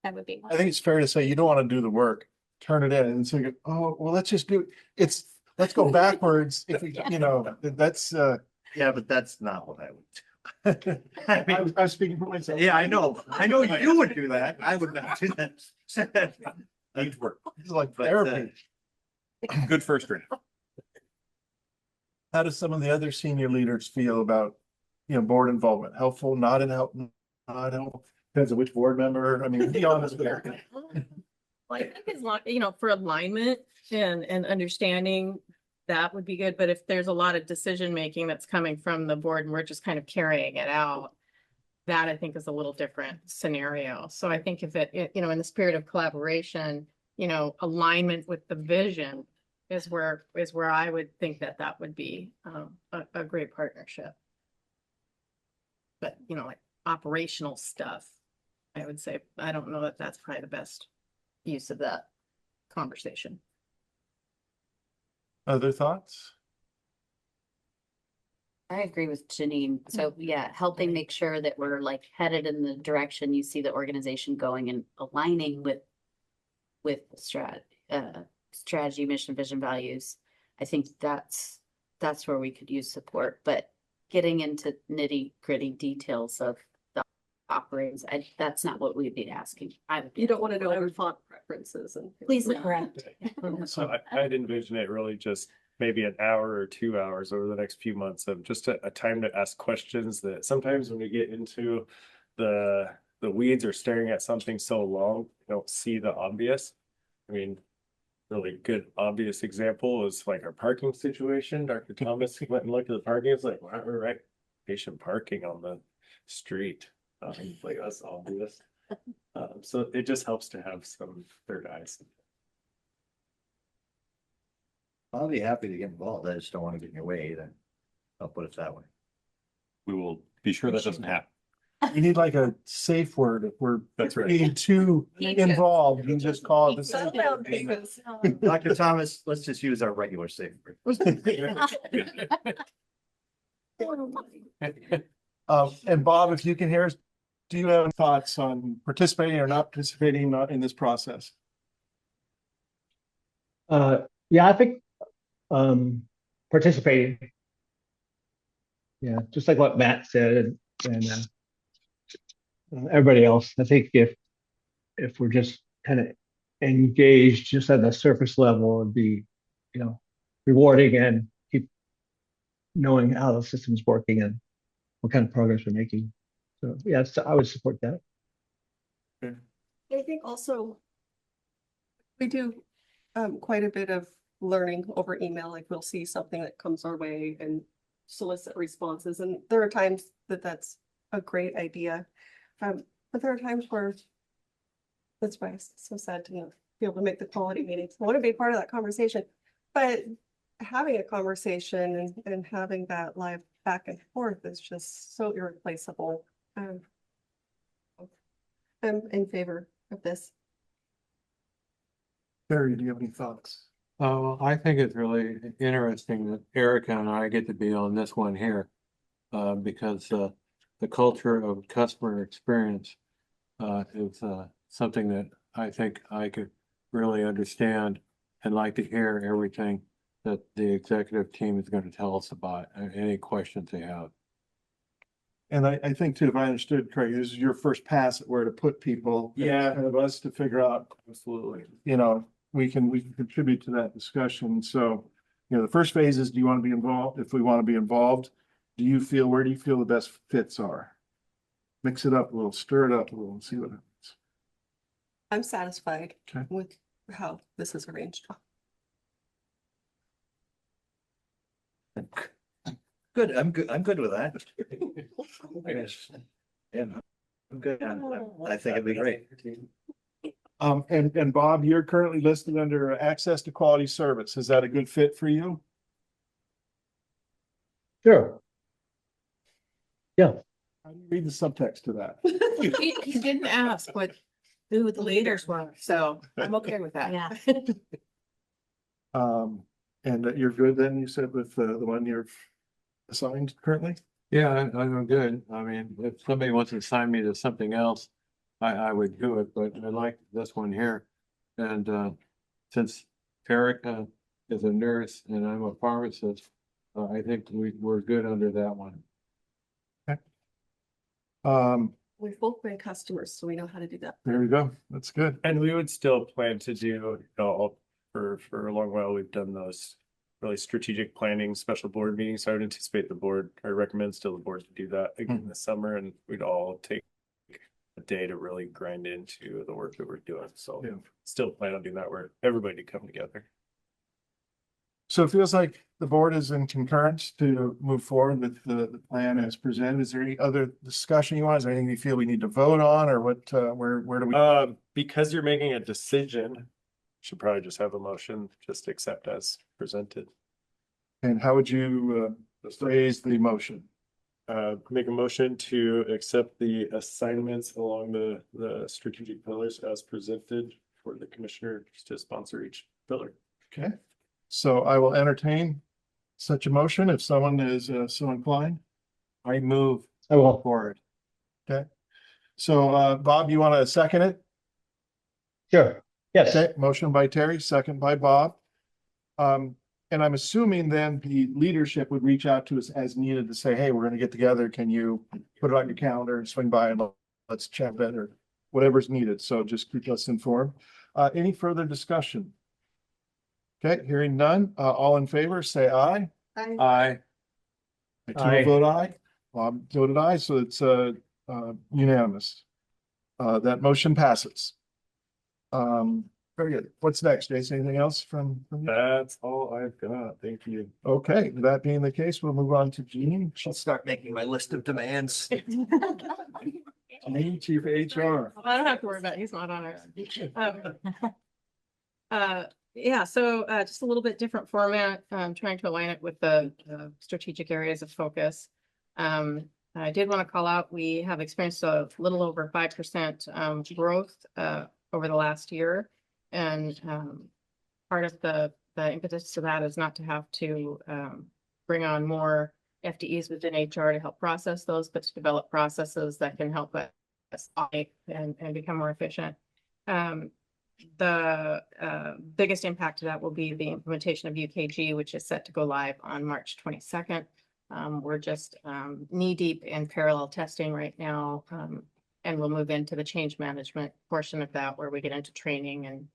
That would be. I think it's fair to say you don't want to do the work, turn it in, and so you go, oh, well, let's just do it. Let's go backwards. If we, that's Yeah, but that's not what I would do. I mean, I'm speaking for myself. yeah, I know you would do that. I would not do that. Needs work. It's like But, therapy. Good first drink. How do some of the other senior leaders feel about, board involvement? Helpful, not helpful? Depends on which board member. I mean, be honest there. Well, I think as long, for alignment and understanding that would be good. But if there's a lot of decision making that's coming from the board and we're just kind of carrying it out, that I think is a little different scenario. So I think if it, in the spirit of collaboration, alignment with the vision is where I would think that would be a great partnership. But, like operational stuff, I would say, I don't know that that's probably the best use of that conversation. Other thoughts? I agree with Janine. So yeah, helping make sure that we're like headed in the direction you see the organization going and aligning with strategy, mission, vision, values. I think that's where we could use support, but getting into nitty gritty details of the operations, that's not what we'd be asking. You don't want to know your font preferences and. Please correct. So I'd envision it really just maybe an hour or 2 hours over the next few months of just a time to ask questions that sometimes when we get into the weeds or staring at something so long, you don't see the obvious. I mean, really good obvious example is like our parking situation. Dr. Thomas went and looked at the parking. It's like, wow, we're right. Patient parking on the street. Like that's obvious. So it just helps to have some third eyes. I'll be happy to get involved. I just don't want to get in your way either. I'll put it that way. We will be sure that doesn't happen. You need like a safe word if we're That's right. being too involved. You just call it the safe Sundown word. papers. Dr. Thomas, let's just use our regular safe word. And Bob, if you can hear us, do you have thoughts on participating or not participating in this process? Yeah, I think participating. Yeah, just like what Matt said and everybody else. I think if we're just kind of engaged just at the surface level, it'd be, rewarding and keep knowing how the system's working and what kind of progress we're making. So yeah, I would support that. I think also we do quite a bit of learning over email. Like we'll see something that comes our way and solicit responses. And there are times that's a great idea. But there are times where that's why it's so sad to not be able to make the quality meetings. I want to be part of that conversation, but having a conversation and having that live back and forth is just so irreplaceable. I'm in favor of this. Barry, do you have any thoughts? Well, I think it's really interesting that Erica and I get to be on this one here, because the culture of customer experience is something that I think I could really understand and like to hear everything that the executive team is going to tell us about, any questions they have. And I think too, if I understood correctly, this is your first pass at where to put people. Yeah. And of us to figure out, Absolutely. we can contribute to that discussion. So, the first phase is, do you want to be involved? If we want to be involved, where do you feel the best fits are? Mix it up a little, stir it up a little and see what happens. I'm satisfied Okay. with how this is arranged. Good, I'm good with that. Yeah, I'm good. I think it'd be great. And Bob, you're currently listed under access to quality service. Is that a good fit for you? Sure. Yeah. How do you read the subtext to that? He didn't ask who the leaders were, so I'm okay with that. Yeah. And you're good then, you said, with the one you're assigned currently? Yeah, I'm good. I mean, if somebody wants to assign me to something else, I would do it, but I like this one here. And since Erica is a nurse and I'm a pharmacist, I think we're good under that one. We've both been customers, so we know how to do that. There we go. That's good. And we would still plan to do, for a long while, we've done those really strategic planning, special board meetings. So I would anticipate I recommend still the board to do that again this summer, and we'd all take a day to really grind into the work that we're doing. So Yeah. still plan on doing that where everybody come together. So it feels like the board is in concurrence to move forward with the plan as presented. Is there any other discussion you want? Is there anything you feel we need to vote on or what, where do we? Because you're making a decision, should probably just have a motion, just accept as presented. And how would you phrase the motion? Make a motion to accept the assignments along the strategic pillars as presented for the commissioner to sponsor each pillar. Okay, so I will entertain such a motion if someone is so inclined. I move I will. forward. Okay, so Bob, you want to second it? Sure. Yes. Okay, motion by Terry, second by Bob. And I'm assuming then the leadership would reach out to us as needed to say, hey, we're gonna get together. Can you put it on your calendar and swing by and let's chat then or whatever's needed. So just keep us informed. Any further discussion? Okay, hearing none. All in favor, say aye. Aye. I too will vote aye. Bob voted aye, so it's unanimous. That motion passes. Very good. What's next, Jason? Anything else from you? That's all I've got. Thank you. Okay, that being the case, we'll move on to Jean. She'll start making my list of demands. Jean, Chief HR. I don't have to worry about it. He's not on it. Yeah, so just a little bit different format, trying to align it with the strategic areas of focus. I did want to call out, we have experienced a little over 5% growth over the last year. And part of the impetus to that is not to have to bring on more FTEs within HR to help process those, but to develop processes that can help us automate and become more efficient. The biggest impact to that will be the implementation of UKG, which is set to go live on March 22nd. We're just knee deep in parallel testing right now, and we'll move into the change management portion of that where we get into training and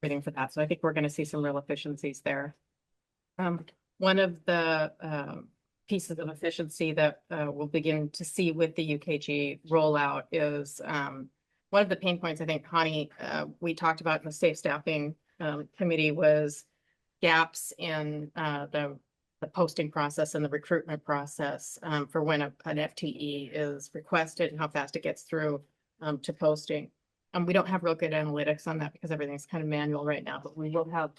everything for that. So I think we're going to see some real efficiencies there. One of the pieces of efficiency that we'll begin to see with the UKG rollout is one of the pain points I think, Connie, we talked about in the safe staffing committee was gaps in the posting process and the recruitment process for when an FTE is requested and how fast it gets through to posting. We don't have real good analytics on that because everything's kind of manual right now, but we will have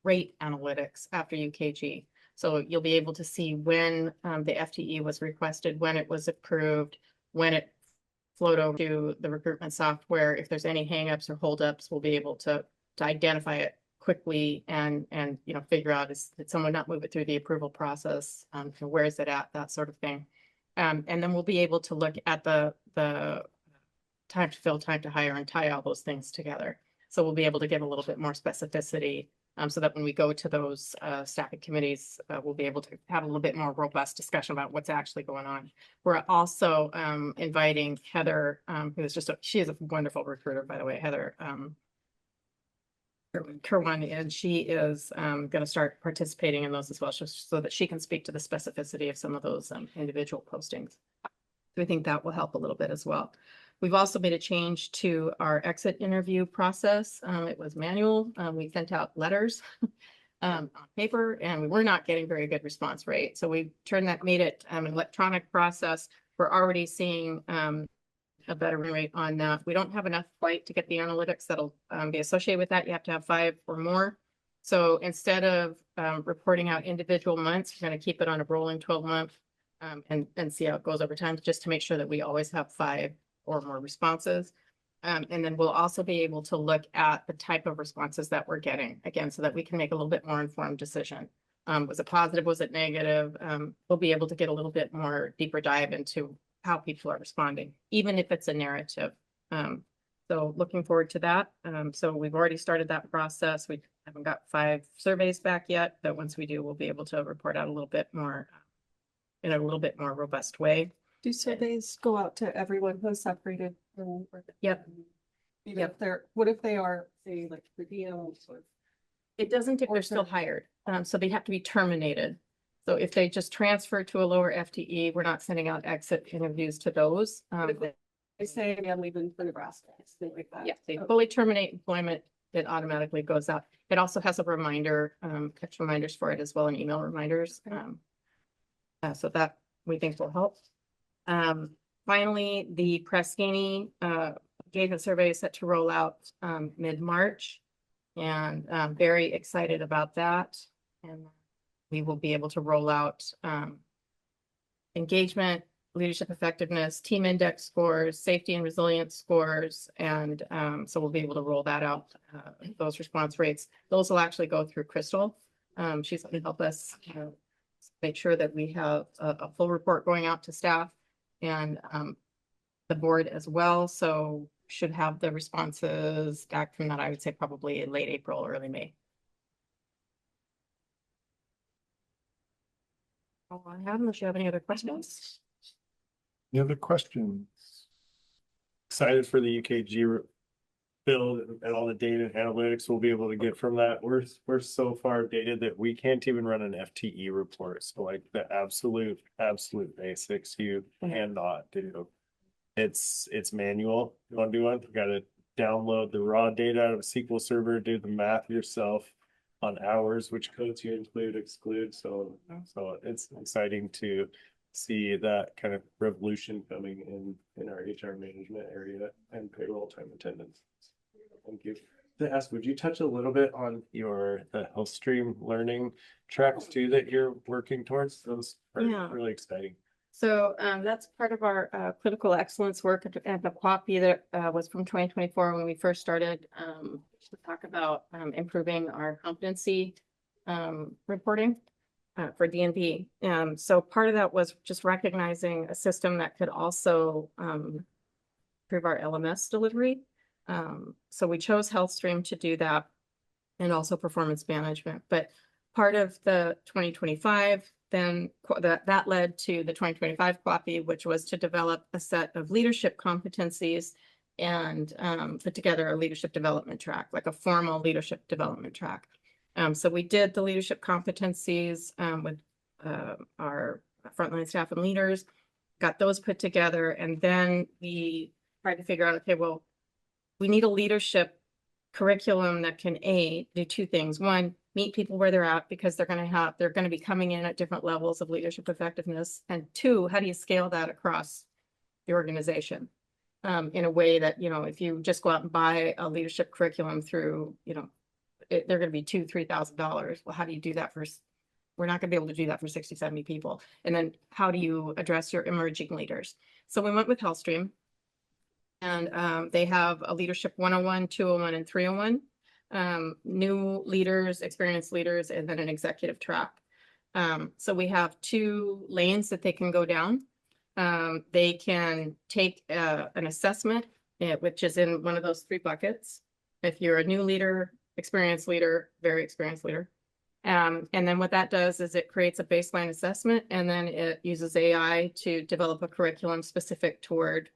rate analytics after UKG. So you'll be able to see when the FTE was requested, when it was approved, when it flowed over to the recruitment software. If there's any hangups or holdups, we'll be able to identify it quickly and figure out, did someone not move it through the approval process? Where is it at? That sort of thing. And then we'll be able to look at the time to fill, time to hire, and tie all those things together. So we'll be able to give a little bit more specificity so that when we go to those staffing committees, we'll be able to have a little bit more robust discussion about what's actually going on. We're also inviting Heather, who is she is a wonderful recruiter, by the way, Heather Kerwan, and she is going to start participating in those as well, so that she can speak to the specificity of some of those individual postings. So I think that will help a little bit as well. We've also made a change to our exit interview process. It was manual. We sent out letters on paper, and we were not getting very good response rate. So we made it an electronic process. We're already seeing a better rate on that. We don't have enough quite to get the analytics that'll be associated with that. You have to have 5 or more. So instead of reporting out individual months, we're going to keep it on a rolling 12-month and see how it goes over time, just to make sure that we always have 5 or more responses. And then we'll also be able to look at the type of responses that we're getting, again, so that we can make a little bit more informed decision. Was it positive? Was it negative? We'll be able to get a little bit more deeper dive into how people are responding, even if it's a narrative. So looking forward to that. So we've already started that process. We haven't got 5 surveys back yet, but once we do, we'll be able to report out a little bit more in a little bit more robust way. Do surveys go out to everyone who's separated? Yep. Even if what if they are, say, like per diem? It doesn't if they're still hired. So they have to be terminated. So if they just transfer to a lower FTE, we're not sending out exit interviews to those. They say I'm leaving for Nebraska, things like that. Yeah, they fully terminate employment. it automatically goes out. It also has a reminder, catch reminders for it as well, and email reminders. So that we think will help. Finally, the Press Ganey engagement survey is set to roll out mid-March, and very excited about that. And we will be able to roll out engagement, leadership effectiveness, team index scores, safety and resilience scores, and so we'll be able to roll that out. Those response rates, those will actually go through Crystal. She's going to help us make sure that we have a full report going out to staff and the board as well. So should have the responses back from that, I would say probably in late April, early May. All I have, unless you have any other questions. Any other questions? Excited for the UKG build and all the data and analytics we'll be able to get from that. We're so far dated that we can't even run an FTE report. So like the absolute basics you cannot do. It's manual. You want to do one? You got to download the raw data out of a SQL server, do the math yourself on hours, which codes you include, exclude. So it's exciting to see that kind of revolution coming in our HR management area and payroll time attendance. Thank you. To ask, would you touch a little bit on the health stream learning tracks too that you're working towards? Those are really exciting. So that's part of our clinical excellence work at the copy that was from 2024 when we first started to talk about improving our competency reporting for DNP. So part of that was just recognizing a system that could also improve our LMS delivery. So we chose HealthStream to do that, and also performance management. But part of the 2025, then that led to the 2025 copy, which was to develop a set of leadership competencies and put together a leadership development track, like a formal leadership development track. So we did the leadership competencies with our frontline staff and leaders, got those put together, and then we tried to figure out, okay, well, we need a leadership curriculum that can do two things. One, meet people where they're at, because they're going to be coming in at different levels of leadership effectiveness. And two, how do you scale that across the organization in a way that, if you just go out and buy a leadership curriculum through, they're going to be $2,000-$3,000. Well, how do you do that we're not going to be able to do that for 60, 70 people. And then how do you address your emerging leaders? So we went with HealthStream, and they have a leadership 101, 201, and 301. New leaders, experienced leaders, and then an executive track. So we have two lanes that they can go down. They can take an assessment, which is in one of those three buckets. If you're a new leader, experienced leader, very experienced leader. And then what that does is it creates a baseline assessment, and then it uses AI to develop a curriculum specific toward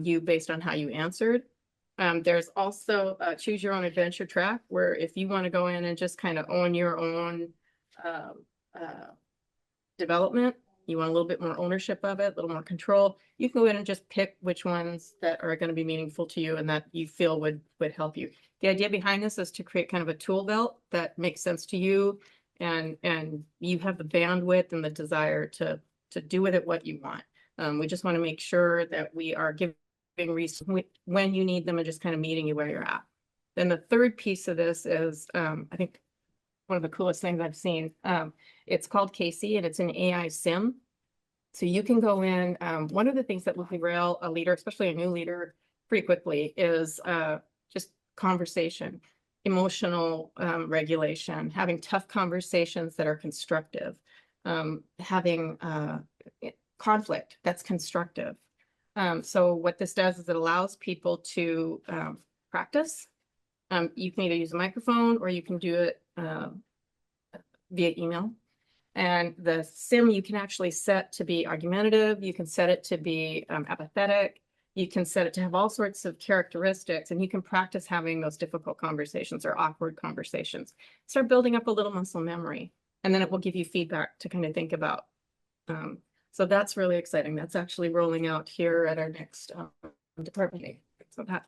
you based on how you answered. There's also a choose your own adventure track, where if you want to go in and just kind of own your own development, you want a little bit more ownership of it, a little more control, you can go in and just pick which ones that are going to be meaningful to you and that you feel would help you. The idea behind this is to create kind of a tool belt that makes sense to you, and you have the bandwidth and the desire to do with it what you want. We just want to make sure that we are giving resources when you need them and just kind of meeting you where you're at. Then the third piece of this is, I think, one of the coolest things I've seen. It's called Casey, and it's an AI sim. So you can go in. One of the things that will derail a leader, especially a new leader, pretty quickly is just conversation, emotional regulation, having tough conversations that are constructive, having conflict that's constructive. So what this does is it allows people to practice. You can either use a microphone or you can do it via email. And the sim you can actually set to be argumentative. You can set it to be apathetic. You can set it to have all sorts of characteristics, and you can practice having those difficult conversations or awkward conversations. Start building up a little muscle memory, and then it will give you feedback to kind of think about. So that's really exciting. That's actually rolling out here at our next department meeting. So that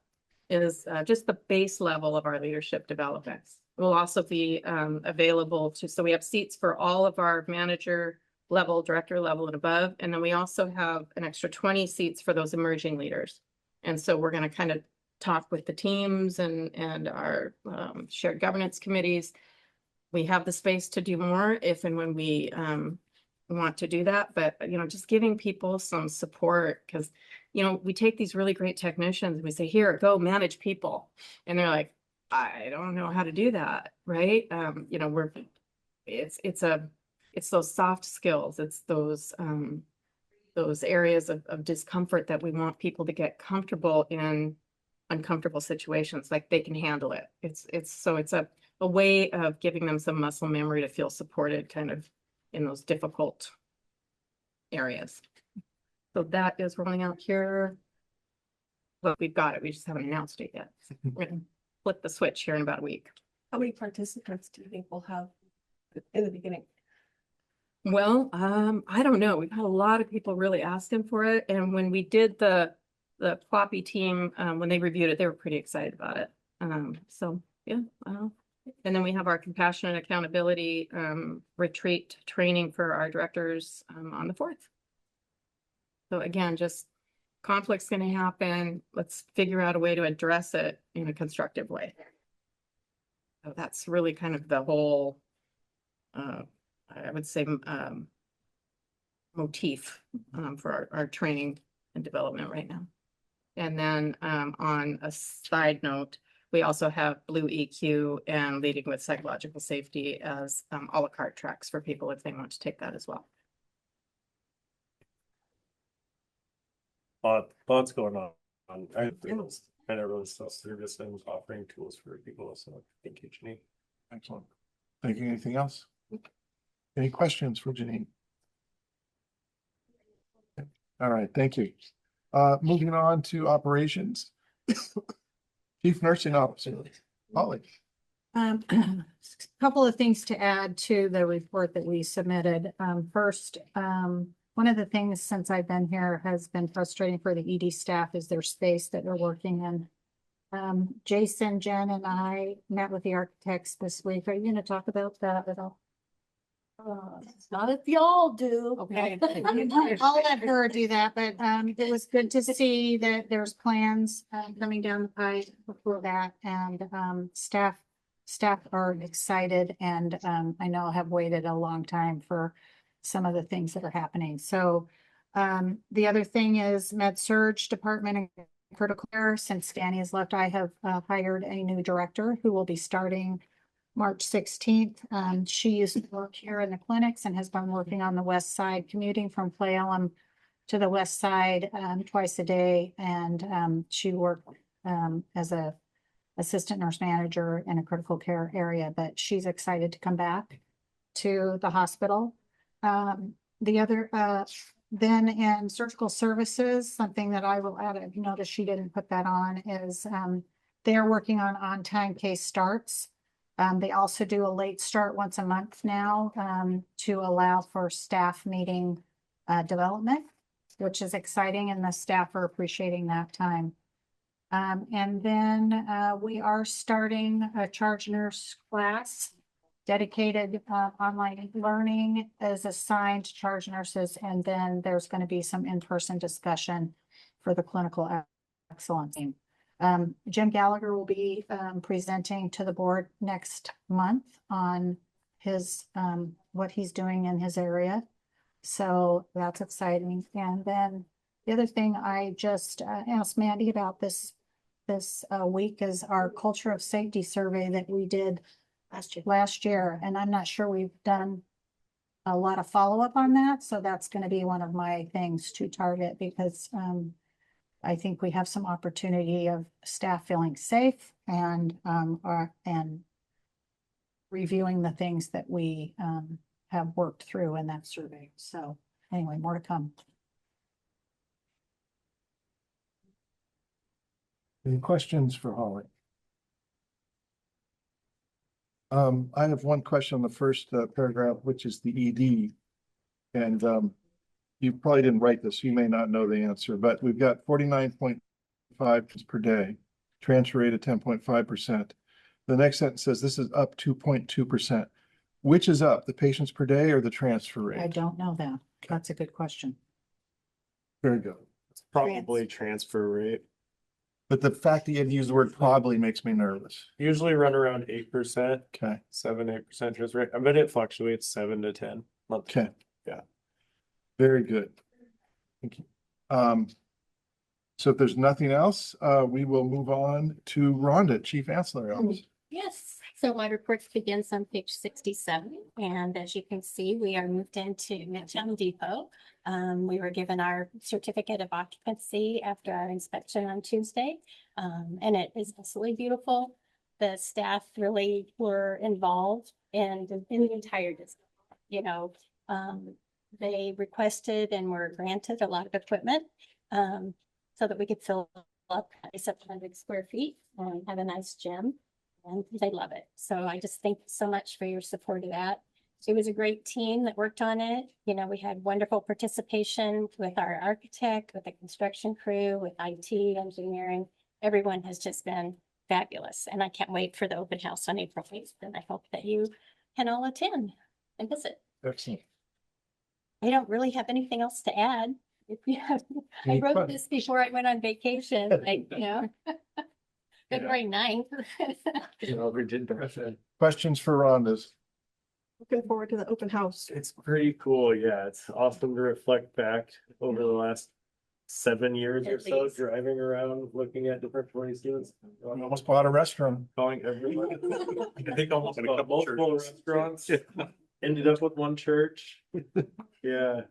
is just the base level of our leadership development. It will also be available to, so we have seats for all of our manager level, director level and above. And then we also have an extra 20 seats for those emerging leaders. And so we're going to kind of talk with the teams and our shared governance committees. We have the space to do more if and when we want to do that. But, you know, just giving people some support, because, you know, we take these really great technicians and we say, here, go manage people. And they're like, I don't know how to do that. Right. You know, it's those soft skills. It's those areas of discomfort that we want people to get comfortable in uncomfortable situations, like they can handle it. It's a way of giving them some muscle memory to feel supported kind of in those difficult areas. So that is rolling out here. Well, we've got it. We just haven't announced it yet. We're gonna flip the switch here in about a week. How many participants do you think we'll have in the beginning? Well, I don't know. We've had a lot of people really asking for it. And when we did the PWAPI team, when they reviewed it, they were pretty excited about it. So yeah. And then we have our compassionate accountability retreat training for our directors on the 4th. So again, just conflict's going to happen. Let's figure out a way to address it in a constructive way. So that's really kind of the whole, I would say, motif for our training and development right now. And then on a side note, we also have Blue EQ and Leading with Psychological Safety as a la carte tracks for people if they want to take that as well. Lots going on. I really self-service and offering tools for people. So thank you, Janine. Excellent. Thank you. Anything else? Any questions for Janine? All right, thank you. Moving on to operations. Chief Nursing Officer, Holly. Couple of things to add to the report that we submitted. First, one of the things since I've been here has been frustrating for the ED staff is their space that they're working in. Jason, Jen, and I met with the architects this week. Are you going to talk about that at all? Not if y'all do. Okay. I'll let her do that, but it was good to see that there's plans coming down the pipe before that, and staff are excited, and I know have waited a long time for some of the things that are happening. So the other thing is Med-Surg Department and Critical Care. Since Danny has left, I have hired a new director who will be starting March 16th. She used to work here in the clinics and has been working on the west side, commuting from Ple Elum to the west side twice a day. And she worked as a assistant nurse manager in a critical care area, but she's excited to come back to the hospital. The other, then in surgical services, something that I will add, I've noticed she didn't put that on, is they're working on-time case starts. They also do a late start once a month now to allow for staff meeting development, which is exciting, and the staff are appreciating that time. And then we are starting a charge nurse class. Dedicated online learning is assigned to charge nurses, and then there's going to be some in-person discussion for the clinical excellence team. Jim Gallagher will be presenting to the board next month on his what he's doing in his area. So that's exciting. And then the other thing I just asked Mandy about this week is our culture of safety survey that we did last year. And I'm not sure we've done a lot of follow-up on that. So that's going to be one of my things to target, because I think we have some opportunity of staff feeling safe and reviewing the things that we have worked through in that survey. So anyway, more to come. Any questions for Holly? I have one question on the first paragraph, which is the ED. And you probably didn't write this, you may not know the answer, but we've got 49.5 per day. transfer rate of 10.5%. The next sentence says this is up 2.2%. Which is up, the patients per day or the transfer rate? I don't know that. That's a good question. Very good. It's probably transfer rate. But the fact that you had to use the word probably makes me nervous. Usually run around 8%, Okay, 7-8% transfer rate. I bet it fluctuates 7 to 10 monthly. okay. Yeah. Very good. Thank you. So if there's nothing else, we will move on to Rhonda, Chief Ancillary Officer. Yes, so my report begins on page 67, and as you can see, we are moved into Midtown Depot. We were given our certificate of occupancy after our inspection on Tuesday, and it is absolutely beautiful. The staff really were involved in the entire district. You know, they requested and were granted a lot of equipment so that we could fill up 700 square feet and have a nice gym. And they love it. So I just thank you so much for your support of that. It was a great team that worked on it. You know, we had wonderful participation with our architect, with the construction crew, with IT, engineering. Everyone has just been fabulous. And I can't wait for the open house on April 8th. And I hope that you can all attend and visit. Excellent. I don't really have anything else to add. If you have, I wrote this before I went on vacation, like, you know. February 9th. Questions for Rhonda's? Looking forward to the open house. It's pretty cool. Yeah, it's awesome to reflect back over the last 7 years or At so, least. driving around, looking at different students. Almost bought a restaurant. Going everywhere. I think almost And a couple multiple churches. restaurants. Ended up with one church. Yeah.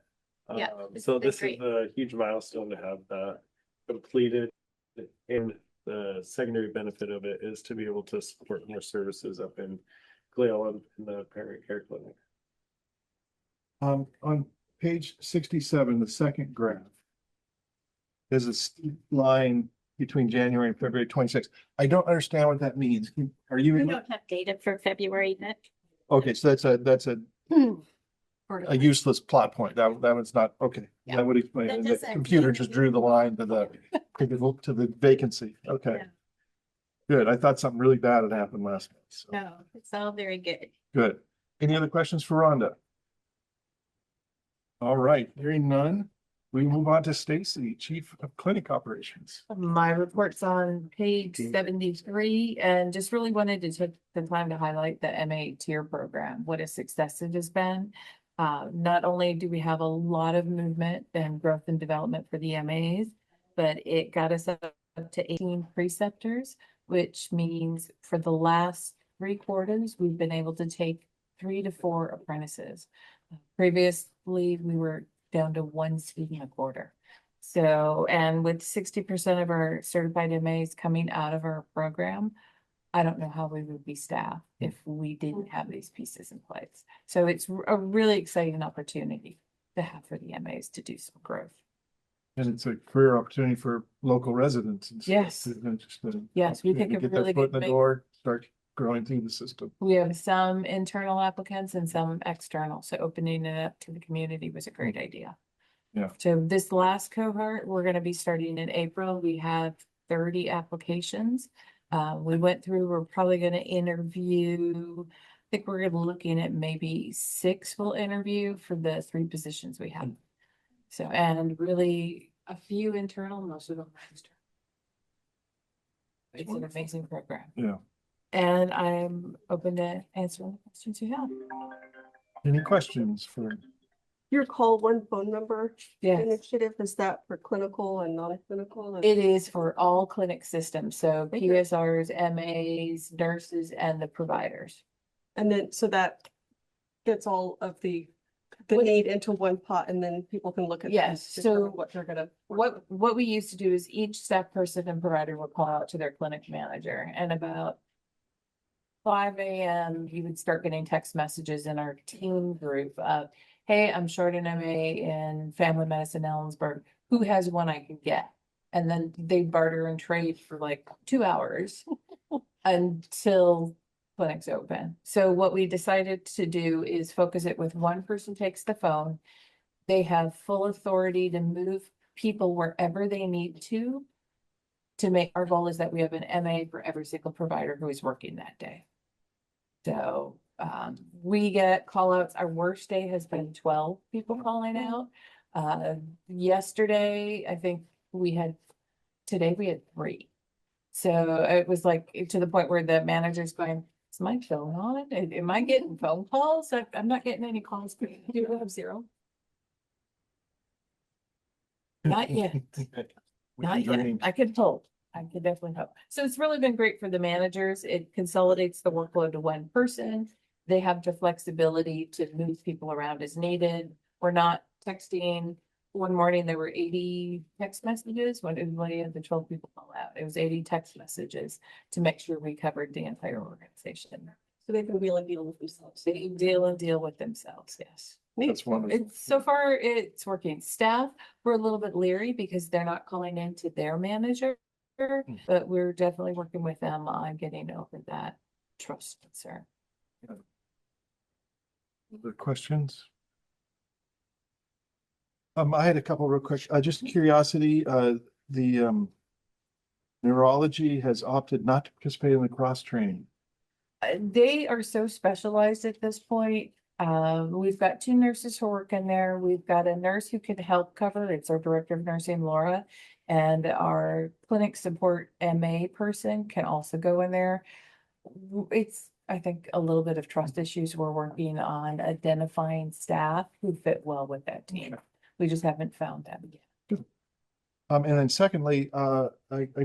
Yeah, it's So been this great. is a huge milestone to have that completed. And the secondary benefit of it is to be able to support more services up in Glale and the parent care clinic. On page 67, the second graph. There's a steep line between January and February 26th. I don't understand what that means. Are We you, don't have data for February yet. okay, so that's a useless plot point. That was not, okay. Yeah. That would explain That it. The doesn't computer mean- just drew the line to the vacancy. Okay. Yeah. Good. I thought something really bad had happened last month. So, No, it's all very good. good. Any other questions for Rhonda? All right, hearing none, we move on to Stacy, Chief of Clinic Operations. My report's on page 73 and just really wanted to take the time to highlight the MA tier program, what a success it has been. Not only do we have a lot of movement and growth and development for the MAs, but it got us up to 18 preceptors, which means for the last 3 quarters, we've been able to take 3 to 4 apprentices. Previously, we were down to 1 student a quarter. So, and with 60% of our certified MAs coming out of our program, I don't know how we would be staffed if we didn't have these pieces in place. So it's a really exciting opportunity to have for the MAs to do some growth. And it's a career opportunity for local residents. and stuff. Yes. It's just a Yes, we think opportunity to a get their really foot good in the door, start growing through the system. We have some internal applicants and some external, so opening it up to the community was a great idea. Yeah. So this last cohort, we're gonna be starting in April. We have 30 applications. We went through, we're probably gonna interview, I think we're gonna looking at maybe 6 we'll interview for the 3 positions we have. So, and really a few internal, most of them are external. It's an amazing program. Yeah. And I'm open to answering the questions you have. Any questions for, Your call one phone number Yes. initiative, is that for clinical and non-clinical? It is for all clinic systems, so Thank you. PSRs, MAs, nurses, and the providers. And then, so that gets all of the need into one pot and then people can look at. Yes, and determine so what they're gonna. What we used to do is each staff person and provider would call out to their clinic manager, and about 5 a.m. you would start getting text messages in our team group of, hey, I'm short an MA in family medicine Ellensburg. Who has one I can get? And then they barter and trade for like 2 hours until clinics open. So what we decided to do is focus it with one person takes the phone. They have full authority to move people wherever they need to to make, our goal is that we have an MA for every single provider who is working that day. So, we get call outs. Our worst day has been 12 people calling out. Yesterday, I think today we had 3. So it was like to the point where the manager's going, is my phone on? Am I getting phone calls? I'm not getting any calls. Do you have 0? Not yet. Not yet. I could hope. I could definitely hope. So it's really been great for the managers. It consolidates the workload to one person. They have the flexibility to move people around as needed. We're not texting. One morning there were 80 text messages when everybody had the 12 people call out. It was 80 text messages to make sure we covered the entire organization. So they can wheel and deal with themselves. They can deal with themselves, yes. That's wonderful. So far, it's working. Staff, we're a little bit leery because they're not calling in to their manager, but we're definitely working with them on getting over that trust concern. Other questions? I had a couple real quick, just curiosity, the neurology has opted not to participate in the cross training. They are so specialized at this point. We've got 2 nurses who work in there. We've got a nurse who can help cover. It's our director of nursing, Laura, and our clinic support MA person can also go in there. It's, I think, a little bit of trust issues. We're working on identifying staff who fit well with that team. We just haven't found them yet. And then secondly, I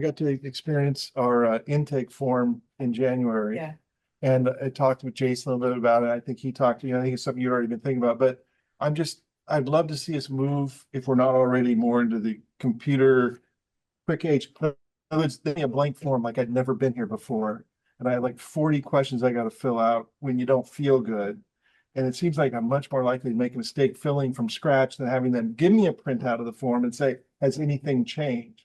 got to experience our intake form in January. Yeah. And I talked with Jason a little bit about it. I think he talked to you. I think it's something you've already been thinking about, but I'd love to see us move, if we're not already, more into the computer quick age. It's a blank form like I'd never been here before. And I had like 40 questions I got to fill out when you don't feel good. And it seems like I'm much more likely to make a mistake filling from scratch than having them give me a printout of the form and say, has anything changed?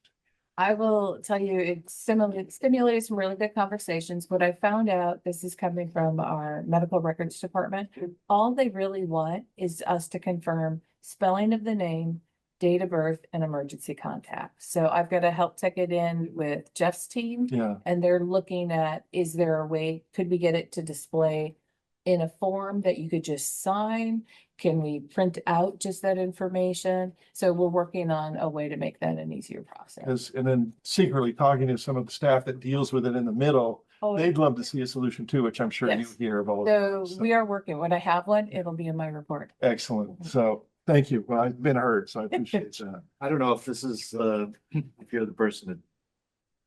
I will tell you, it stimulated some really good conversations. What I found out, this is coming from our medical records department, all they really want is us to confirm spelling of the name, date of birth, and emergency contact. So I've got to help tech it in with Jeff's team. Yeah. And they're looking at, is there a way, could we get it to display in a form that you could just sign? Can we print out just that information? So we're working on a way to make that an easier process. And then secretly talking to some of the staff that deals with it in the middle, they'd love to see a solution too, which I'm sure you Yes. hear of all. So we are working. When I have one, it'll be in my report. Excellent. So thank you. Well, I've been heard, so I appreciate that. I don't know if this is, if you're the person to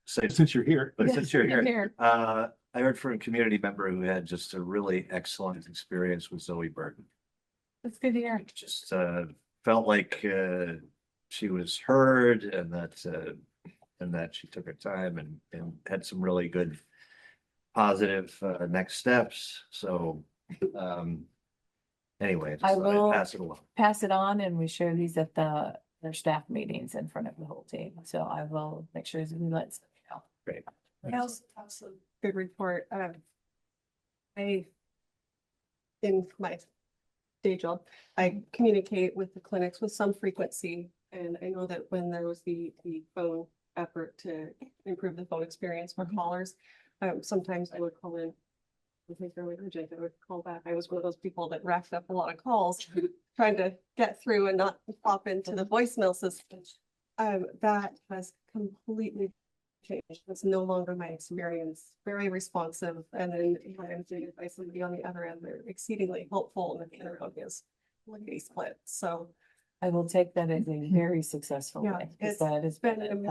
say. Since you're here. But since you're I'm here, I heard from a community member who had just a really excellent experience with Zoe Burton. That's good to hear. Just felt like she was heard and that she took her time and had some really good positive next steps. So anyway, I just thought I'd will pass it along. pass it on, and we share these at their staff meetings in front of the whole team. So I will make sure we let somebody know. Great. Also good report. I, in my day job, I communicate with the clinics with some frequency. And I know that when there was the phone effort to improve the phone experience for callers, sometimes I would call in. I think they're urgent. I would call back. I was one of those people that racked up a lot of calls trying to get through and not pop into the voicemail system. That has completely changed. It's no longer my experience. Very responsive. And then when I'm doing it by somebody on the other end, they're exceedingly helpful, and the turnaround is lickety split. So I will take that as a very successful yeah, way. 'Cause it's that has been an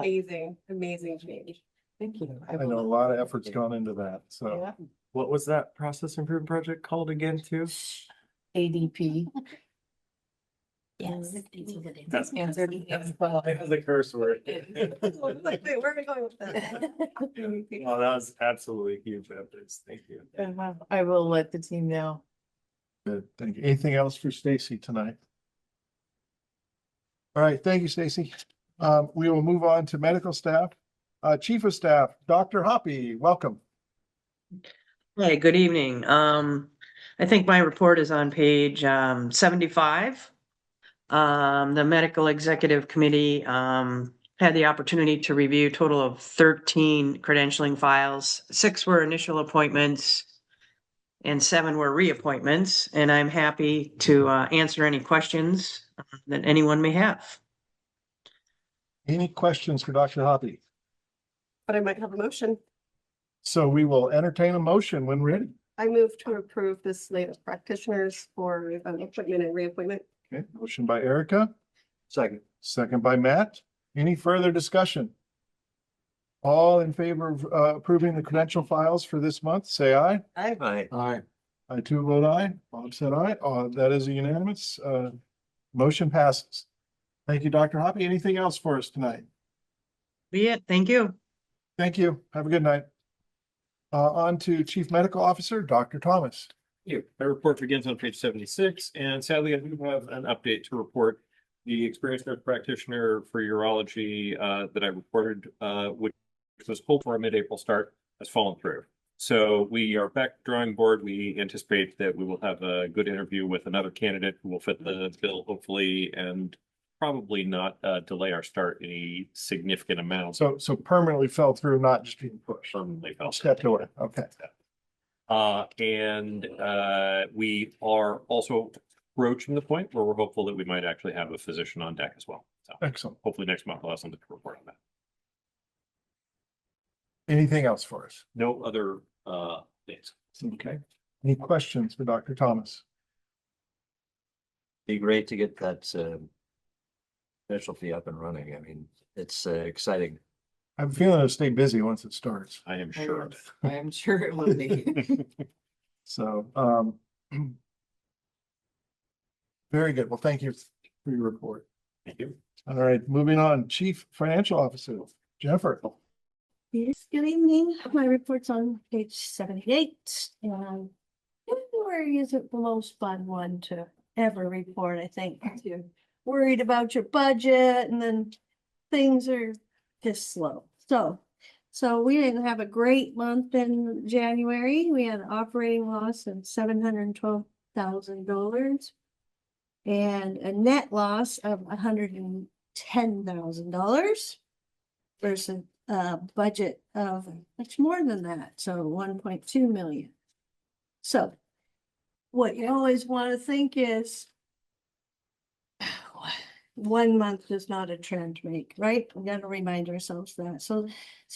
amazing change. Thank you. I know a lot of effort's gone into that, so. Yeah. What was that process improvement project called again too? ADP. Yes. That's Answered as well. It has a curse word. Like, wait, where are we going with that? Well, that was absolutely huge efforts. Thank you. I will let the team know. Good, thank you. Anything else for Stacy tonight? All right, thank you, Stacy. We will move on to medical staff. Chief of Staff, Dr. Hoppy, welcome. Hey, good evening. I think my report is on page 75. The Medical Executive Committee had had the opportunity to review a total of 13 credentialing files. 6 were initial appointments and 7 were reappointments. And I'm happy to answer any questions that anyone may have. Any questions for Dr. Hoppy? But I might have a motion. So we will entertain a motion when ready. I move to approve this slate of practitioners for appointment and reappointment. Okay, motion by Erica, Second. second by Matt. Any further discussion? All in favor of approving the credential files for this month, say aye. Aye. Aye. Aye. I too vote aye. Bob said aye. That is a unanimous. Motion passes. Thank you, Dr. Hoppy. Anything else for us tonight? Be it. Thank you. Thank you. Have a good night. On to Chief Medical Officer, Dr. Thomas. You. My report begins on page 76, and sadly, I do have an update to report. The experienced nurse practitioner for urology that I reported, which was hoped for a mid-April start, has fallen through. So we are back to drawing board. We anticipate that we will have a good interview with another candidate who will fit the bill, hopefully, and probably not delay our start any significant amount. So permanently fell through, not just being pushed. Permanently fell. Stepped away. Okay. And we are also approaching the point where we're hopeful that we might actually have a physician on deck as well. So Excellent. hopefully next month we'll have something to report on that. Anything else for us? No other things. Okay. Any questions for Dr. Thomas? Be great to get that specialty up and running. I mean, it's exciting. I have a feeling it'll stay busy once it starts. I am sure. I am sure it will be. So, very good. Well, thank you for your report. Thank you. All right, moving on. Chief Financial Officer, Jennifer. Yes, good evening. My report's on page 78. And January isn't the most fun one to ever report, I think. You're worried about your budget and then things are just slow. So we didn't have a great month in January. We had an operating loss of $712,000 and a net loss of $110,000 versus a budget of much more than that, so 1.2 million. So what you always want to think is 1 month does not a trend make, right? We got to remind ourselves that. So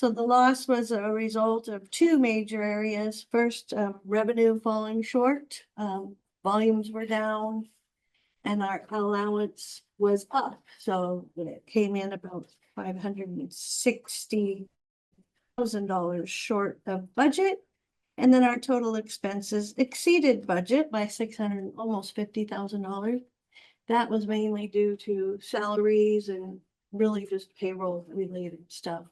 the loss was a result of 2 major areas. First, revenue falling short, volumes were down, and our allowance was up. So it came in about $560,000 short of budget. And then our total expenses exceeded budget by almost $50,000. That was mainly due to salaries and really just payroll related stuff.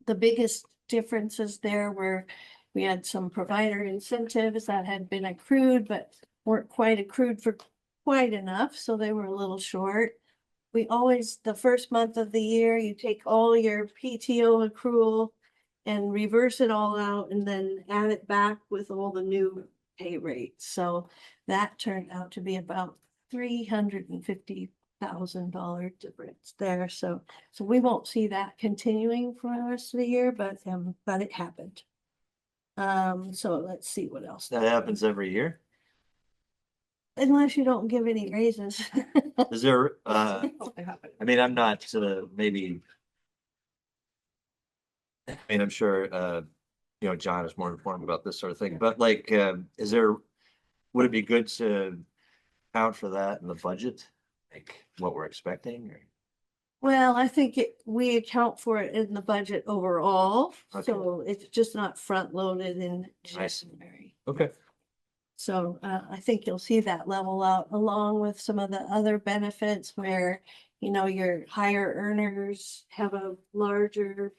The biggest differences there were we had some provider incentives that had been accrued, but weren't quite accrued for quite enough. So they were a little short. We always, the first month of the year, you take all your PTO accrual and reverse it all out and then add it back with all the new pay rates. So that turned out to be about $350,000 difference there. So we won't see that continuing for the rest of the year, but it happened. So let's see what else. That happens every year. Unless you don't give any raises. Is there, I mean, I'm not, maybe. I mean, I'm sure, John is more informed about this sort of thing, but like, would it be good to account for that in the budget? Like what we're expecting or? Well, I think we account for it in the budget overall, Okay. so it's just not front loaded in I see. January. Okay. So I think you'll see that level out along with some of the other benefits where, your higher earners have a larger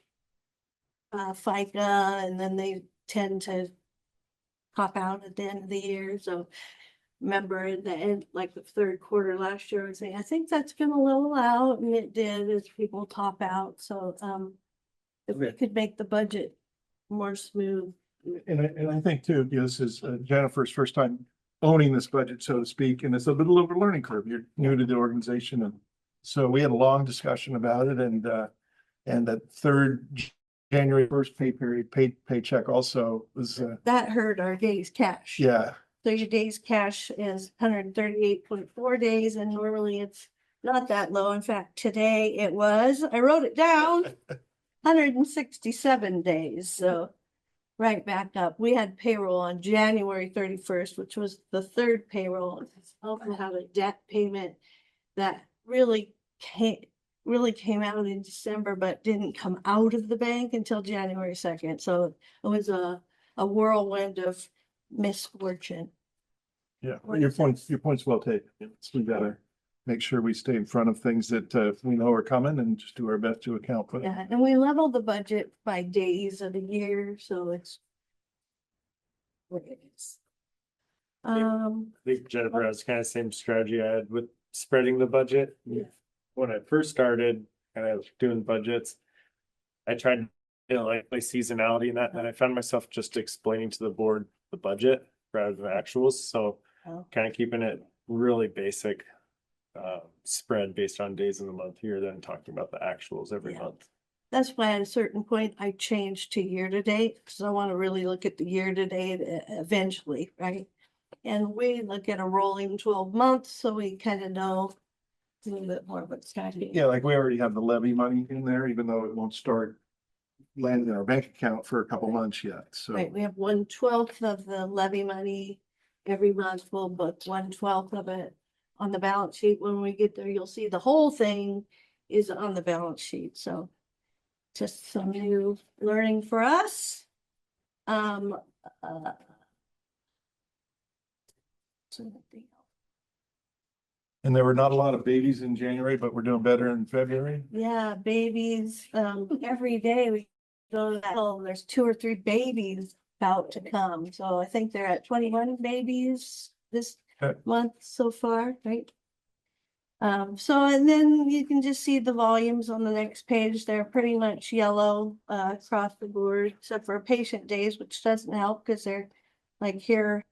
FICA and then they tend to pop out at the end of the year. So remember in the end, like the third quarter last year, I was saying, I think that's gonna level out, and it did as people top out. So if we could make the budget more smooth. And I think too, this is Jennifer's first time owning this budget, so to speak, and it's a little of a learning curve. You're new to the organization and So we had a long discussion about it and that third January 1st pay period, paycheck also was, That hurt our days cash. yeah. So your days cash is 138.4 days, and normally it's not that low. In fact, today it was, I wrote it down, 167 days, so right back up. We had payroll on January 31st, which was the third payroll. Also have a debt payment that really came out in December, but didn't come out of the bank until January 2nd. So it was a whirlwind of misfortune. Yeah, well, your point's well taken. We gotta make sure we stay in front of things that we know are coming and just do our best to account for them. Yeah, and we leveled the budget by days of the year, so it's what it is. I think Jennifer has kind of same strategy I had with spreading the budget. Yeah. When I first started kind of doing budgets, I tried, like seasonality and that, and I found myself just explaining to the board the budget rather than actuals. So kind of keeping it really basic, spread based on days in the month here, then talking about the actuals every month. That's why at a certain point I changed to year to date, because I want to really look at the year to date eventually, right? And we look at a rolling 12 months, so we kind of know a little bit more what's happening. Yeah, like we already have the levy money in there, even though it won't start landing in our bank account for a couple months yet, so. Right, we have 1/12 of the levy money every month. We'll book 1/12 of it on the balance sheet. When we get there, you'll see the whole thing is on the balance sheet, so just some new learning for us. And there were not a lot of babies in January, but we're doing better in February. Yeah, babies, every day we go to that, there's 2 or 3 babies about to come. So I think they're at 21 babies this Okay. month so far, right? So, and then you can just see the volumes on the next page. They're pretty much yellow, across the board, except for patient days, which doesn't help because they're like here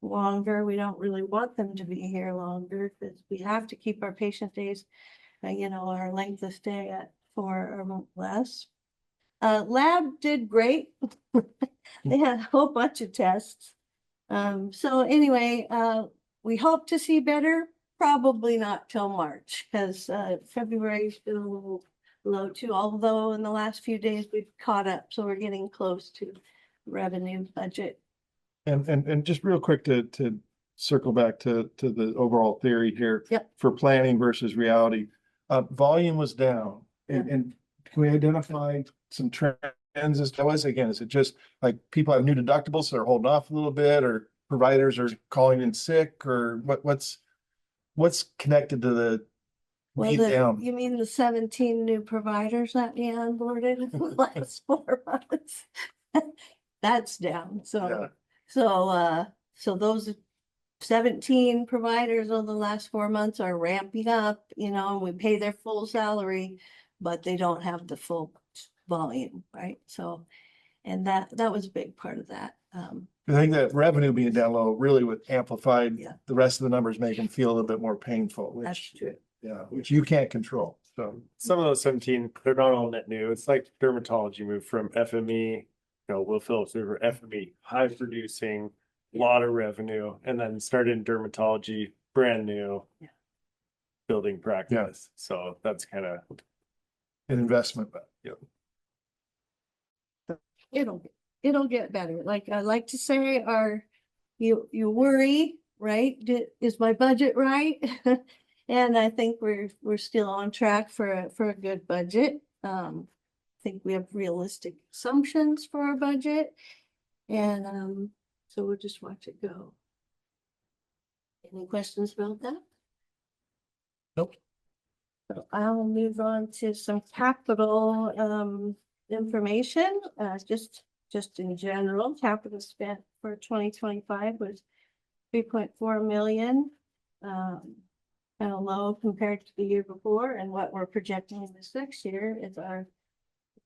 longer. We don't really want them to be here longer because we have to keep our patient days, our length of stay at 4 or less. Lab did great. They had a whole bunch of tests. So anyway, we hope to see better. Probably not till March, because February's been a little low too, although in the last few days we've caught up, so we're getting close to revenue budget. And just real quick to circle back to the overall theory here. Yep. For planning versus reality, volume was down, and can we identify some trends as to was, again, is it just like people have new deductibles, so they're holding off a little bit, or providers are calling in sick, or what's connected to the Well, beat down? you mean the 17 new providers that we onboarded in the last 4 months? That's down, so, so those 17 providers over the last 4 months are ramping up, and we pay their full salary, but they don't have the full volume, right? So, and that was a big part of that. I think that revenue being down low really would amplify the rest of the numbers, make them feel a little bit more painful, That's which, true. which you can't control, so. Some of those 17, they're not all net new. It's like dermatology moved from FME, Will Phillips over FME, high producing, lot of revenue, and then started in dermatology, brand new. Building practice. So that's kind of an investment, but It'll get better. Like I like to say, you worry, right? Is my budget right? And I think we're still on track for a good budget. I think we have realistic assumptions for our budget, and so we'll just watch it go. Any questions about that? Nope. So I'll move on to some capital information. Just in general, capital spent for 2025 was 3.4 million. Kind of low compared to the year before, and what we're projecting in this next year is our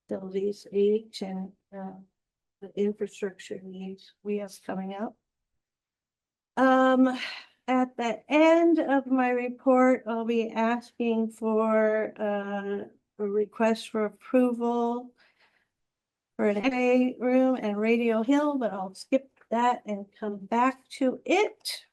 facilities age and the infrastructure needs we have coming up. at the end of my report, I'll be asking for a request for approval for an X-ray room and Radio Hill, but I'll skip that and come back to it.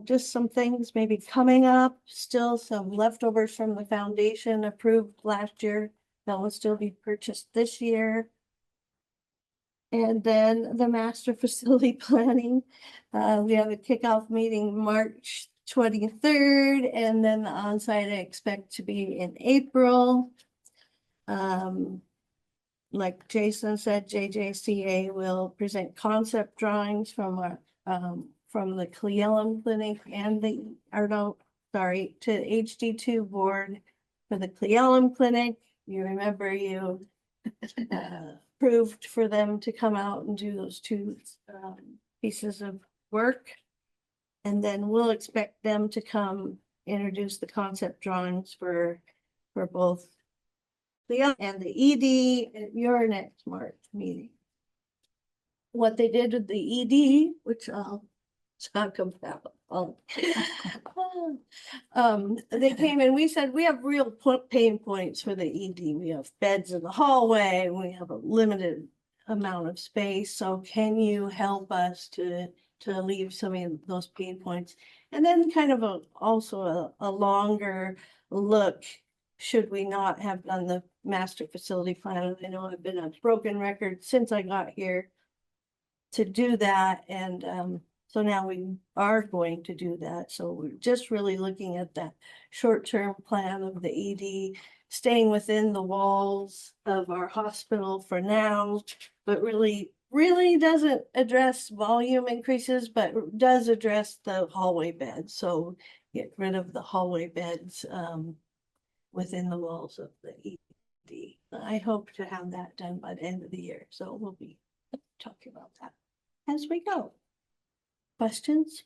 Just some things maybe coming up, still some leftovers from the foundation approved last year that will still be purchased this year. And then the master facility planning, we have a kickoff meeting March 23rd, and then the onsite I expect to be in April. Like Jason said, JJCA will present concept drawings from our, from the Cleellum Clinic and the, or no, sorry, to HD2 board for the Cleellum Clinic. You remember you approved for them to come out and do those two pieces of work. And then we'll expect them to come introduce the concept drawings for both the and the ED at your next March meeting. What they did with the ED, which I'll talk about. They came and we said, we have real pain points for the ED. We have beds in the hallway, we have a limited amount of space. So can you help us to alleviate some of those pain points? And then kind of also a longer look, should we not have done the master facility plan? I know I've been a broken record since I got here to do that. And so now we are going to do that. So we're just really looking at that short-term plan of the ED, staying within the walls of our hospital for now, but really doesn't address volume increases, but does address the hallway beds. So get rid of the hallway beds within the walls of the ED. I hope to have that done by the end of the year. So we'll be talking about that as we go. Questions?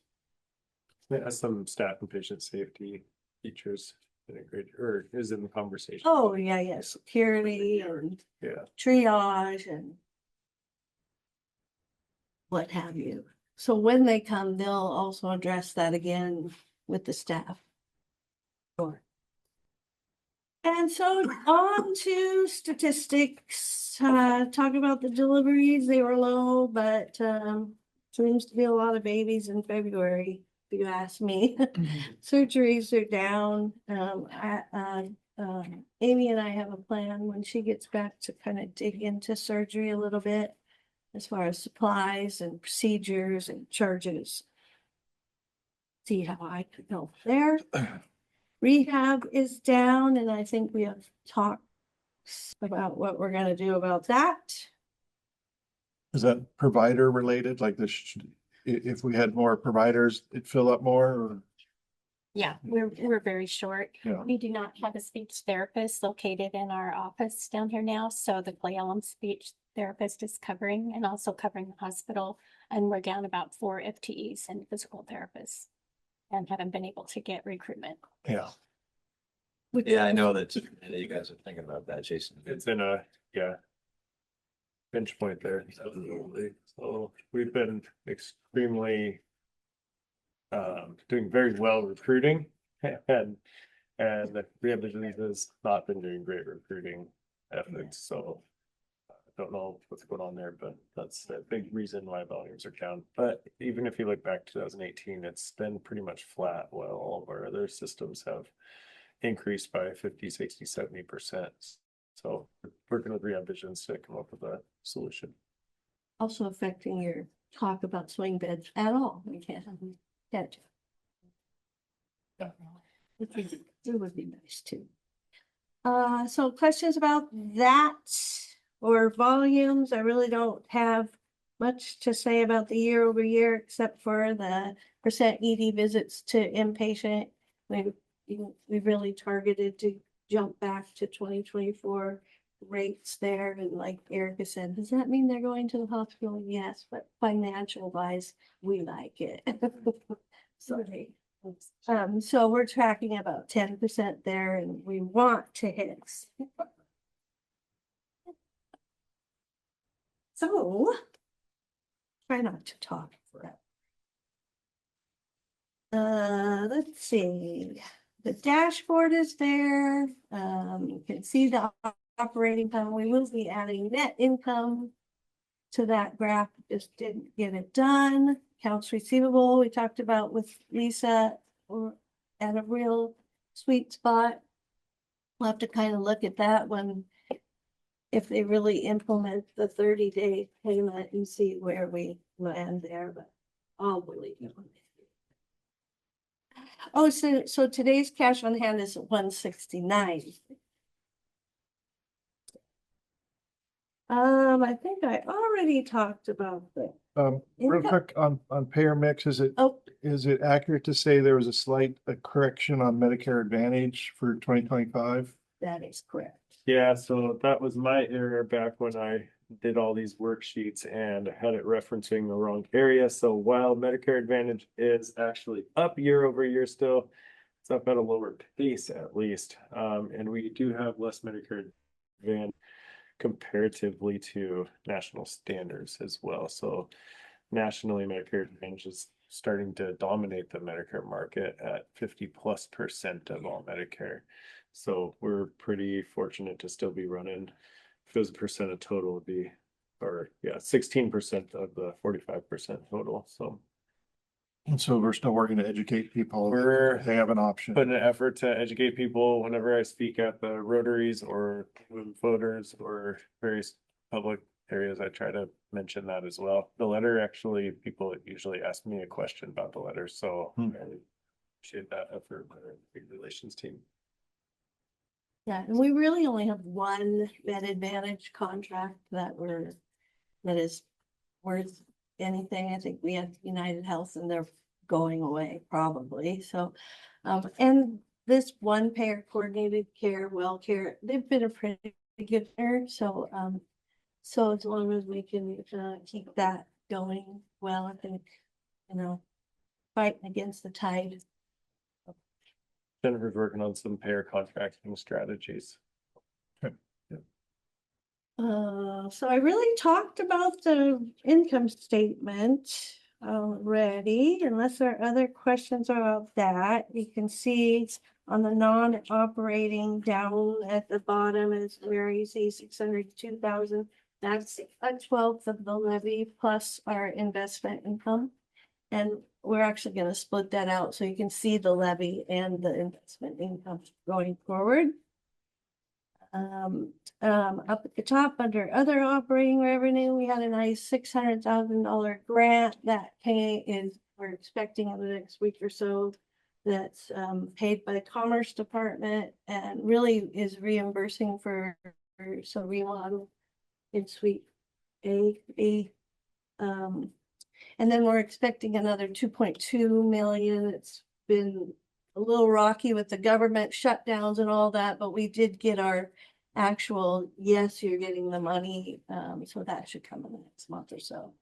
Yeah, some staff and patient safety features integrated or is in the conversation. Oh, yeah, security and Yeah. triage and what have you. So when they come, they'll also address that again with the staff. Sure. And so on to statistics, talk about the deliveries. They were low, but seems to be a lot of babies in February, if you ask me. Surgeries are down. Amy and I have a plan when she gets back to kind of dig into surgery a little bit as far as supplies and procedures and charges. See how I could help there. Rehab is down, and I think we have talked about what we're going to do about that. Is that provider related? Like this, if we had more providers, it'd fill up more? Or? Yeah, we're very short. Yeah. We do not have a speech therapist located in our office down here now. So the Cleellum speech therapist is covering and also covering the hospital. And we're down about 4 FTEs and physical therapists and haven't been able to get recruitment. Yeah. Yeah, I know that you guys are thinking about that, Jason. It's in a, pinch point there. So we've been extremely doing very well recruiting and the rehab division has not been doing great recruiting efforts. So I don't know what's going on there, but that's a big reason why volumes are down. But even if you look back to 2018, it's been pretty much flat while all of our other systems have increased by 50, 60, 70%. So working with rehab visions to come up with a solution. Also affecting your talk about swing beds at all. We can't. It would be nice too. So questions about that or volumes? I really don't have much to say about the year over year, except for the percent ED visits to inpatient. We really targeted to jump back to 2024 rates there. And like Erica said, does that mean they're going to the hospital? Yes, but financial wise, we like it. Sorry. So we're tracking about 10% there and we want to hit. So try not to talk forever. Let's see, the dashboard is there. You can see the operating income. We will be adding net income to that graph, just didn't get it done. Accounts receivable, we talked about with Lisa, we're at a real sweet spot. We'll have to kind of look at that when, if they really implement the 30-day payment and see where we land there, but I'll believe it. Oh, so today's cash on hand is 169. I think I already talked about that. Real Income- quick on payer mix, is it Oh, accurate to say there was a slight correction on Medicare Advantage for 2025? that is correct. Yeah, so that was my error back when I did all these worksheets and had it referencing the wrong area. So while Medicare Advantage is actually up year over year still, it's up at a lower pace at least. And we do have less Medicare Advantage comparatively to national standards as well. So nationally, Medicare Advantage is starting to dominate the Medicare market at 50+% of all Medicare. So we're pretty fortunate to still be running, if it was a percent of total, would be, or yeah, 16% of the 45% total. So And so we're still working to educate people. They have an option. put an effort to educate people whenever I speak at the Rotaries or voters or various public areas. I try to mention that as well. The letter, actually, people usually ask me a question about the letter, so I really appreciate that effort by our big relations team. Yeah, and we really only have one Med Advantage contract that is worth anything. I think we have United Health and they're going away probably. So, and this one payer coordinated care, well care, they've been a pretty good pair. So, so as long as we can keep that going well, I think, fighting against the tide. Jennifer's working on some payer contracting strategies. So I really talked about the income statement already, unless there are other questions about that. You can see on the non-operating down at the bottom is where you see 602,000. That's a 12th of the levy plus our investment income. And we're actually going to split that out so you can see the levy and the investment income going forward. Up at the top under other operating revenue, we had a nice $600,000 grant that we're expecting in the next week or so. That's paid by the Commerce Department and really is reimbursing for some remodel in Suite A. And then we're expecting another 2.2 million. It's been a little rocky with the government shutdowns and all that, but we did get our actual, yes, you're getting the money. So that should come in the next month or so.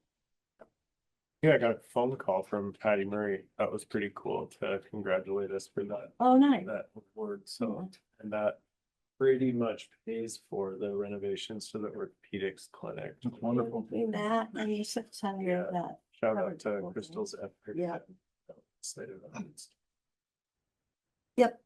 Yeah, I got a phone call from Patty Murray. That was pretty cool to congratulate us for that. Oh, nice. That award. So, and that pretty much pays for the renovations to the orthopedics clinic. Wonderful. Between that and the 600 that. Shout out to Crystal's effort. Yeah. Excited about it. Yep.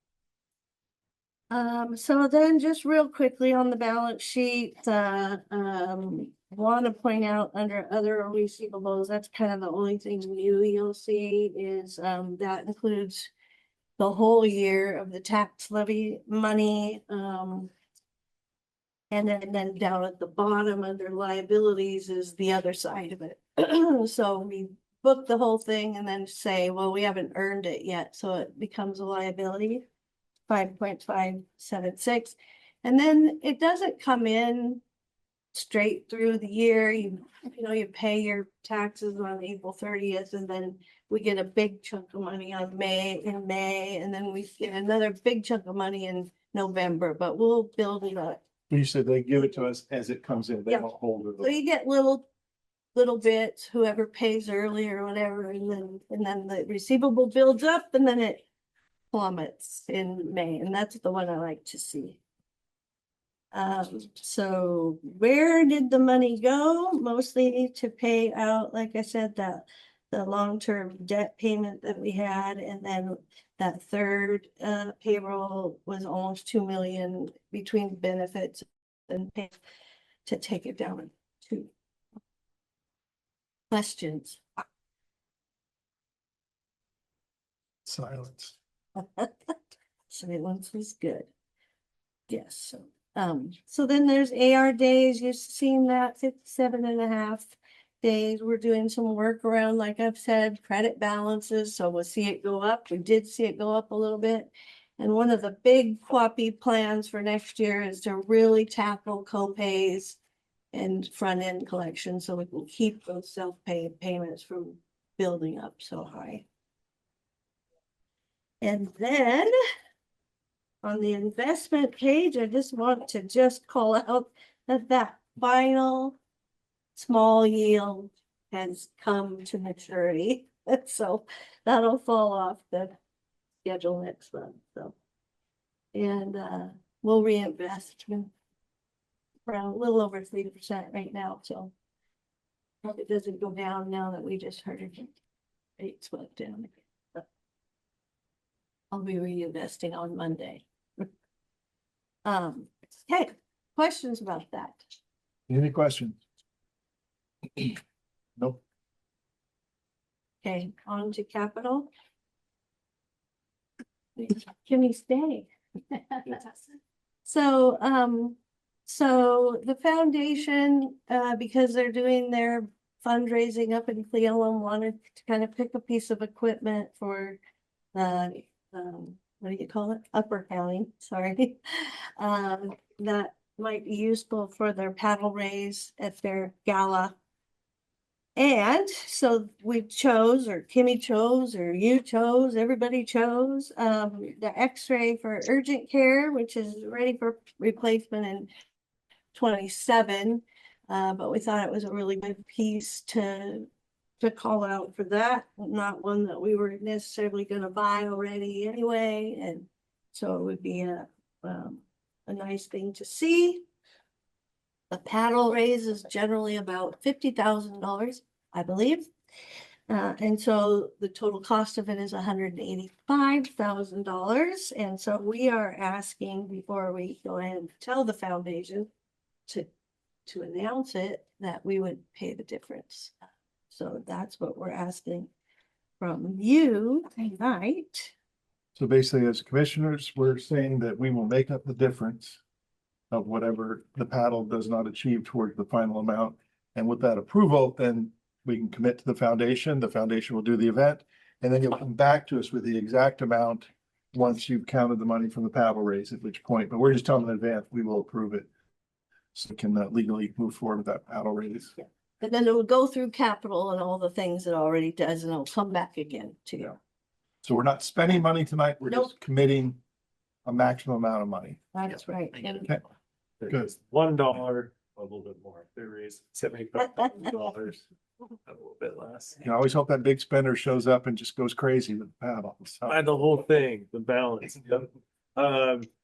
So then just real quickly on the balance sheet, want to point out under other receivables, that's kind of the only thing new you'll see is that includes the whole year of the tax levy money. And then down at the bottom under liabilities is the other side of it. So we book the whole thing and then say, well, we haven't earned it yet. So it becomes a liability, 5.576. And then it doesn't come in straight through the year. You pay your taxes on April 30th, and then we get a big chunk of money in May, and then we get another big chunk of money in November, but we'll build it up. You said they give it to us as it comes in. They Yeah. don't hold it. So you get little bits, whoever pays early or whatever, and then the receivable builds up and then it plummets in May, and that's the one I like to see. So where did the money go? Mostly to pay out, like I said, the the long-term debt payment that we had, and then that third payroll was almost 2 million between benefits and pay to take it down to questions. Silence. Silence was good. Yes, so then there's AR days, you've seen that 57.5 days. We're doing some work around, like I've said, credit balances, so we'll see it go up. We did see it go up a little bit. And one of the big QAPI plans for next year is to really tackle co-pays and front-end collection, so we can keep those self-pay payments from building up so high. And then on the investment page, I just want to just call out that final small yield has come to maturity. So that'll fall off the schedule next month, so. And we'll reinvest around a little over 3% right now, so hope it doesn't go down now that we just heard it. Rates went down again. But I'll be reinvesting on Monday. Okay, questions about that? Any questions? Nope. Okay, on to capital. Can we stay? So, so the foundation, because they're doing their fundraising up in Cleveland, wanted to kind of pick a piece of equipment for what do you call it? Upper County, sorry. That might be useful for their paddle raise at their gala. And so we chose, or Kimmy chose, or you chose, everybody chose, the X-ray for urgent care, which is ready for replacement in 27. But we thought it was a really good piece to call out for that, not one that we were necessarily going to buy already anyway. And so it would be a nice thing to see. The paddle raise is generally about $50,000, I believe. And so the total cost of it is $185,000. And so we are asking, before we go ahead and tell the foundation to announce it, that we would pay the difference. So that's what we're asking from you tonight. So basically, as commissioners, we're saying that we will make up the difference of whatever the paddle does not achieve towards the final amount. And with that approval, then we can commit to the foundation. The foundation will do the event, and then you'll come back to us with the exact amount once you've counted the money from the paddle raise, at which point, but we're just telling in advance, we will approve it. So we can legally move forward with that paddle raise. Yeah. And then it will go through capital and all the things it already does, and it'll come back again to you. So we're not spending money tonight, we're just committing a maximum amount of money. That's right. Okay. Good. $1, a little bit more. They raised $75,000, a little bit less. You always hope that big spender shows up and just goes crazy with the paddle. So. Buy the whole thing, the balance. Yep.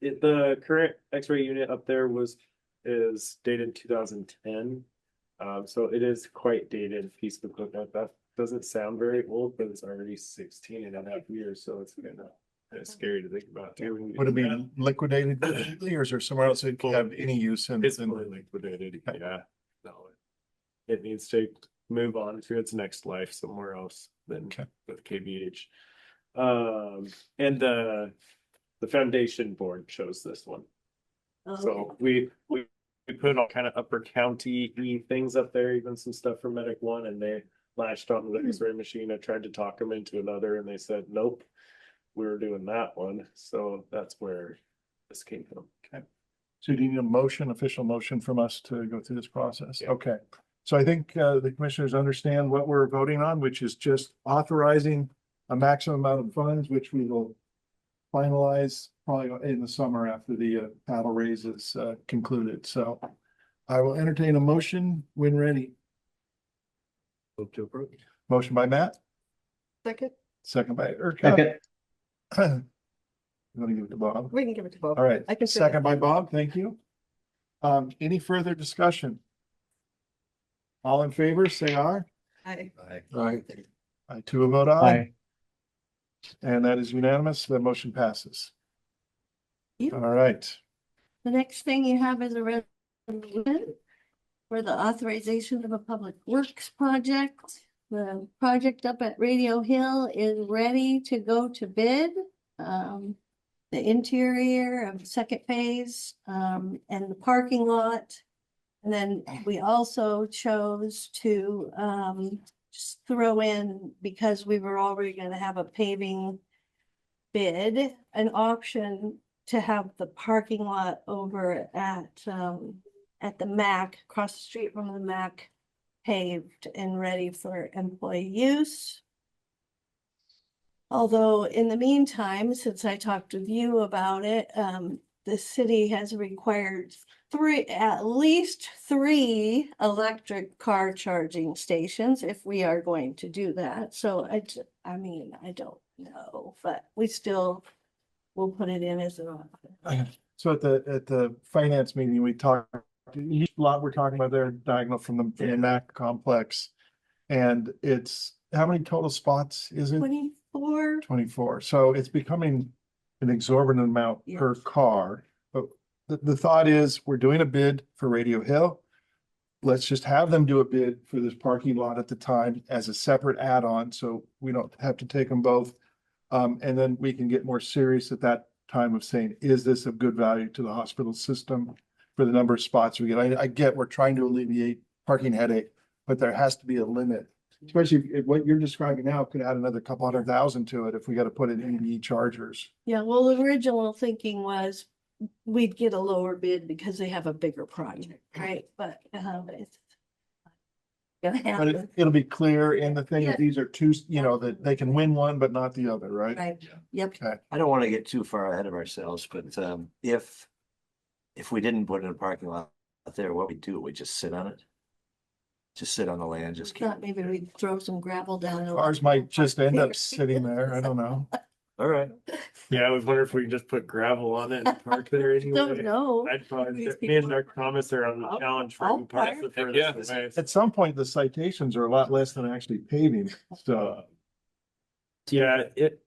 The current X-ray unit up there is dated 2010. So it is quite dated piece of equipment. That doesn't sound very old, but it's already 16.5 years. So it's kind of scary to think about too. Would it be liquidated completely, or is there somewhere else that could have any use in? It's fully liquidated. Yeah. No, it needs to move on to its next life somewhere else than with KVH. And the foundation board chose this one. So we put all kind of upper county things up there, even some stuff from Medic One, and they latched onto the X-ray machine. I tried to talk them into another, and they said nope, we're doing that one. So that's where this came from. Okay. So do you need a motion, official motion from us to go through this process? Yeah. Okay. So I think the commissioners understand what we're voting on, which is just authorizing a maximum amount of funds, which we will finalize probably in the summer after the paddle raise is concluded. So I will entertain a motion when ready. Move to approve. Motion by Matt. Second. Second by Urquhart. You want to give it to Bob? We can give it to Bob. All right. I can Second by Bob. Thank you. Any further discussion? All in favor, say aye. Aye. Aye. I too will vote aye. Aye. And that is unanimous. The motion passes. Yep. All right. The next thing you have is a resolution for the authorization of a public works project. The project up at Radio Hill is ready to go to bid. The interior of the second phase, and the parking lot. And then we also chose to, just throw in, because we were already gonna have a paving bid, an option to have the parking lot over at the MAC, across the street from the MAC, paved and ready for employee use. Although in the meantime, since I talked with you about it, the city has required at least 3 electric car charging stations if we are going to do that. So I mean, I don't know, but we still will put it in as an option. So at the finance meeting, we talked, each lot we're talking about there diagonal from the MAC complex. And it's, how many total spots is it? 24. 24. So it's becoming an exorbitant amount per car. But the thought is, we're doing a bid for Radio Hill. Let's just have them do a bid for this parking lot at the time as a separate add-on, so we don't have to take them both. And then we can get more serious at that time of saying, is this of good value to the hospital system for the number of spots we get? I get we're trying to alleviate parking headache, but there has to be a limit. Especially if what you're describing now could add another couple $100,000 to it if we got to put in EV chargers. Yeah, well, the original thinking was we'd get a lower bid because they have a bigger project, right? But it's gonna But happen. it'll be clear in the thing Yeah. that these are two, that they can win one, but not the other, right? Right, yep. Okay. I don't want to get too far ahead of ourselves, but if we didn't put in a parking lot out there, what we do, we just sit on it. Just sit on the land, just keep. Thought maybe we'd throw some gravel down. Cars might just end up sitting there. I don't know. All right. Yeah, I was wondering if we could just put gravel on it and park there anyway. Don't know. I'd probably, These me and people- Dr. Thomas are on the challenge for I'll who parks park. the furthest away. At some point, the citations are a lot less than actually paving. So Yeah, it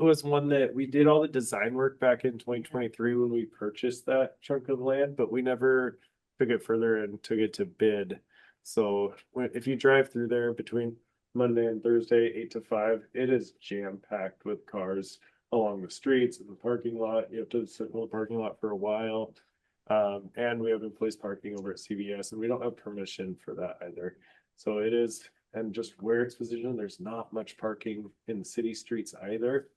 was one that we did all the design work back in 2023 when we purchased that chunk of land, but we never took it further and took it to bid. So if you drive through there between Monday and Thursday, 8 to 5, it is jam packed with cars along the streets and the parking lot. You have to sit in the parking lot for a while. And we have in-place parking over at CVS, and we don't have permission for that either. So it is, and just where it's positioned, there's not much parking in the city streets either.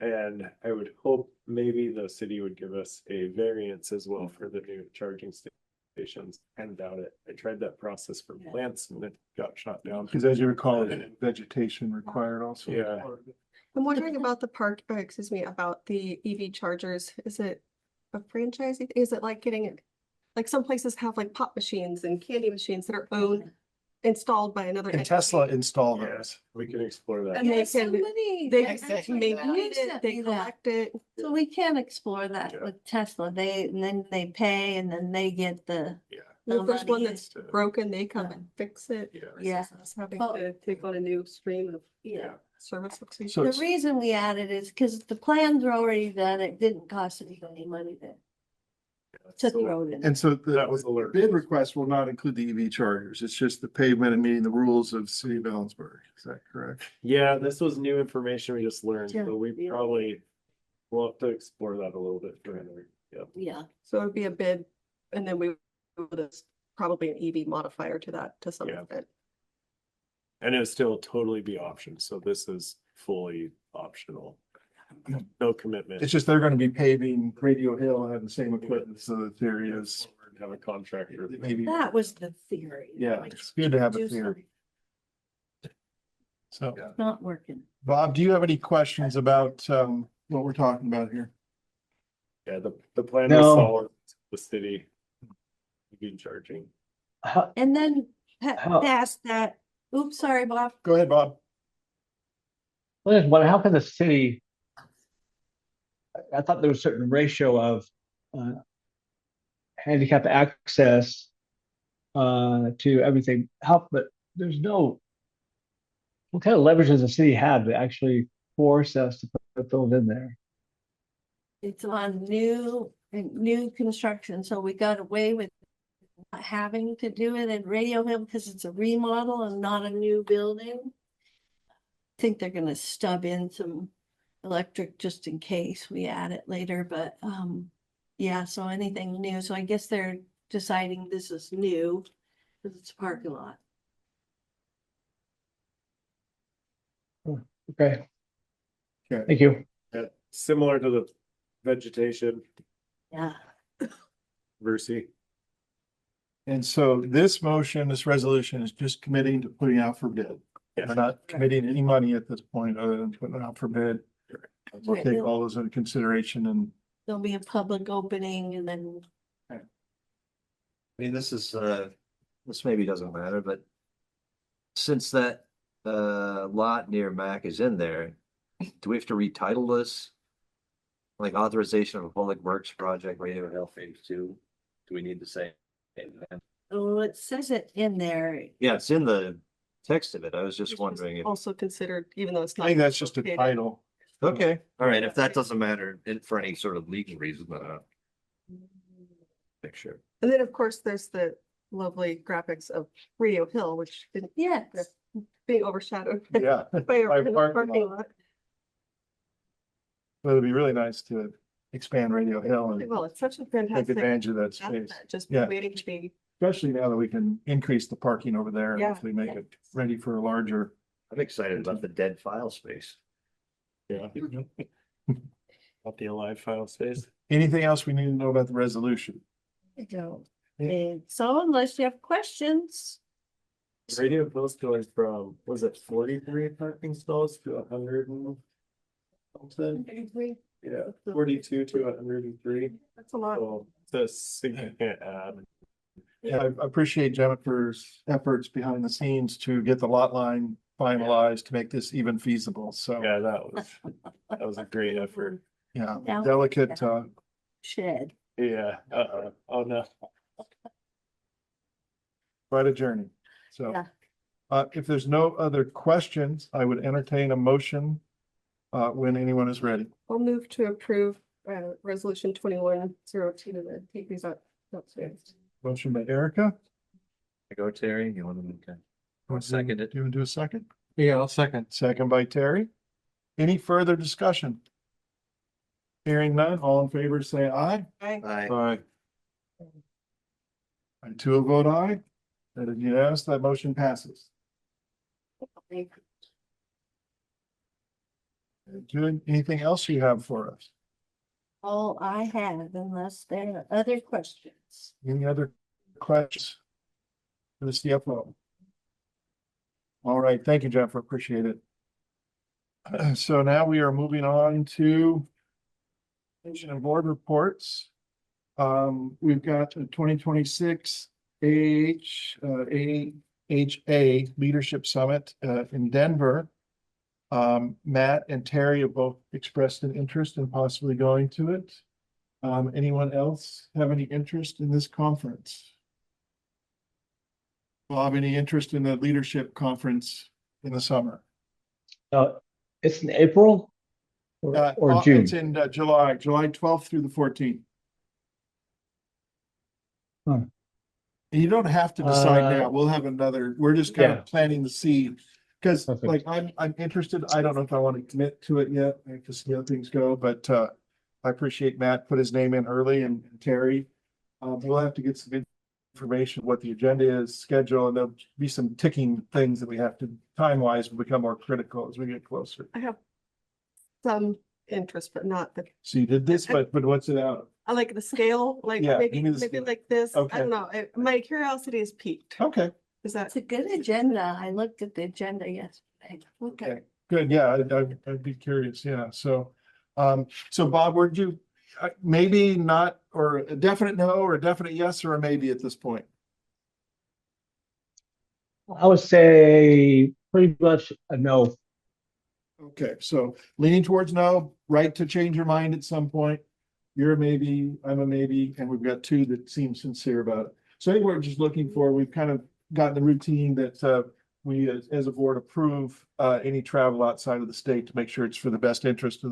And I would hope maybe the city would give us a variance as well for the new charging stations. And doubt it. I tried that process for plants and it got shot down. because as you recall, vegetation required also. Yeah. I'm wondering about the about the EV chargers. Is it a franchise? Is it like getting it? Like some places have like pop machines and candy machines that are owned, installed by another. Can entity. Tesla install those? We can explore that. And they can, Somebody they actually maintain sent it, they me that. collect it. So we can explore that with Tesla. And then they pay and then they get the. If there's one money. that's broken, they come and fix it. Yeah. Us having Well- to take on a new stream of Yeah. service. So The it's- reason we added is because the plans are already done. It didn't cost anybody money to throw it in. And so That was the alert. bid request will not include the EV chargers. It's just the pavement and meeting the rules of City of Ellensburg. Is that correct? Yeah, this was new information we just learned, Yeah. so we probably will have to explore that a little bit further. Yep. Yeah. So it would be a bid and then we would probably an EV modifier to that to some Yeah. extent. And it would still totally be option, so this is fully optional. No commitment. It's just they're going to be paving Radio Hill and have the same equipment. So the theory is Have a contractor. maybe, That was the theory. yeah, it's good to have a Do theory. So something. Not working. Bob, do you have any questions about what we're talking about here? Yeah, the plan was No. solid, the city. Be charging. And then How- past that, oops, sorry, Bob. Go ahead, Bob. How can the city? I thought there was a certain ratio of handicap access to everything. But there's no what kind of leverage does the city have to actually force us to put those in there? It's on new construction, so we got away with not having to do it at Radio Hill because it's a remodel and not a new building. I think they're gonna stub in some electric just in case we add it later, but yeah, so anything new. So I guess they're deciding this is new because it's a parking lot. Okay, Okay. thank you. Yeah, similar to the vegetation Yeah. Versi. And so this resolution is just committing to putting out for bid. We're not committing any money at this point other than putting it out for bid. We'll Right. take all those into consideration and There'll be a public opening and then I mean, this is, this maybe doesn't matter, but since that, lot near Mac is in there, do we have to retitle this? Like authorization of a public works project, Radio Hill Phase 2? Do we need to say? oh, it says it in there. Yeah, it's in the text of it. I was just wondering if, Also considered, even though it's I not. think that's just a located. title. okay, all right, if that doesn't matter for any sort of legal reason, picture. And then, of course, there's the lovely graphics of Radio Hill, which didn't Yes. being overshadowed Yeah. by our By parking lot. But it'd be really nice to expand Radio Hill and Well, it's such a take fantastic. advantage of that asset, space. Just Yeah. waiting to be. Especially now that we can increase the parking over there and Yeah. hopefully make it ready for a larger. I'm excited about the dead file space. Yeah. Not the alive file space. Anything else we need to know about the resolution? I don't think so, unless you have questions. Radio Hill's going from, was it 43 parking stalls to 100 and something? Yeah, 42 to 103. That's a lot. So it's a significant add. Yeah, I appreciate Jennifer's efforts behind the scenes to get the lot line finalized to make this even feasible. So, Yeah, that was a great effort. yeah, Now- delicate, Shed. Yeah, oh no. quite a journey. So, Yeah. if there's no other questions, I would entertain a motion when anyone is ready. I'll move to approve resolution 2102 to take these out. Motion by Erica. I go, Terry, you want to make a second it? Do you want to do a second? Yeah, I'll second. Second by Terry. Any further discussion? Hearing none, all in favor, say aye. Aye. Aye. Aye. I too will vote aye. That is unanimous, that motion passes. Good. Anything else you have for us? All I have, unless there are other questions. Any other questions? For the CFO? All right, thank you, Jennifer, appreciate it. So now we are moving on to commission and board reports. We've got a 2026 AHA Leadership Summit in Denver. Matt and Terry have both expressed an interest in possibly going to it. Anyone else have any interest in this conference? Bob, any interest in the leadership conference in the summer? It's in April or June? It's in July 12th through the 14th. Huh. You don't have to decide now. We'll have another, we're just kind of planting the seed. Because Perfect. like I'm interested. I don't know if I want to commit to it yet. I have to see how things go, but I appreciate Matt put his name in early and Terry. We'll have to get some information, what the agenda is, schedule, and there'll be some ticking things that we have to time-wise will become more critical as we get closer. I have some interest, but not the, So you did this, but what's it out? I like the scale, like Yeah, maybe, give me the maybe scale. like this. I Okay. don't know. My curiosity is piqued. Okay, Is that? It's a good agenda. I looked at the agenda yesterday. Okay. good. Yeah, I'd be curious. Yeah. So, so Bob, where'd you, maybe not, or a definite no, or a definite yes, or a maybe at this point? I would say pretty much a no. Okay, so leaning towards no, right to change your mind at some point. You're a maybe, I'm a maybe, and we've got two that seem sincere about it. So I think we're just looking for, we've kind of gotten the routine that we as a board approve any travel outside of the state to make sure it's for the best interest of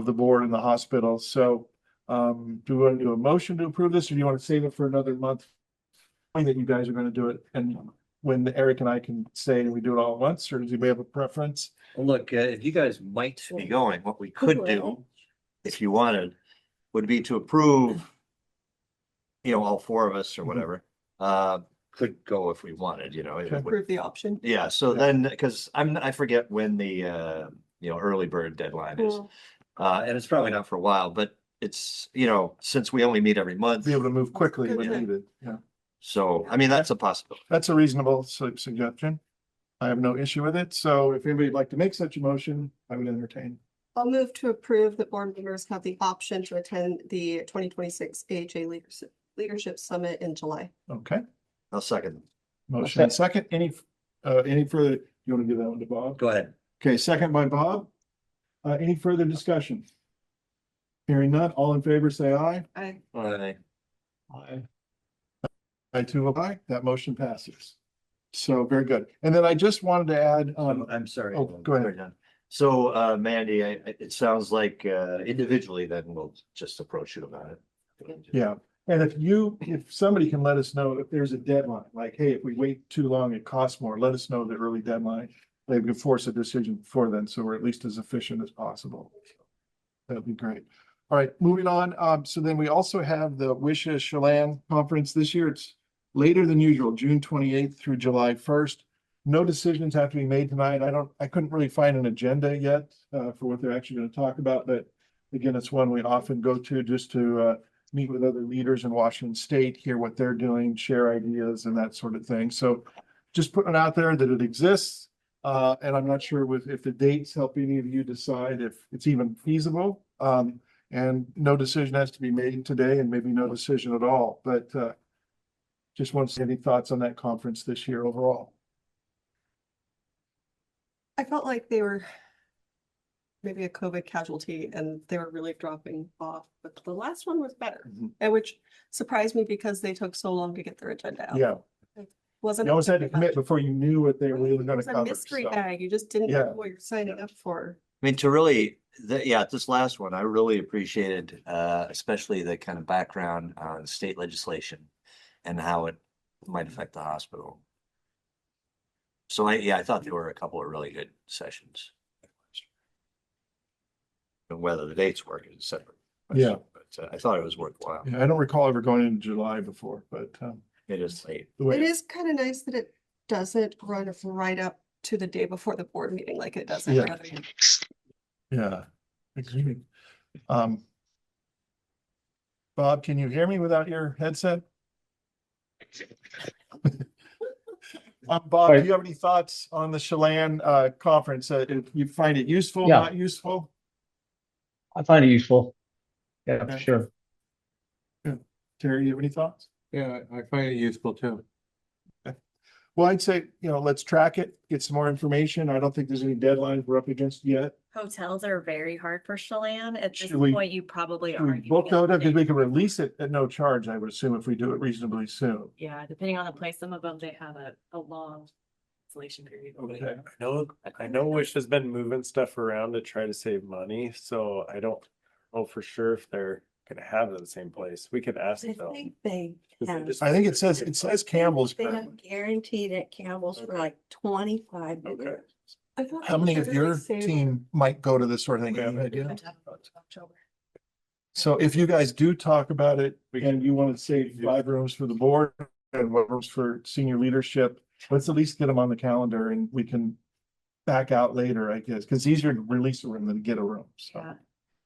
the board and the hospital. So do we want to do a motion to approve this, or do you want to save it for another month? That you guys are going to do it, and when Eric and I can say we do it all at once, or does anybody have a preference? Well, look, if you guys might be going, what we could do, if you wanted, would be to approve, all four of us or whatever, could go if we wanted, it would- Approve the option. Yeah, so then, because I forget when the, early bird deadline is. And it's probably not for a while, but it's, since we only meet every month. Be able to move quickly when needed, yeah. So, I mean, that's a possibility. That's a reasonable suggestion. I have no issue with it, so if anybody'd like to make such a motion, I would entertain. I'll move to approve that board members have the option to attend the 2026 AHA Leadership Summit in July. Okay, I'll second. motion and second. Any further, you want to give that one to Bob? Go ahead. Okay, second by Bob. Any further discussion? Hearing none, all in favor, say aye. Aye. Aye. Aye. I too, aye. That motion passes. So very good. And then I just wanted to add, I'm sorry. Oh, go ahead. Done. So, Mandy, it sounds like, individually, then we'll just approach you about it. yeah. And if somebody can let us know if there's a deadline, like, hey, if we wait too long, it costs more, let us know the early deadline. They can force a decision before then, so we're at least as efficient as possible. That'd be great. All right, moving on. So then we also have the Wishes Chelan Conference this year. It's later than usual, June 28th through July 1st. No decisions have to be made tonight. I couldn't really find an agenda yet for what they're actually going to talk about, but again, it's one we often go to just to meet with other leaders in Washington State, hear what they're doing, share ideas and that sort of thing. So just putting it out there that it exists. And I'm not sure if the dates help any of you decide if it's even feasible. And no decision has to be made today, and maybe no decision at all, but just want to see any thoughts on that conference this year overall. I felt like they were maybe a COVID casualty and they were really dropping off, but the last one was better. And which surprised me because they took so long to get their agenda out. Yeah. It wasn't. You always had to commit before you knew what they were really It going was to a cover. mystery so. bag. You just didn't Yeah. know what you're signing up for. I mean, to really, this last one, I really appreciated, especially the kind of background on state legislation and how it might affect the hospital. So I thought there were a couple of really good sessions. And whether the dates work is separate. Yeah. But I thought it was worthwhile. Yeah, I don't recall ever going into July before, but It is late. the way It is kind of nice that it doesn't run right up to the day before the board meeting like it does. every Yeah. other year. Yeah. Agreed. Bob, can you hear me without your headset? Bob, do you have any thoughts on the Chelan conference? If you find it useful, Yeah. not useful? I find it useful. Yeah, for Okay. sure. Terry, you have any thoughts? Yeah, I find it useful too. Well, I'd say, let's track it, get some more information. I don't think there's any deadlines we're up against yet. Hotels are very hard for Chelan. At this Should we- point, you probably Should we are. book those because we can release it at no charge, I would assume, if we do it reasonably soon. Yeah, depending on the place, some of them, they have a long installation period. Okay. I know Wish has been moving stuff around to try to save money, so I don't know for sure if they're gonna have it in the same place. We could ask I them. think they Because they have. just- I think it says Campbell's. They have guaranteed at Campbell's for like 25 years. I thought How they many of said your they saved- team might go to this sort of thing? Any idea? October. So if you guys do talk about it and you want to save 5 rooms for the board and 1 rooms for senior leadership, let's at least get them on the calendar and we can back out later, I guess, because it's easier to release a room than to get a room. So Yeah.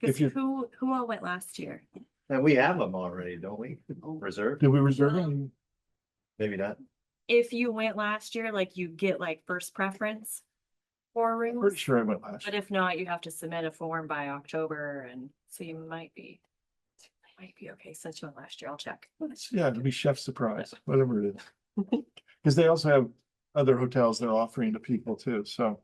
if Because you, who all went last year? And we have them already, don't we? Reserved? did we reserve them? Maybe not. If you went last year, like you get like first preference for Pretty rooms. sure I went last But year. if not, you have to submit a form by October, and so you might be okay since you went last year. I'll check. Yeah, it'll be chef's surprise, whatever it is. Because they also have other hotels they're offering to people too, so.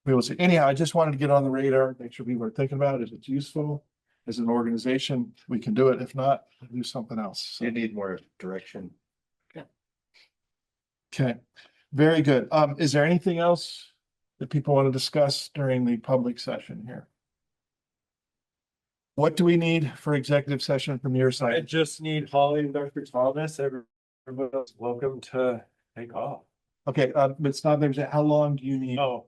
We will see. Anyhow, I just wanted to get on the radar, make sure people are thinking about it. If it's useful as an organization, we can do it. If not, we'll do something else. So, You need more direction. okay. Very good. Is there anything else that people want to discuss during the public session here? What do we need for executive session from your I side? just need Holly and Dr. Thomas. Everybody else welcome to take off. Okay, but stop there. How long do you need Oh,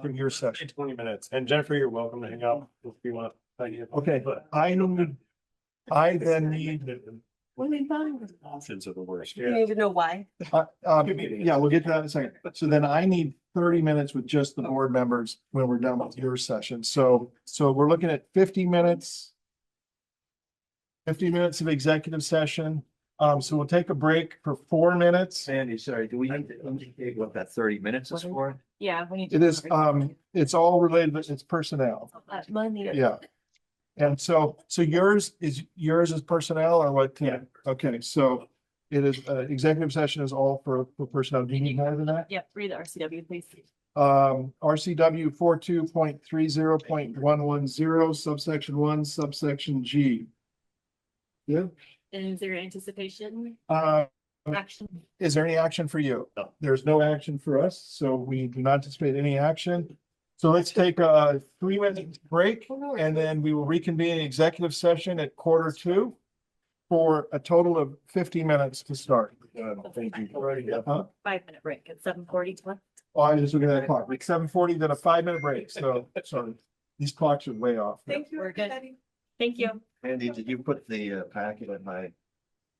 from your session? 20 minutes. And Jennifer, you're welcome to hang out if you want. Okay, I then need, What are you buying? Options are the worst. You need to know why. yeah, we'll get to that in a second. So then I need 30 minutes with just the board members when we're done with your session. So we're looking at 50 minutes. 50 minutes of executive session. So we'll take a break for 4 minutes. Sandy, sorry, do we need to indicate what that 30 minutes is for? Yeah, we need. It is, it's all related, it's personnel. Money. Yeah. And so yours is personnel or what? Yeah. Okay, so it is, executive session is all for personnel. Do you need more than that? Yep, read the RCW, please. RCW 42.30.110 subsection 1 subsection G. Yeah. And is there anticipation? Action. Is there any action for you? No. There's no action for us, so we do not anticipate any action. So let's take a 3-minute break and then we will reconvene in executive session at 1:45 for a total of 50 minutes to start. Thank you. Huh? 5-minute break at 7:40. Oh, I was just looking at that clock, like 7:40, then a 5-minute break. So sorry, these clocks are way off. Thank you. We're good. Thank you. Andy, did you put the packet in my